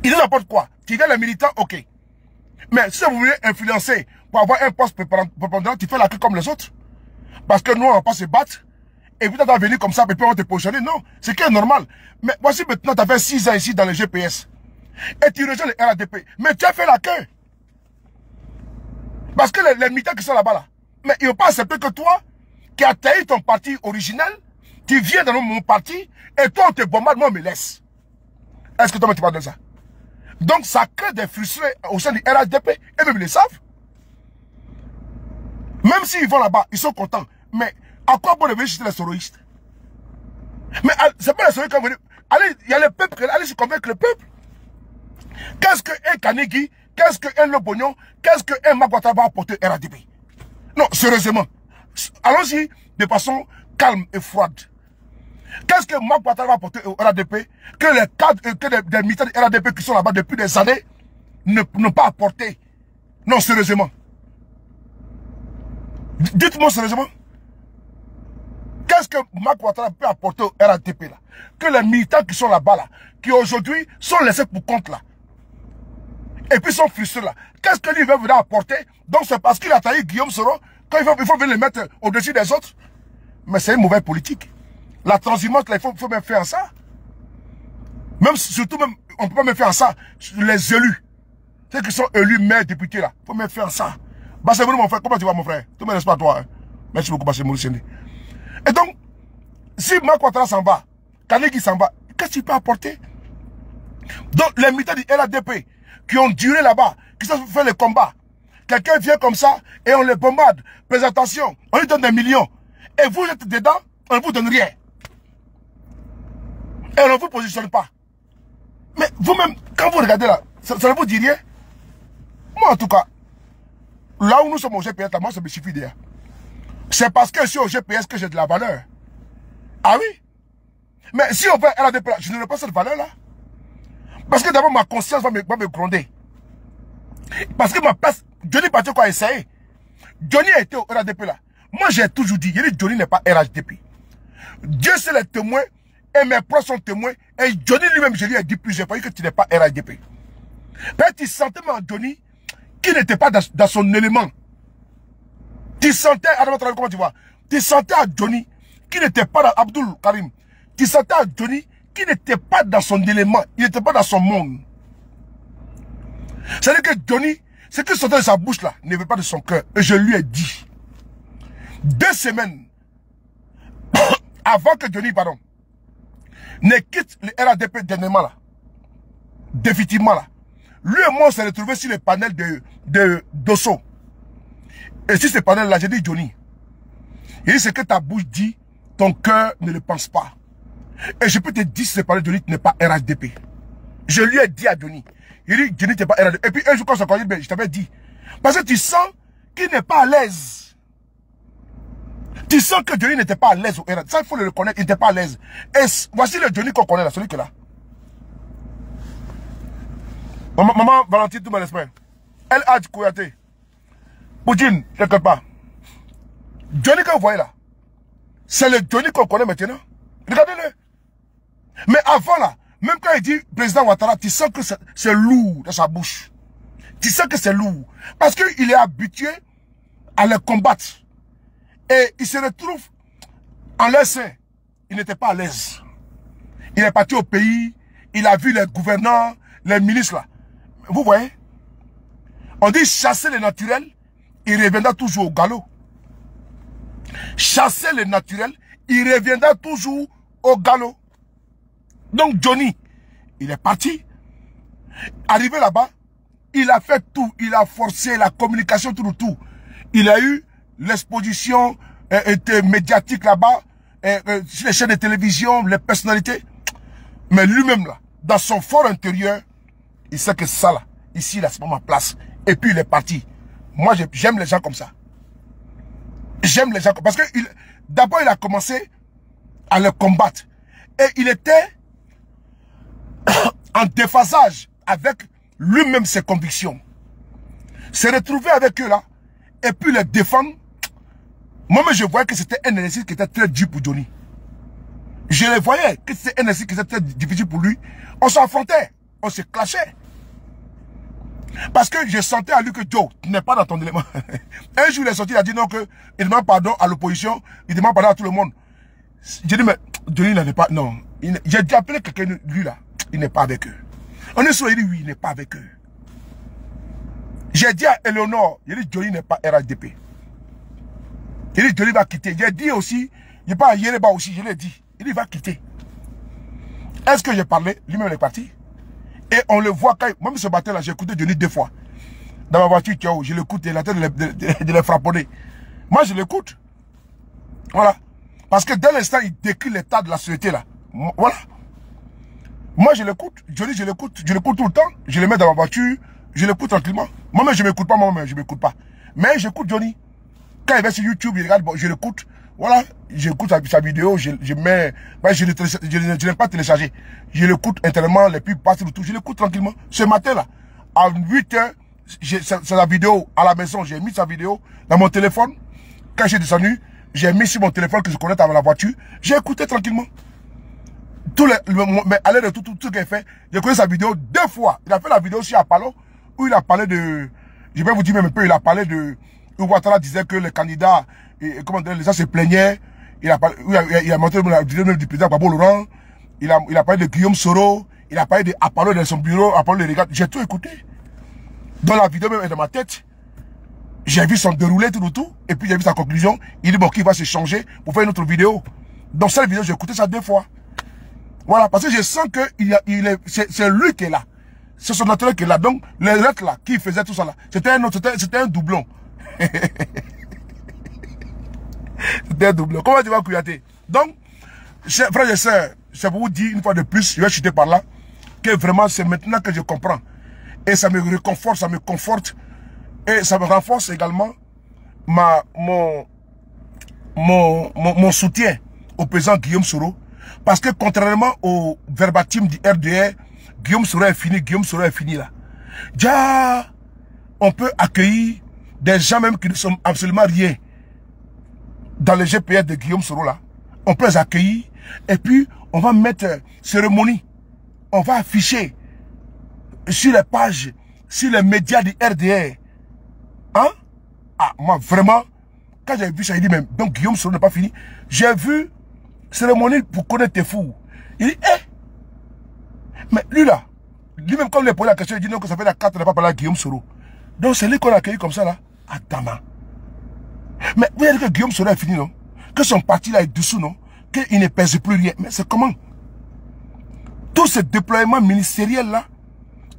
Il nous apporte quoi? Tu gagnes les militants, ok. Mais si vous voulez influencer pour avoir un poste prépondérant, tu fais la queue comme les autres. Parce que nous, on ne va pas se battre. Et puis, tu vas venir comme ça, et puis on va te positionner. Non, c'est qui est normal. Mais voici maintenant, tu as fait 6 ans ici dans le GPS. Et tu rejoins le RADP. Mais tu as fait la queue. Parce que les militants qui sont là-bas, là, mais ils ne vont pas accepter que toi, qui as taillé ton parti originel, tu viens dans mon parti, et toi, on te bombarde, moi, on me laisse. Est-ce que toi, tu parles de ça? Donc, ça crée des frustrés au sein du RADP, et même ils le savent. Même s'ils vont là-bas, ils sont contents. Mais à quoi bon venir chez les soroïstes? Mais c'est pas les soroïstes qui vont venir. Allez, il y a le peuple, allez se convaincre le peuple. Qu'est-ce qu'un Kanegi, qu'est-ce qu'un Lobognon, qu'est-ce qu'un Magwata va apporter au RADP? Non, sérieusement. Allons-y de façon calme et froide. Qu'est-ce que Magwata va apporter au RADP que les cadres, que des militants du RADP qui sont là-bas depuis des années n'ont pas apporté? Non, sérieusement. Dites-moi sérieusement. Qu'est-ce que Marc Ouattara peut apporter au RADP là? Que les militants qui sont là-bas là, qui aujourd'hui sont laissés pour compte là, et puis sont frustrés là. Qu'est-ce que lui veut venir apporter? Donc c'est parce qu'il a taillé Guillaume Soro qu'il faut venir le mettre au-dessus des autres. Mais c'est une mauvaise politique. La transhumance là, il faut même faire ça. Même surtout même, on ne peut pas même faire ça. Les élus, ceux qui sont élus maires, députés là, il faut même faire ça. Bassé mon frère, comment tu vas mon frère? Tout me laisse pas toi. Hein? Merci beaucoup Bassé Mourou. Et donc, si Marc Ouattara s'en va, Kanegi s'en va, qu'est-ce qu'il peut apporter? Donc, les militants du RADP qui ont duré là-bas, qui ont fait le combat, quelqu'un vient comme ça et on les bombarde. Présentation, on lui donne des millions. Et vous êtes dedans, on ne vous donne rien. Et on ne vous positionne pas. Mais vous-même, quand vous regardez là, ça ne vous dit rien? Moi, en tout cas, là où nous sommes au GPS, moi, ça me suffit déjà. C'est parce que je suis au GPS que j'ai de la valeur. Ah oui? Mais si on fait RADP, je n'aurai pas cette valeur-là. Parce que d'abord, ma conscience va me gronder. Parce que ma place, Johnny Pacheco a essayé. Johnny a été au RADP là. Moi, j'ai toujours dit, Johnny n'est pas RADP. Dieu c'est le témoin, et mes proches sont témoins. Et Johnny lui-même, je lui ai dit plusieurs fois que tu n'es pas RADP. Peut-être tu sentais Johnny qui n'était pas dans son élément. Tu sentais, comment tu vois? Tu sentais à Johnny qui n'était pas dans Abdul Karim. Tu sentais à Johnny qui n'était pas dans son élément. Il n'était pas dans son monde. C'est-à-dire que Johnny, ce qui sortait de sa bouche là, ne veut pas de son cœur. Et je lui ai dit, 2 semaines avant que Johnny, pardon, ne quitte le RADP dernièrement là, définitivement là, lui et moi on s'est retrouvés sur le panel de Dosso. Et sur ce panel là, j'ai dit Johnny, il dit ce que ta bouche dit, ton cœur ne le pense pas. Et je peux te dire, si ce panel de Johnny, tu n'es pas RADP. Je lui ai dit à Johnny. Il dit, Johnny, tu n'es pas RADP. Et puis un jour quand je t'avais dit, parce que tu sens qu'il n'est pas à l'aise. Tu sens que Johnny n'était pas à l'aise au RADP. Ça, il faut le reconnaître, il n'était pas à l'aise. Et voici le Johnny qu'on connaît là, celui qui est là. Maman Valentine, tout mon esprit. Elle a dit Kouyaté. Poutine, quelque part. Johnny que vous voyez là, c'est le Johnny qu'on connaît maintenant. Regardez-le. Mais avant là, même quand il dit président Ouattara, tu sens que c'est lourd dans sa bouche. Tu sens que c'est lourd. Parce qu'il est habitué à le combattre. Et il se retrouve en leur sein. Il n'était pas à l'aise. Il est parti au pays, il a vu les gouvernants, les ministres là. Vous voyez? On dit chasser le naturel, il reviendra toujours au galop. Chasser le naturel, il reviendra toujours au galop. Donc Johnny, il est parti. Arrivé là-bas, il a fait tout. Il a forcé la communication, tout. Il a eu l'exposition médiatique là-bas, sur les chaînes de télévision, les personnalités. Mais lui-même là, dans son fort intérieur, il sait que ça là, ici là, c'est pas ma place. Et puis il est parti. Moi, j'aime les gens comme ça. J'aime les gens. Parce que d'abord, il a commencé à le combattre. Et il était en déphasage avec lui-même ses convictions. Se retrouver avec eux là, et puis les défendre. Moi-même, je voyais que c'était un exercice qui était très dur pour Johnny. Je le voyais que c'était un exercice qui était très difficile pour lui. On s'affrontait, on se clashait. Parce que je sentais à lui que Joe, tu n'es pas dans ton élément. Un jour, il est sorti, il a dit non, que il demande pardon à l'opposition, il demande pardon à tout le monde. J'ai dit, mais Johnny, il n'est pas. Non. J'ai dit appelé quelqu'un, lui là, il n'est pas avec eux. On est sur, il dit oui, il n'est pas avec eux. J'ai dit à Eleonore, il dit Johnny n'est pas RHDP. Il dit Johnny va quitter. J'ai dit aussi, il n'est pas à Yereba aussi, je l'ai dit. Il dit il va quitter. Est-ce que j'ai parlé? Lui-même est parti. Et on le voit quand même ce matin là, j'ai écouté Johnny 2 fois. Dans ma voiture, je l'écoute, il a la tête de les frapponner. Moi je l'écoute. Voilà. Parce que dès l'instant, il décrit l'état de la société là. Voilà. Moi je l'écoute. Johnny, je l'écoute tout le temps. Je le mets dans ma voiture, je l'écoute tranquillement. Moi-même je ne m'écoute pas, moi-même je ne m'écoute pas. Mais j'écoute Johnny. Quand il va sur YouTube, il regarde, bon, je l'écoute. Voilà, j'écoute sa vidéo, je mets. Ouais, je ne l'ai pas téléchargé. Je l'écoute intérieurement, les pubs passent tout. Je l'écoute tranquillement. Ce matin-là, à 8 h, c'est la vidéo à la maison. J'ai mis sa vidéo dans mon téléphone. Quand j'ai descendu, j'ai mis sur mon téléphone que je connais dans la voiture. J'ai écouté tranquillement. Mais à l'aide de tout ce qu'il a fait, j'ai écouté sa vidéo 2 fois. Il a fait la vidéo aussi à Palo, où il a parlé de. Je vais vous dire même un peu, il a parlé de. Où Ouattara disait que les candidats, comment dire, les gens se plaignaient. Il a montré la vidéo du président Babo Laurent. Il a parlé de Guillaume Soro. Il a parlé de Apollo de son bureau, Apollo de regarde. J'ai tout écouté. Dans la vidéo même est dans ma tête. J'ai vu son déroulé tout. Et puis j'ai vu sa conclusion. Il dit bon, qu'il va se changer pour faire une autre vidéo. Dans cette vidéo, j'ai écouté ça 2 fois. Voilà, parce que je sens que c'est lui qui est là. C'est son naturel qui est là. Donc, les lettres là, qui faisait tout ça là, c'était un doublon. C'était un doublon. Comment tu vas Kouyaté? Donc, frères et sœurs, c'est pour vous dire une fois de plus, je vais chuter par là, que vraiment c'est maintenant que je comprends. Et ça me réconforte, ça me conforte. Et ça me renforce également mon soutien au président Guillaume Soro. Parce que contrairement au verbatim du RDR, Guillaume Soro est fini là. Déjà, on peut accueillir des gens même qui ne sont absolument rien dans le GPS de Guillaume Soro là. On peut les accueillir et puis on va mettre cérémonie. On va afficher sur les pages, sur les médias du RDR. Hein? Ah, moi vraiment, quand j'ai vu ça, il dit même, donc Guillaume Soro n'est pas fini. J'ai vu cérémonie pour connaître tes fous. Il dit, mais lui là, lui-même quand il a posé la question, il dit non, que ça fait la 4 n'a pas parlé à Guillaume Soro. Donc c'est lui qu'on a accueilli comme ça là, à Dama. Mais vous avez dit que Guillaume Soro est fini, non? Que son parti là est dessous, non? Qu'il ne pèse plus rien. Mais c'est comment? Tout ce déploiement ministériel là,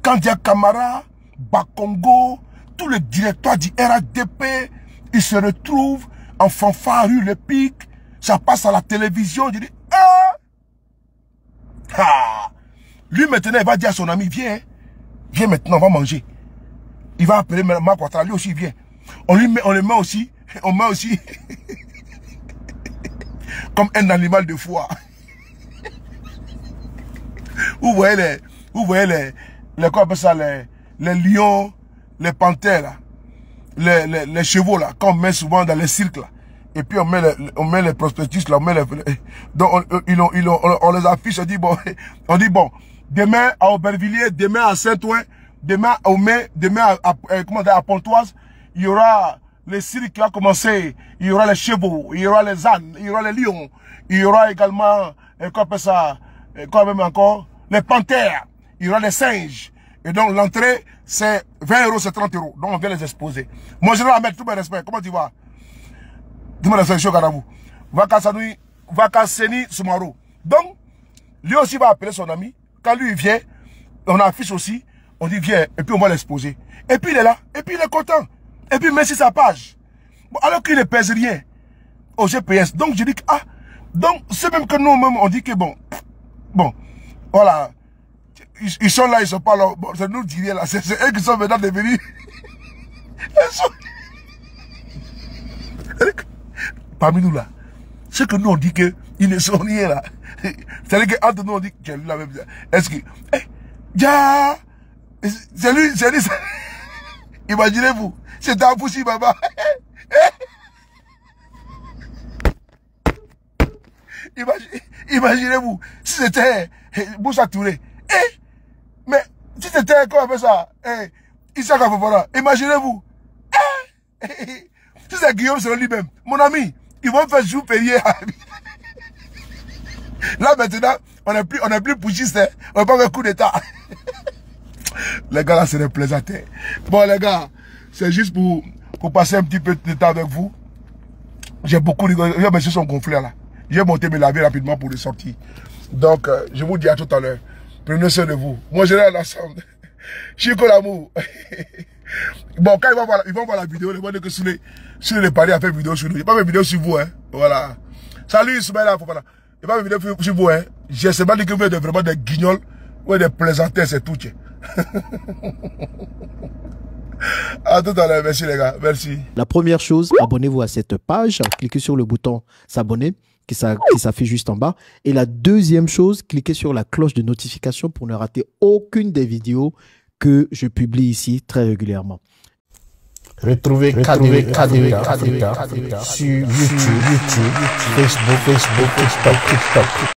Kandia Kamara, Bakongo, tout le directoire du RHDP, ils se retrouvent en fanfare, le pic, ça passe à la télévision, je dis, lui maintenant il va dire à son ami, viens, viens maintenant, on va manger. Il va appeler Marc Ouattara, lui aussi vient. On le met aussi comme un animal de foire. Vous voyez les quoi appelle ça, les lions, les panthères, les chevaux là, qu'on met souvent dans les cirques là. Et puis on met les prospectus là, donc on les affiche, on dit bon, demain à Aubervilliers, demain à Saint-Ouen, demain à Pontoise, il y aura les cirques qui va commencer, il y aura les chevaux, il y aura les ânes, il y aura les lions, il y aura également, quoi appelle ça, quoi même encore, les panthères, il y aura les singes. Et donc l'entrée, c'est 20 €, c'est 30 €. Donc on vient les exposer. Moi je vais mettre tout mes respects. Comment tu vas? Dis-moi la section Garabou. Vakasseni Soumaro. Donc, lui aussi va appeler son ami. Quand lui il vient, on affiche aussi. On dit viens, et puis on va l'exposer. Et puis il est là, et puis il est content. Et puis merci sa page. Bon, alors qu'il ne pèse rien au GPS. Donc je dis que, donc c'est même que nous-mêmes on dit que bon, voilà. Ils sont là, ils sont pas là. Bon, c'est nous qui là. C'est eux qui sont maintenant devenus. parmi nous là, ce que nous on dit qu'ils ne sont rien là. C'est-à-dire qu'entre nous on dit que la même. Est-ce que. C'est lui. Imaginez-vous, c'est un poussi, Baba. Imaginez-vous, si c'était Moussa Touré. Mais si c'était, comment on appelle ça, Issa Fofana, imaginez-vous. Si c'est Guillaume selon lui-même, mon ami, ils vont faire jour payé. Là maintenant, on n'est plus pouchiste, hein? On va pas faire coup d'état. Les gars, là, c'est des plaisanteries. Bon, les gars, c'est juste pour passer un petit peu de temps avec vous. J'ai beaucoup rigolé. Les messieurs sont gonflés là. J'ai monté me laver rapidement pour les sortir. Donc, je vous dis à tout à l'heure. Prenez soin de vous. Moi, je l'ai l'ensemble. Chico l'amour. Bon, quand ils vont voir la vidéo, ils vont dire que sur les paris à faire vidéo sur nous. Il n'y a pas de vidéo sur vous, hein. Voilà. Salut, Ismaël Fofana. Il n'y a pas de vidéo sur vous, hein. J'ai seulement dit que vous êtes vraiment des guignols ou des plaisanteries, c'est tout. À tout à l'heure, merci les gars, merci. La première chose, abonnez-vous à cette page, cliquez sur le bouton s'abonner qui s'affiche juste en bas. Et la deuxième chose, cliquez sur la cloche de notification pour ne rater aucune des vidéos que je publie ici très régulièrement. Retrouvez KDV sur YouTube, Facebook, TikTok.